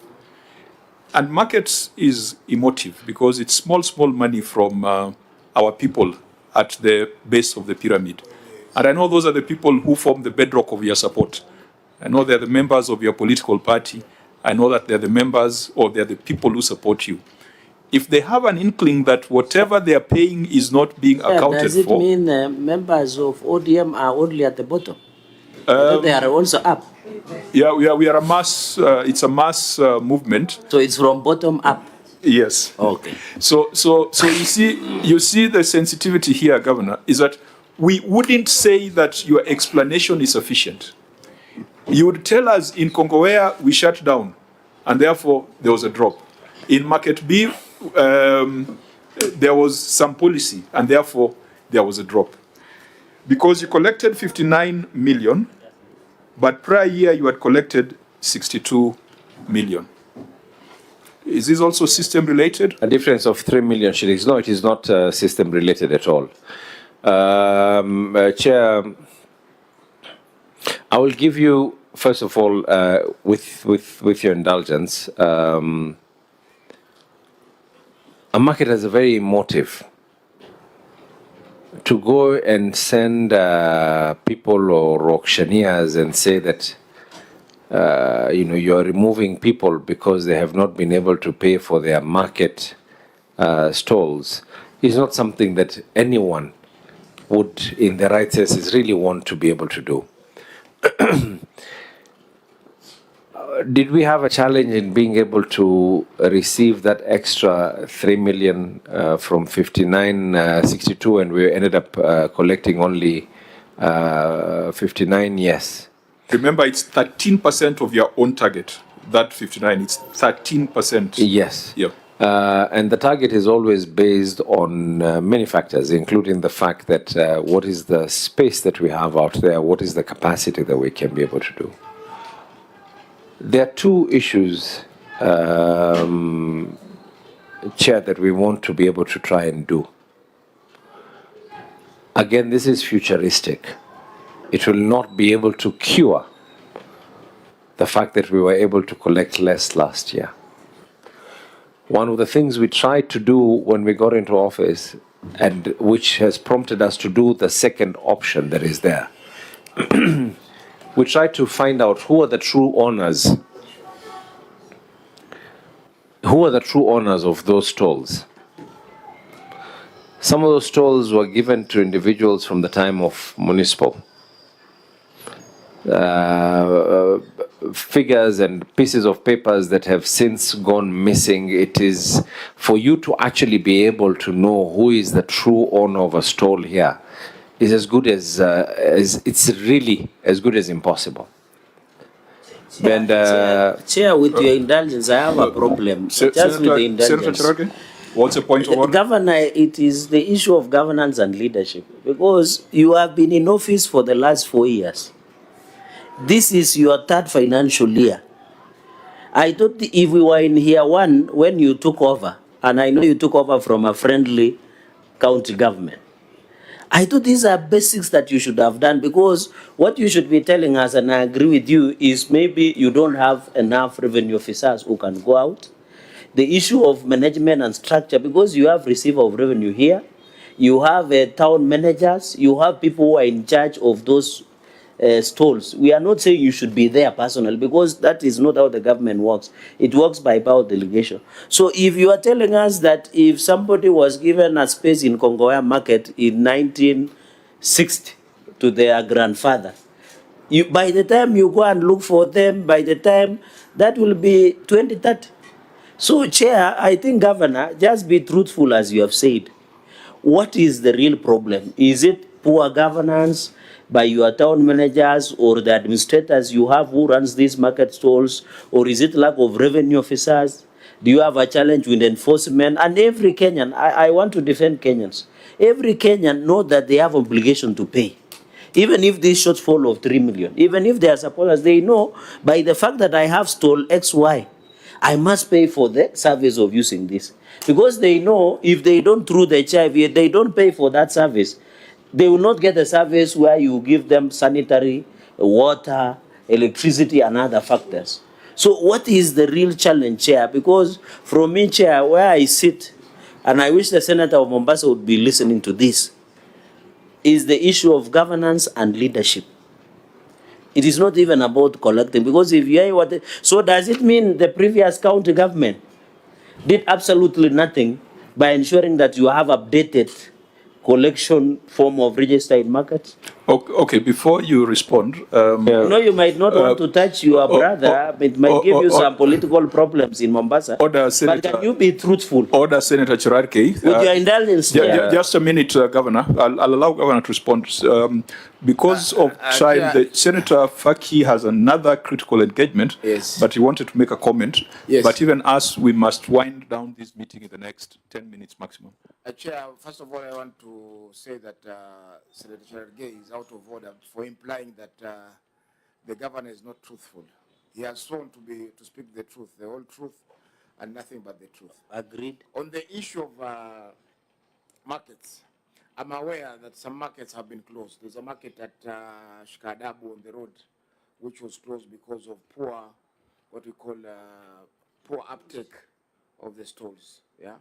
Speaker 1: And markets is emotive, because it's small money from our people at the base of the pyramid. And I know those are the people who form the bedrock of your support. I know they're the members of your political party. I know that they're the members, or they're the people who support you. If they have an inkling that whatever they are paying is not being accounted for...
Speaker 10: Does it mean members of ODM are only at the bottom? They are also up.
Speaker 1: Yeah, we are a mass. It's a mass movement.
Speaker 10: So it's from bottom up.
Speaker 1: Yes.
Speaker 10: Okay.
Speaker 1: So you see the sensitivity here, Governor, is that we wouldn't say that your explanation is sufficient. You would tell us in Kongowea we shut down, and therefore there was a drop. In Market B, there was some policy, and therefore there was a drop. Because you collected 59 million, but prior year you had collected 62 million. Is this also system related?
Speaker 6: A difference of 3 million shillings. No, it is not system related at all. Chair, I will give you, first of all, with your indulgence, a market has a very motive. To go and send people or auctioneers and say that you are removing people because they have not been able to pay for their market stalls is not something that anyone would, in the right senses, really want to be able to do. Did we have a challenge in being able to receive that extra 3 million from 5962 and we ended up collecting only 59? Yes.
Speaker 1: Remember, it's 13% of your own target. That 59, it's 13%.
Speaker 6: Yes.
Speaker 1: Yeah.
Speaker 6: And the target is always based on many factors, including the fact that what is the space that we have out there, what is the capacity that we can be able to do. There are two issues, Chair, that we want to be able to try and do. Again, this is futuristic. It will not be able to cure the fact that we were able to collect less last year. One of the things we tried to do when we got into office, and which has prompted us to do the second option that is there, we tried to find out who are the true owners. Who are the true owners of those stalls? Some of those stalls were given to individuals from the time of municipal. Figures and pieces of papers that have since gone missing. It is for you to actually be able to know who is the true owner of a stall here is as good as it's really as good as impossible. And
Speaker 10: Chair, with your indulgence, I have a problem. Just with the indulgence.
Speaker 1: Senator Cherargei, what's the point of order?
Speaker 10: Governor, it is the issue of governance and leadership, because you have been in office for the last 4 years. This is your third financial year. I thought if we were in year one when you took over, and I know you took over from a friendly county government, I thought these are basics that you should have done, because what you should be telling us, and I agree with you, is maybe you don't have enough revenue officers who can go out. The issue of management and structure, because you have receiver of revenue here, you have town managers, you have people who are in charge of those stalls. We are not saying you should be there personally, because that is not how the government works. It works by power delegation. So if you are telling us that if somebody was given a space in Kongowea market in 1960 to their grandfather, by the time you go and look for them, by the time that will be 2030. So, Chair, I think, Governor, just be truthful as you have said. What is the real problem? Is it poor governance by your town managers or the administrators you have who runs these market stalls, or is it lack of revenue officers? Do you have a challenge with enforcement? And every Kenyan, I want to defend Kenyans, every Kenyan know that they have obligation to pay. Even if this shortfall of 3 million, even if they are supporters, they know by the fact that I have stole XY, I must pay for the service of using this. Because they know if they don't through the HIV, they don't pay for that service, they will not get a service where you give them sanitary, water, electricity, and other factors. So what is the real challenge, Chair? Because from me, Chair, where I sit, and I wish the Senator of Mombasa would be listening to this, is the issue of governance and leadership. It is not even about collecting, because if you hear what... So does it mean the previous county government did absolutely nothing by ensuring that you have updated collection form of register in markets?
Speaker 1: Okay, before you respond,
Speaker 10: no, you might not want to touch your brother. It might give you some political problems in Mombasa.
Speaker 1: Order, Senator,
Speaker 10: but can you be truthful?
Speaker 1: Order, Senator Cherargei.
Speaker 10: With your indulgence,
Speaker 1: just a minute, Governor. I'll allow Governor to respond. Because of time, the Senator Faki has another critical engagement,
Speaker 14: yes,
Speaker 1: but he wanted to make a comment.
Speaker 14: Yes.
Speaker 1: But even us, we must wind down this meeting in the next 10 minutes maximum.
Speaker 14: Chair, first of all, I want to say that Senator Cherargei is out of order for implying that the governor is not truthful. He has sworn to speak the truth, the whole truth, and nothing but the truth.
Speaker 10: Agreed.
Speaker 14: On the issue of markets, I'm aware that some markets have been closed. There's a market at Shikadabu on the road, which was closed because of poor, what we call poor uptake of the stalls. Yeah.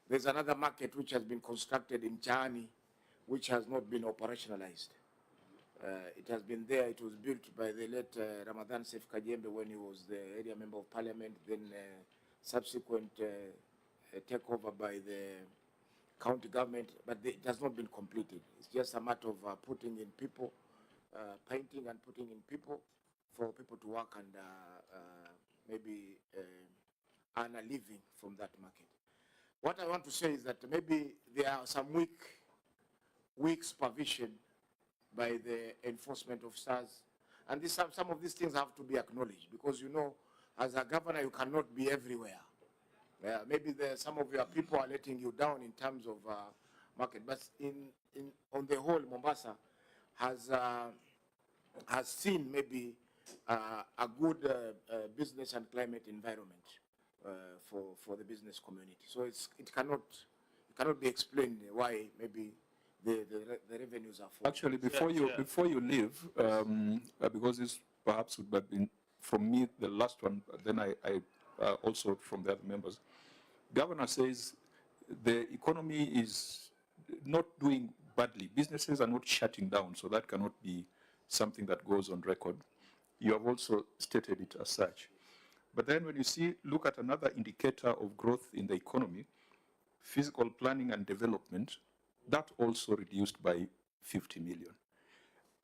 Speaker 14: There's another market which has been constructed in Chani, which has not been operationalized. It has been there. It was built by the late Ramadan Sef Kajembe when he was the area member of parliament, then subsequent takeover by the county government, but it has not been completed. It's just a matter of putting in people, painting and putting in people for people to work and maybe earn a living from that market. What I want to say is that maybe there are some weak supervision by the enforcement officers, and some of these things have to be acknowledged, because you know, as a governor, you cannot be everywhere. Maybe some of your people are letting you down in terms of market, but on the whole, Mombasa has seen maybe a good business and climate environment for the business community. So it cannot be explained why maybe the revenues are falling.
Speaker 1: Actually, before you leave, because this perhaps would have been from me the last one, but then I also from the other members. Governor says the economy is not doing badly. Businesses are not shutting down, so that cannot be something that goes on record. You have also stated it as such. But then when you look at another indicator of growth in the economy, physical planning and development, that also reduced by 50 million.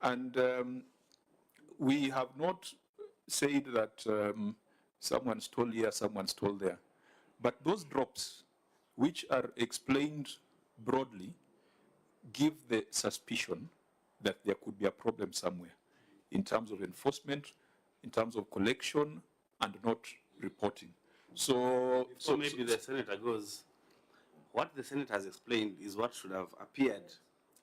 Speaker 1: And we have not said that someone stole here, someone stole there. But those drops, which are explained broadly, give the suspicion that there could be a problem somewhere in terms of enforcement, in terms of collection, and not reporting. So
Speaker 4: maybe the senator goes, what the senator has explained is what should have appeared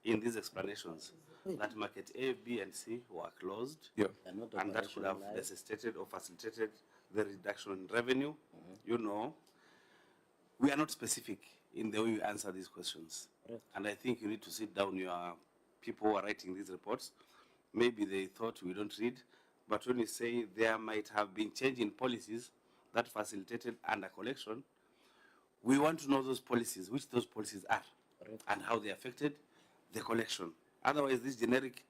Speaker 4: in these explanations. That market A, B, and C were closed, and that could have necessitated or facilitated the reduction in revenue. You know, we are not specific in the way we answer these questions. And I think you need to sit down, your people who are writing these reports. Maybe they thought we don't read, but when you say there might have been change in policies that facilitated under collection, we want to know those policies, which those policies are, and how they affected the collection. Otherwise, these generic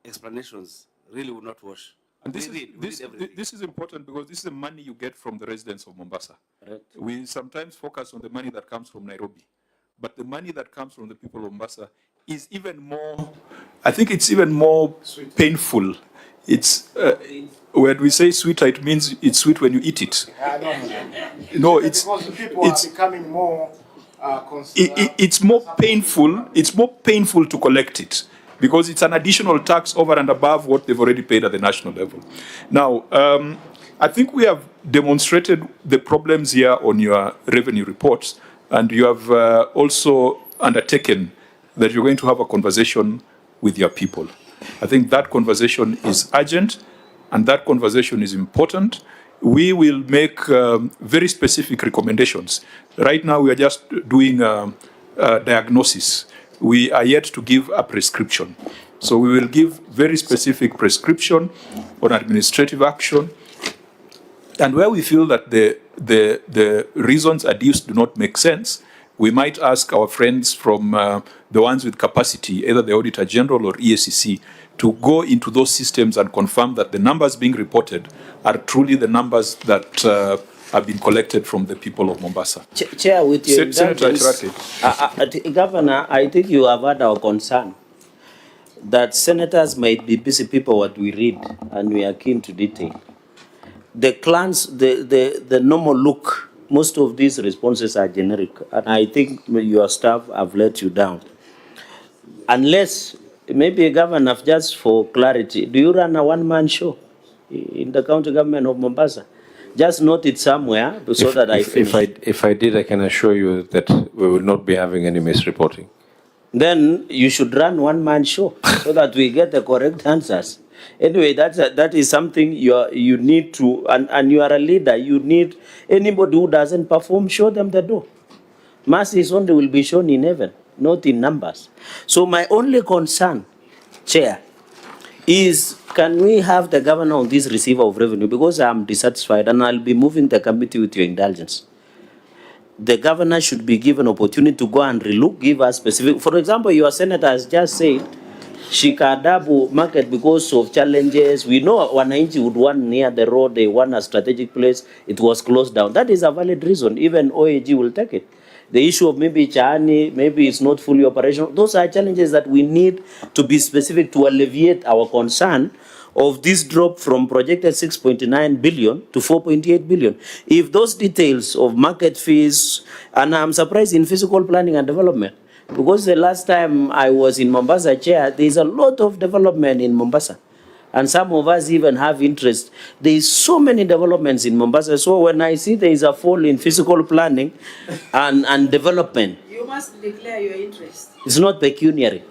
Speaker 4: explanations really will not wash.
Speaker 1: And this is important because this is the money you get from the residents of Mombasa. We sometimes focus on the money that comes from Nairobi, but the money that comes from the people of Mombasa is even more, I think it's even more painful. It's, when we say sweeter, it means it's sweet when you eat it. No, it's
Speaker 14: because the people are becoming more
Speaker 1: it's more painful. It's more painful to collect it because it's an additional tax over and above what they've already paid at the national level. Now, I think we have demonstrated the problems here on your revenue reports, and you have also undertaken that you're going to have a conversation with your people. I think that conversation is urgent, and that conversation is important. We will make very specific recommendations. Right now, we are just doing a diagnosis. We are yet to give a prescription. So we will give very specific prescription on administrative action. And where we feel that the reasons adduced do not make sense, we might ask our friends from the ones with capacity, either the Auditor General or EACC, to go into those systems and confirm that the numbers being reported are truly the numbers that have been collected from the people of Mombasa.
Speaker 10: Chair, with your
Speaker 1: Senator
Speaker 10: indulgence, Governor, I think you have heard our concern. that senators might be busy people what we read, and we are keen to detail. The clans, the normal look, most of these responses are generic, and I think your staff have let you down. Unless, maybe Governor, just for clarity, do you run a one-man show in the county government of Mombasa? Just note it somewhere so that I finish.
Speaker 6: If I did, I can assure you that we will not be having any misreporting.
Speaker 10: Then you should run one-man show so that we get the correct answers. Anyway, that is something you need to, and you are a leader. You need anybody who doesn't perform, show them the door. Mercies only will be shown in heaven, not in numbers. So my only concern, Chair, is can we have the governor on this receiver of revenue, because I'm dissatisfied and I'll be moving the committee with your indulgence. The governor should be given opportunity to go and relook, give us specific. For example, your senator has just said Shikadabu market because of challenges. We know Wananchi would want near the road, they want a strategic place, it was closed down. That is a valid reason, even OAG will take it. The issue of maybe Chani, maybe it's not fully operational. Those are challenges that we need to be specific to alleviate our concern of this drop from projected 6.9 billion to 4.8 billion. If those details of market fees, and I'm surprised in physical planning and development, because the last time I was in Mombasa, Chair, there's a lot of development in Mombasa. And some of us even have interest. There is so many developments in Mombasa. So when I see there is a fall in physical planning and development,
Speaker 12: You must declare your interest.
Speaker 10: it's not pecuniary.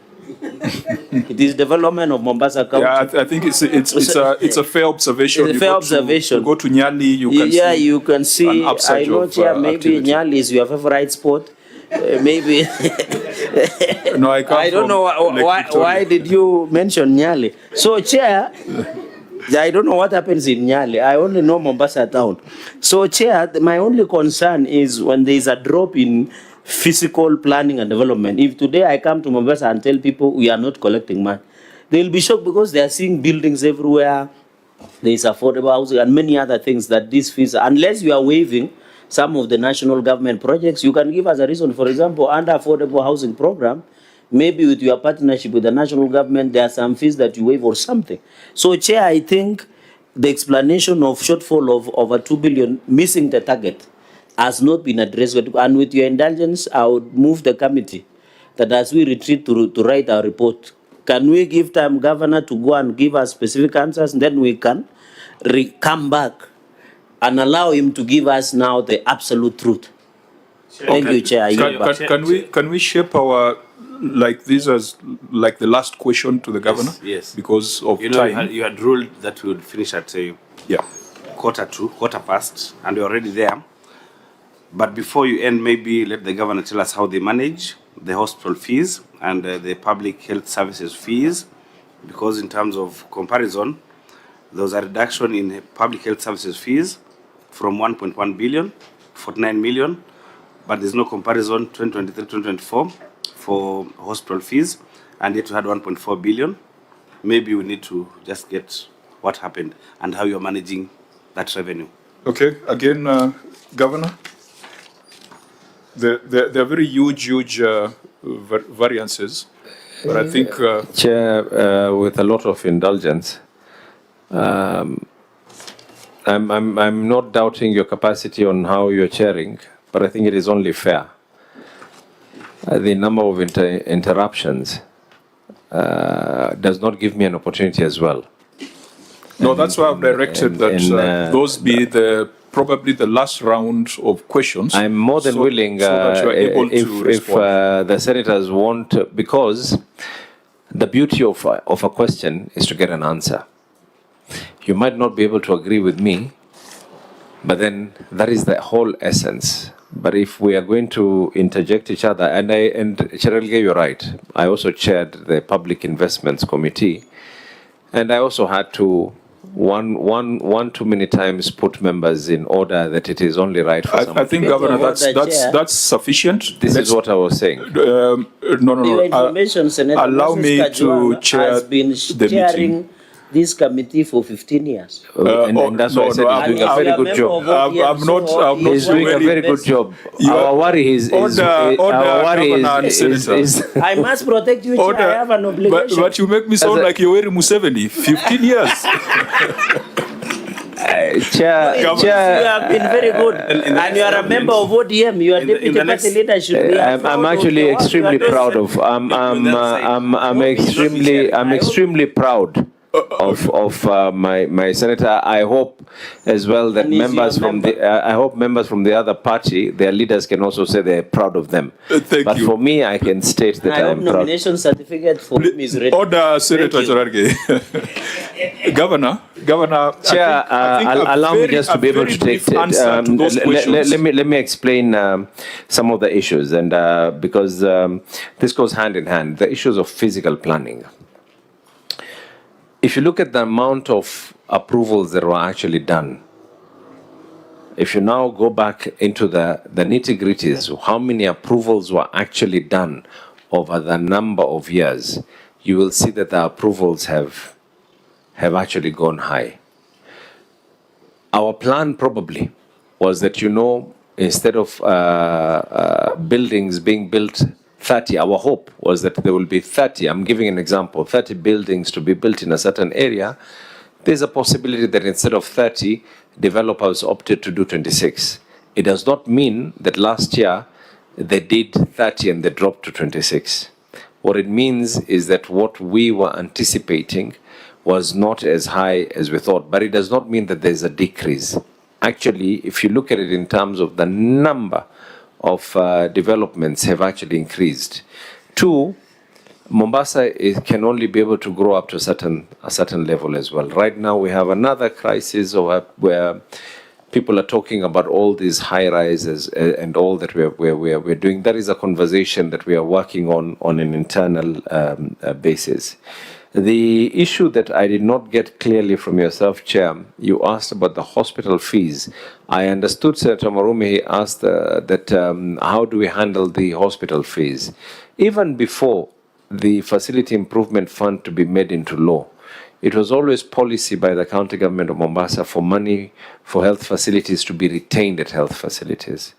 Speaker 10: It is development of Mombasa County.
Speaker 1: Yeah, I think it's a fair observation.
Speaker 10: It's a fair observation.
Speaker 1: You go to Nyali, you can see.
Speaker 10: Yeah, you can see.
Speaker 1: An upsurge
Speaker 10: I know,
Speaker 1: of,
Speaker 10: Chair, maybe
Speaker 1: activity.
Speaker 10: Nyali is your favorite sport. Maybe.
Speaker 1: No, I can't.
Speaker 10: I don't know why did you mention Nyali. So, Chair, I don't know what happens in Nyali. I only know Mombasa town. So, Chair, my only concern is when there is a drop in physical planning and development. If today I come to Mombasa and tell people we are not collecting money, they will be shocked because they are seeing buildings everywhere. There is affordable housing and many other things that these fees, unless you are waiving some of the national government projects, you can give us a reason. For example, under affordable housing program, maybe with your partnership with the national government, there are some fees that you waive or something. So, Chair, I think the explanation of shortfall of over 2 billion, missing the target, has not been addressed. And with your indulgence, I would move the committee that as we retreat to write our report, can we give time, Governor, to go and give us specific answers, and then we can come back and allow him to give us now the absolute truth. Thank you, Chair.
Speaker 1: Can we shape our like this as like the last question to the governor?
Speaker 4: Yes.
Speaker 1: Because of
Speaker 4: you know,
Speaker 1: time.
Speaker 4: you had ruled that we would finish at quarter past, and we're already there. But before you end, maybe let the governor tell us how they manage the hospital fees and the public health services fees, because in terms of comparison, there was a reduction in public health services fees from 1.1 billion, 49 million, but there's no comparison 2023-2024 for hospital fees, and yet we had 1.4 billion. Maybe we need to just get what happened and how you're managing that revenue.
Speaker 1: Okay, again, Governor, there are very huge variances, but I think...
Speaker 6: Chair, with a lot of indulgence, I'm not doubting your capacity on how you're chairing, but I think it is only fair. The number of interruptions does not give me an opportunity as well.
Speaker 1: No, that's why I've directed that those be probably the last round of questions.
Speaker 6: I'm more than willing
Speaker 1: so that you are able to
Speaker 6: if the senators want, because the beauty of a question is to get an answer. You might not be able to agree with me, but then that is the whole essence. But if we are going to interject each other, and Cherargei, you're right, I also chaired the Public Investments Committee, and I also had to one too many times put members in order that it is only right for someone.
Speaker 1: I think, Governor, that's sufficient.
Speaker 6: This is what I was saying.
Speaker 10: Your information, Senator
Speaker 1: allow me to chair
Speaker 10: has been
Speaker 1: the
Speaker 10: chairing
Speaker 1: meeting.
Speaker 10: this committee for 15 years.
Speaker 21: And that's why I said he's doing a very good job.
Speaker 1: I'm not
Speaker 21: He's doing a very good job. Our worry is
Speaker 10: I must protect you, Chair. I have an obligation.
Speaker 1: But you make me sound like you're wearing Museveni. 15 years.
Speaker 21: Chair,
Speaker 10: you have been very good, and you are a member of ODM. You are deputy party leader. Should be.
Speaker 21: I'm actually extremely proud of. I'm extremely proud of my senator. I hope as well that members from the other party, their leaders can also say they're proud of them. But for me, I can state that I am proud.
Speaker 10: Nomination certificate for him is ready.
Speaker 1: Order, Senator Cherargei. Governor,
Speaker 21: Chair, allow me just to be able to take. Let me explain some of the issues, and because this goes hand in hand, the issues of physical planning. If you look at the amount of approvals that were actually done, if you now go back into the nitty-gritties, how many approvals were actually done over the number of years, you will see that the approvals have actually gone high. Our plan probably was that, instead of buildings being built 30, our hope was that there will be 30, I'm giving an example, 30 buildings to be built in a certain area. There's a possibility that instead of 30, developers opted to do 26. It does not mean that last year they did 30 and they dropped to 26. What it means is that what we were anticipating was not as high as we thought, but it does not mean that there's a decrease. Actually, if you look at it in terms of the number of developments have actually increased. Two, Mombasa can only be able to grow up to a certain level as well. Right now we have another crisis where people are talking about all these high rises and all that we're doing. That is a conversation that we are working on an internal basis. The issue that I did not get clearly from yourself, Chair, you asked about the hospital fees. I understood Senator Marume asked that how do we handle the hospital fees? Even before the Facility Improvement Fund to be made into law, it was always policy by the county government of Mombasa for money for health facilities to be retained at health facilities.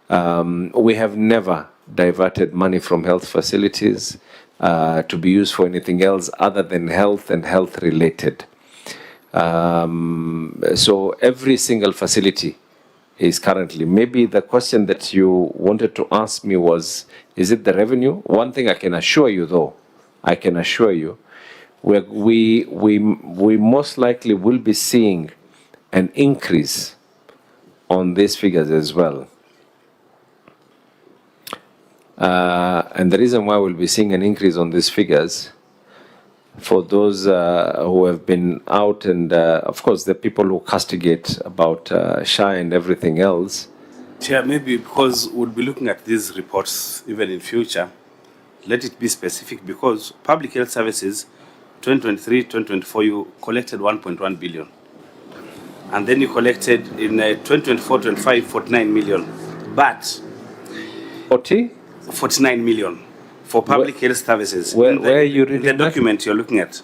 Speaker 21: We have never diverted money from health facilities to be used for anything else other than health and health related. So every single facility is currently, maybe the question that you wanted to ask me was, is it the revenue? One thing I can assure you though, we most likely will be seeing an increase on these figures as well. And the reason why we'll be seeing an increase on these figures, for those who have been out and, of course, the people who castigate about SHA and everything else.
Speaker 4: Chair, maybe because we'll be looking at these reports even in future, let it be specific, because public health services, 2023-2024, you collected 1.1 billion. And then you collected in 2024-25, 49 million. But 49 million for public health services.
Speaker 21: Where are you reading
Speaker 4: the document you're looking at?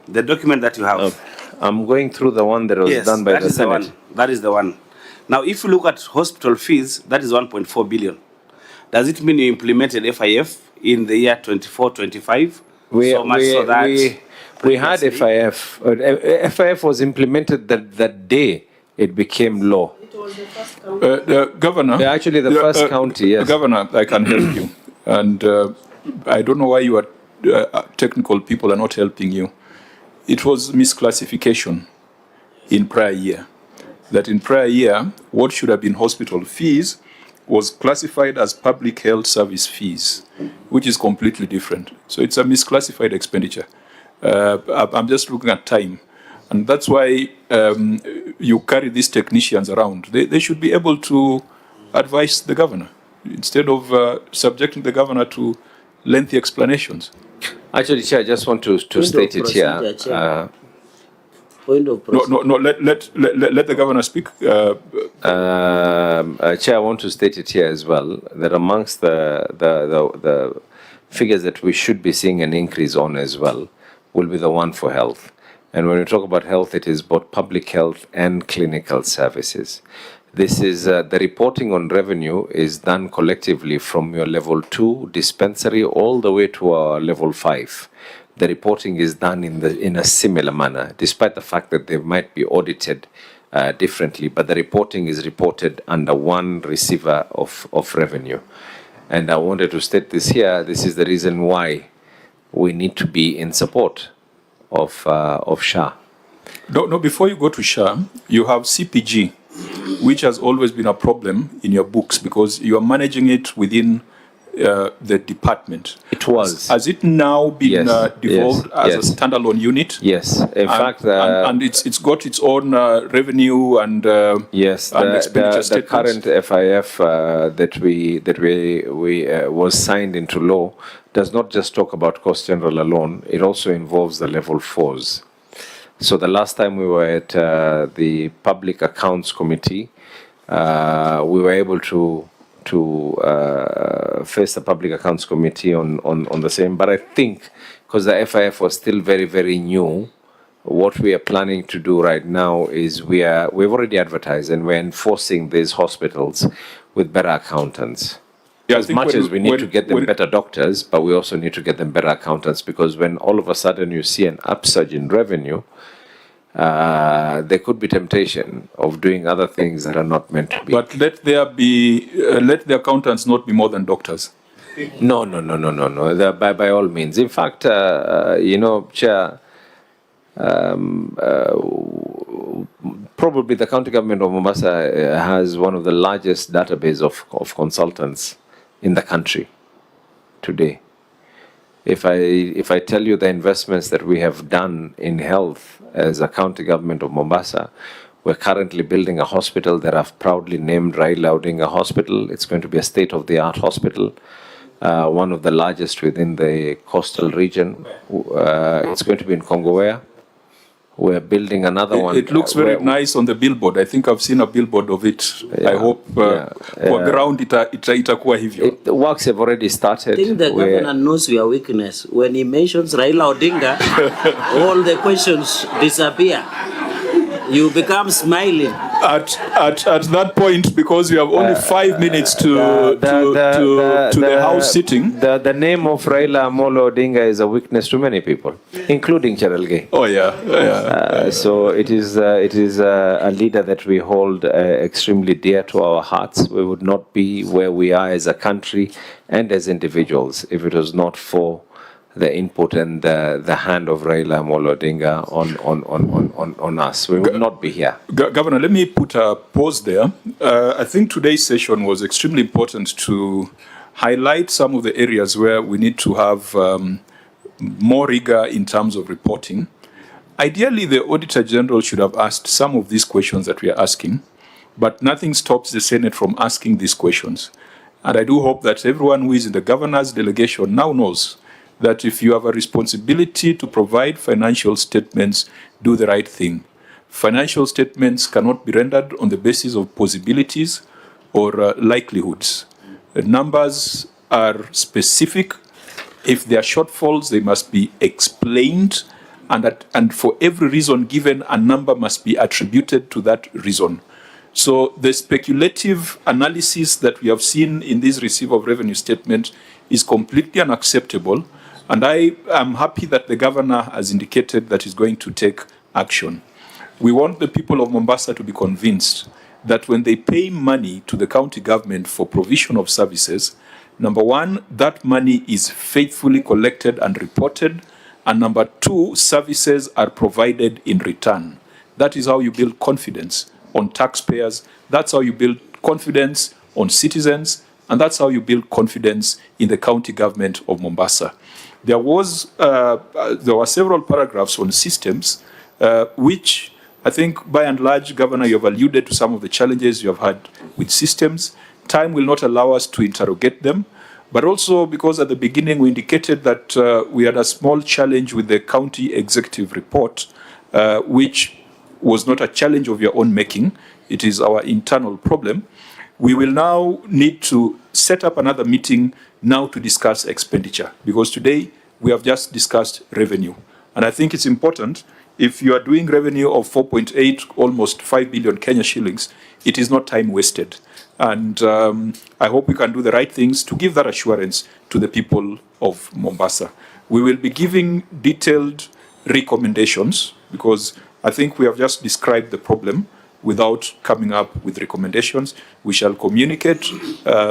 Speaker 4: The document that you have.
Speaker 21: I'm going through the one that was done by the Senate.
Speaker 4: That is the one. Now, if you look at hospital fees, that is 1.4 billion. Does it mean you implemented FIF in the year 24-25?
Speaker 21: We had FIF. FIF was implemented that day it became law.
Speaker 1: The governor.
Speaker 21: Actually, the first county, yes.
Speaker 1: Governor, I can help you. And I don't know why you are technical people are not helping you. It was misclassification in prior year. That in prior year, what should have been hospital fees was classified as public health service fees, which is completely different. So it's a misclassified expenditure. I'm just looking at time. And that's why you carry these technicians around. They should be able to advise the governor instead of subjecting the governor to lengthy explanations.
Speaker 21: Actually, Chair, I just want to state it here.
Speaker 10: Point of procedure.
Speaker 1: No, let the governor speak.
Speaker 21: Chair, I want to state it here as well, that amongst the figures that we should be seeing an increase on as well will be the one for health.
Speaker 6: And when we talk about health, it is both public health and clinical services. This is the reporting on revenue is done collectively from your level 2 dispensary all the way to our level 5. The reporting is done in a similar manner, despite the fact that they might be audited differently, but the reporting is reported under one receiver of revenue. And I wanted to state this here. This is the reason why we need to be in support of SHA.
Speaker 1: No, before you go to SHA, you have CPG, which has always been a problem in your books because you are managing it within the department.
Speaker 6: It was.
Speaker 1: Has it now been devolved as a standalone unit?
Speaker 6: Yes. In fact,
Speaker 1: and it's got its own revenue and
Speaker 6: yes,
Speaker 1: and expenditure
Speaker 6: the current FIF that we was signed into law does not just talk about cost general alone. It also involves the level 4s. So the last time we were at the Public Accounts Committee, we were able to face the Public Accounts Committee on the same. But I think because the FIF was still very, very new, what we are planning to do right now is we've already advertised and we're enforcing these hospitals with better accountants.
Speaker 1: Yeah,
Speaker 6: as much as we need to get them better doctors, but we also need to get them better accountants, because when all of a sudden you see an upsurge in revenue, there could be temptation of doing other things that are not meant to be.
Speaker 1: But let the accountants not be more than doctors.
Speaker 6: No. By all means. In fact, Chair, probably the county government of Mombasa has one of the largest database of consultants in the country today. If I tell you the investments that we have done in health as a county government of Mombasa, we're currently building a hospital that I've proudly named Raila Odinga Hospital. It's going to be a state-of-the-art hospital, one of the largest within the coastal region. It's going to be in Kongowea. We're building another one.
Speaker 1: It looks very nice on the billboard. I think I've seen a billboard of it. I hope for ground itakuwa hivyo.
Speaker 6: The works have already started.
Speaker 10: I think the governor knows your weakness. When he mentions Raila Odinga, all the questions disappear. You become smiling.
Speaker 1: At that point, because you have only 5 minutes to the House sitting.
Speaker 6: The name of Raila Amolo Odinga is a weakness to many people, including Cherargei.
Speaker 1: Oh yeah.
Speaker 6: So it is a leader that we hold extremely dear to our hearts. We would not be where we are as a country and as individuals if it was not for the input and the hand of Raila Amolo Odinga on us. We would not be here.
Speaker 1: Governor, let me put a pause there. I think today's session was extremely important to highlight some of the areas where we need to have more rigor in terms of reporting. Ideally, the Auditor General should have asked some of these questions that we are asking, but nothing stops the Senate from asking these questions. And I do hope that everyone who is in the governor's delegation now knows that if you have a responsibility to provide financial statements, do the right thing. Financial statements cannot be rendered on the basis of possibilities or likelihoods. The numbers are specific. If there are shortfalls, they must be explained, and for every reason given, a number must be attributed to that reason. So the speculative analysis that we have seen in this receipt of revenue statement is completely unacceptable. And I am happy that the governor has indicated that he's going to take action. We want the people of Mombasa to be convinced that when they pay money to the county government for provision of services, number one, that money is faithfully collected and reported, and number two, services are provided in return. That is how you build confidence on taxpayers. That's how you build confidence on citizens, and that's how you build confidence in the county government of Mombasa. There were several paragraphs on systems, which I think by and large, Governor, you have alluded to some of the challenges you have had with systems. Time will not allow us to interrogate them, but also because at the beginning we indicated that we had a small challenge with the county executive report, which was not a challenge of your own making. It is our internal problem. We will now need to set up another meeting now to discuss expenditure, because today we have just discussed revenue. And I think it's important, if you are doing revenue of 4.8, almost 5 billion Kenya shillings, it is not time wasted. And I hope we can do the right things to give that assurance to the people of Mombasa. We will be giving detailed recommendations because I think we have just described the problem without coming up with recommendations. We shall communicate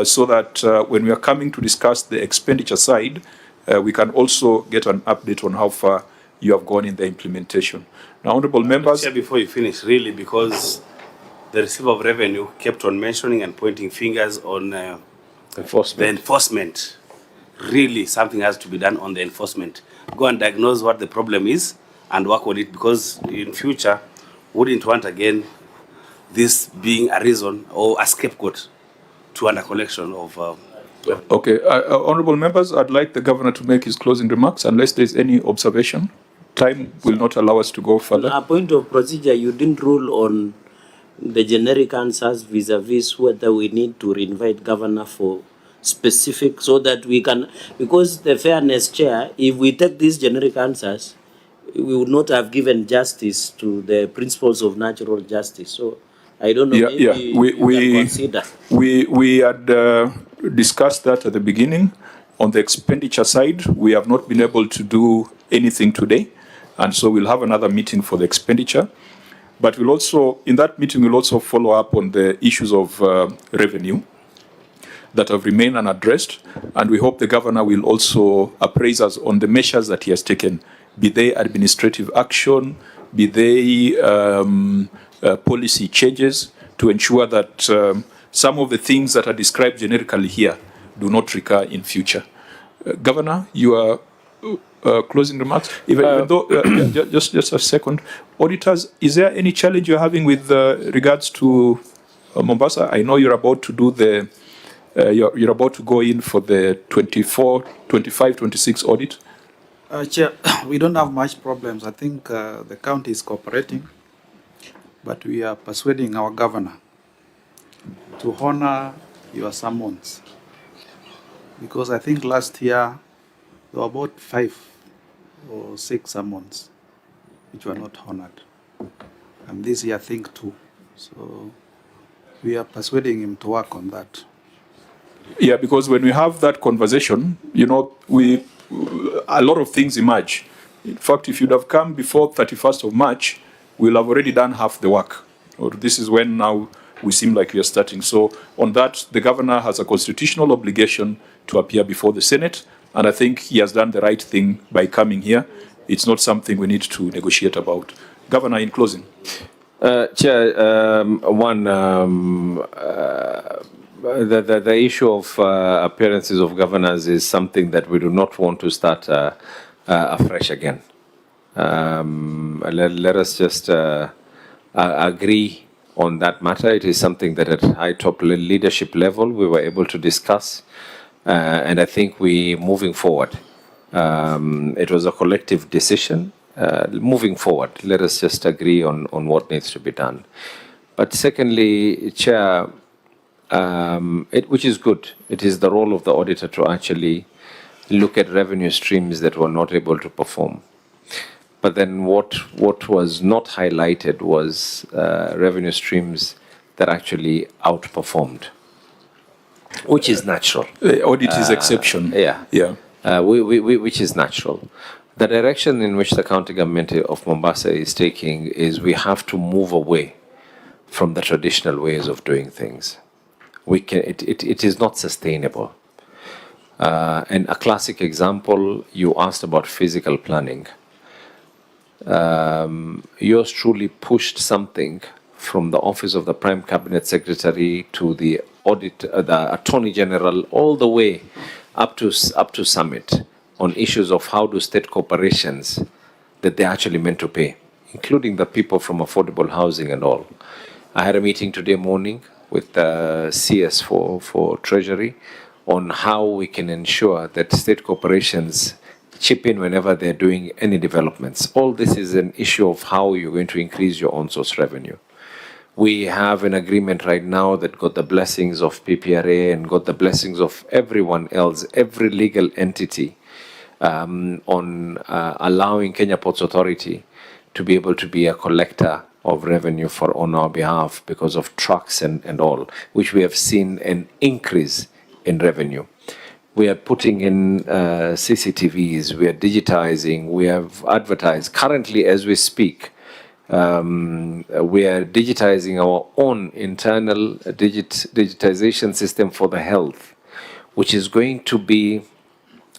Speaker 1: so that when we are coming to discuss the expenditure side, we can also get an update on how far you have gone in the implementation. Now, honorable members.
Speaker 4: Chair, before you finish, really, because the receiver of revenue kept on mentioning and pointing fingers on the enforcement. Really, something has to be done on the enforcement. Go and diagnose what the problem is and work on it, because in future, wouldn't want again this being a reason or a scapegoat to under collection of.
Speaker 1: Okay, honorable members, I'd like the governor to make his closing remarks unless there's any observation. Time will not allow us to go further.
Speaker 10: A point of procedure, you didn't rule on the generic answers vis-a-vis whether we need to invite governor for specific, so that we can, because the fairness, Chair, if we take these generic answers, we would not have given justice to the principles of natural justice. So I don't know, maybe you can consider.
Speaker 1: We had discussed that at the beginning. On the expenditure side, we have not been able to do anything today. And so we'll have another meeting for the expenditure. But we'll also, in that meeting, we'll also follow up on the issues of revenue that have remained unaddressed. And we hope the governor will also appraise us on the measures that he has taken, be they administrative action, be they policy changes, to ensure that some of the things that are described generically here do not recur in future. Governor, you are closing remarks. Even though, just a second, auditors, is there any challenge you're having with regards to Mombasa? I know you're about to do the, you're about to go in for the 24, 25, 26 audit.
Speaker 11: Chair, we don't have much problems. I think the county is cooperating, but we are persuading our governor to honor your summons. Because I think last year there were about 5 or 6 summons which were not honored. And this year I think 2. So we are persuading him to work on that.
Speaker 1: Yeah, because when we have that conversation, you know, a lot of things emerge. In fact, if you'd have come before 31st of March, we'll have already done half the work. Or this is when now we seem like we are starting. So on that, the governor has a constitutional obligation to appear before the Senate, and I think he has done the right thing by coming here. It's not something we need to negotiate about. Governor, in closing.
Speaker 6: Chair, the issue of appearances of governors is something that we do not want to start afresh again. Let us just agree on that matter. It is something that at high top leadership level we were able to discuss, and I think we moving forward. It was a collective decision. Moving forward, let us just agree on what needs to be done. But secondly, Chair, which is good, it is the role of the auditor to actually look at revenue streams that were not able to perform. But then what was not highlighted was revenue streams that actually outperformed, which is natural.
Speaker 1: The audit is exception.
Speaker 6: Yeah. Which is natural. The direction in which the county government of Mombasa is taking is we have to move away from the traditional ways of doing things. It is not sustainable. And a classic example, you asked about physical planning. Yours truly pushed something from the office of the Prime Cabinet Secretary to the the Attorney General, all the way up to summit on issues of how do state corporations that they're actually meant to pay, including the people from affordable housing and all. I had a meeting today morning with the CS for Treasury on how we can ensure that state corporations chip in whenever they're doing any developments. All this is an issue of how you're going to increase your own source revenue. We have an agreement right now that got the blessings of PPRA and got the blessings of everyone else, every legal entity, on allowing Kenya Ports Authority to be able to be a collector of revenue on our behalf because of trucks and all, which we have seen an increase in revenue. We are putting in CCTVs, we are digitizing, we have advertised. Currently, as we speak, we are digitizing our own internal digitization system for the health, which is going to be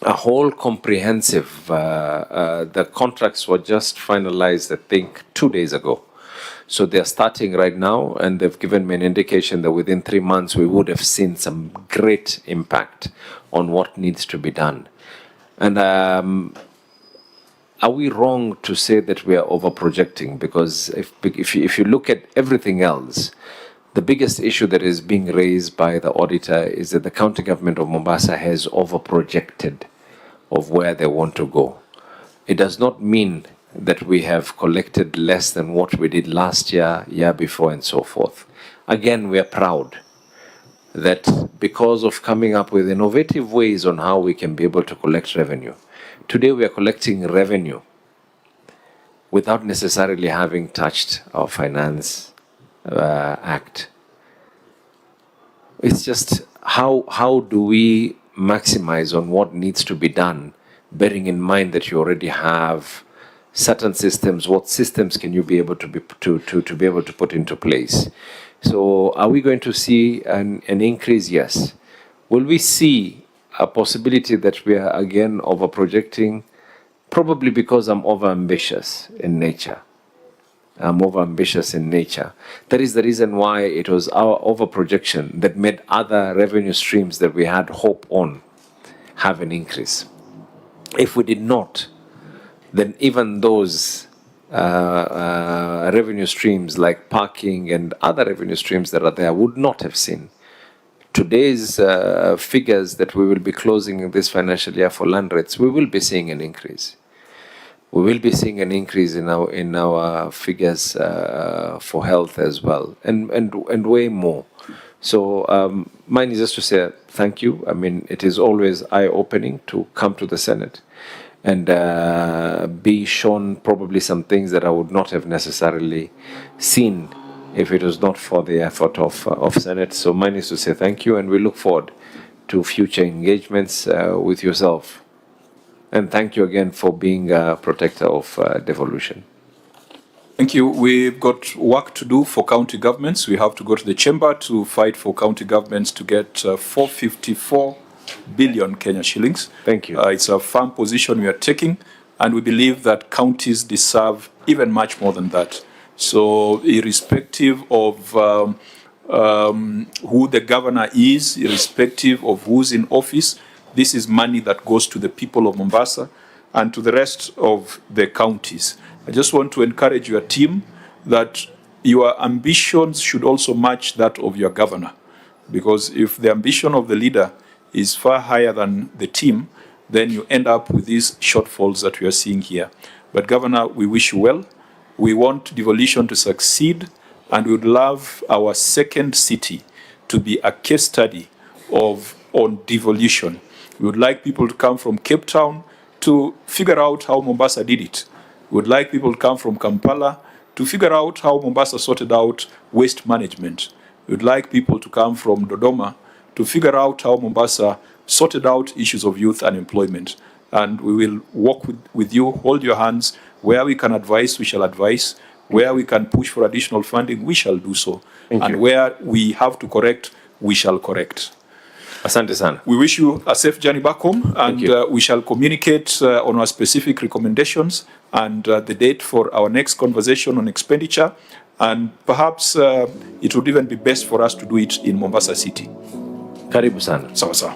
Speaker 6: a whole comprehensive. The contracts were just finalized, I think, 2 days ago. So they're starting right now, and they've given me an indication that within 3 months we would have seen some great impact on what needs to be done. And are we wrong to say that we are over-projecting? Because if you look at everything else, the biggest issue that is being raised by the auditor is that the county government of Mombasa has over-projected of where they want to go. It does not mean that we have collected less than what we did last year, year before, and so forth. Again, we are proud that because of coming up with innovative ways on how we can be able to collect revenue, today we are collecting revenue without necessarily having touched our Finance Act. It's just how do we maximize on what needs to be done, bearing in mind that you already have certain systems. What systems can you be able to be able to put into place? So are we going to see an increase? Yes. Will we see a possibility that we are again over projecting? Probably because I'm over ambitious in nature. I'm over ambitious in nature. That is the reason why it was our over projection that made other revenue streams that we had hope on have an increase. If we did not, then even those revenue streams like parking and other revenue streams that are there would not have seen. Today's figures that we will be closing in this financial year for land rates, we will be seeing an increase. We will be seeing an increase in our figures for health as well, and way more. So mine is just to say thank you. I mean, it is always eye-opening to come to the Senate and be shown probably some things that I would not have necessarily seen if it was not for the effort of Senate. So mine is to say thank you, and we look forward to future engagements with yourself. And thank you again for being a protector of devolution.
Speaker 1: Thank you. We've got work to do for county governments. We have to go to the chamber to fight for county governments to get 454 billion Kenya shillings.
Speaker 6: Thank you.
Speaker 1: It's a firm position we are taking, and we believe that counties deserve even much more than that. So irrespective of who the governor is, irrespective of who's in office, this is money that goes to the people of Mombasa and to the rest of the counties. I just want to encourage your team that your ambitions should also match that of your governor. Because if the ambition of the leader is far higher than the team, then you end up with these shortfalls that we are seeing here. But Governor, we wish you well. We want devolution to succeed, and we would love our second city to be a case study on devolution. We would like people to come from Cape Town to figure out how Mombasa did it. We would like people to come from Kampala to figure out how Mombasa sorted out waste management. We would like people to come from Dodoma to figure out how Mombasa sorted out issues of youth unemployment. And we will work with you, hold your hands. Where we can advise, we shall advise. Where we can push for additional funding, we shall do so. And where we have to correct, we shall correct.
Speaker 6: Asante sana.
Speaker 1: We wish you a safe journey back home, and we shall communicate on our specific recommendations and the date for our next conversation on expenditure. And perhaps it would even be best for us to do it in Mombasa City.
Speaker 6: Karibu sana.
Speaker 1: Sawa sawa.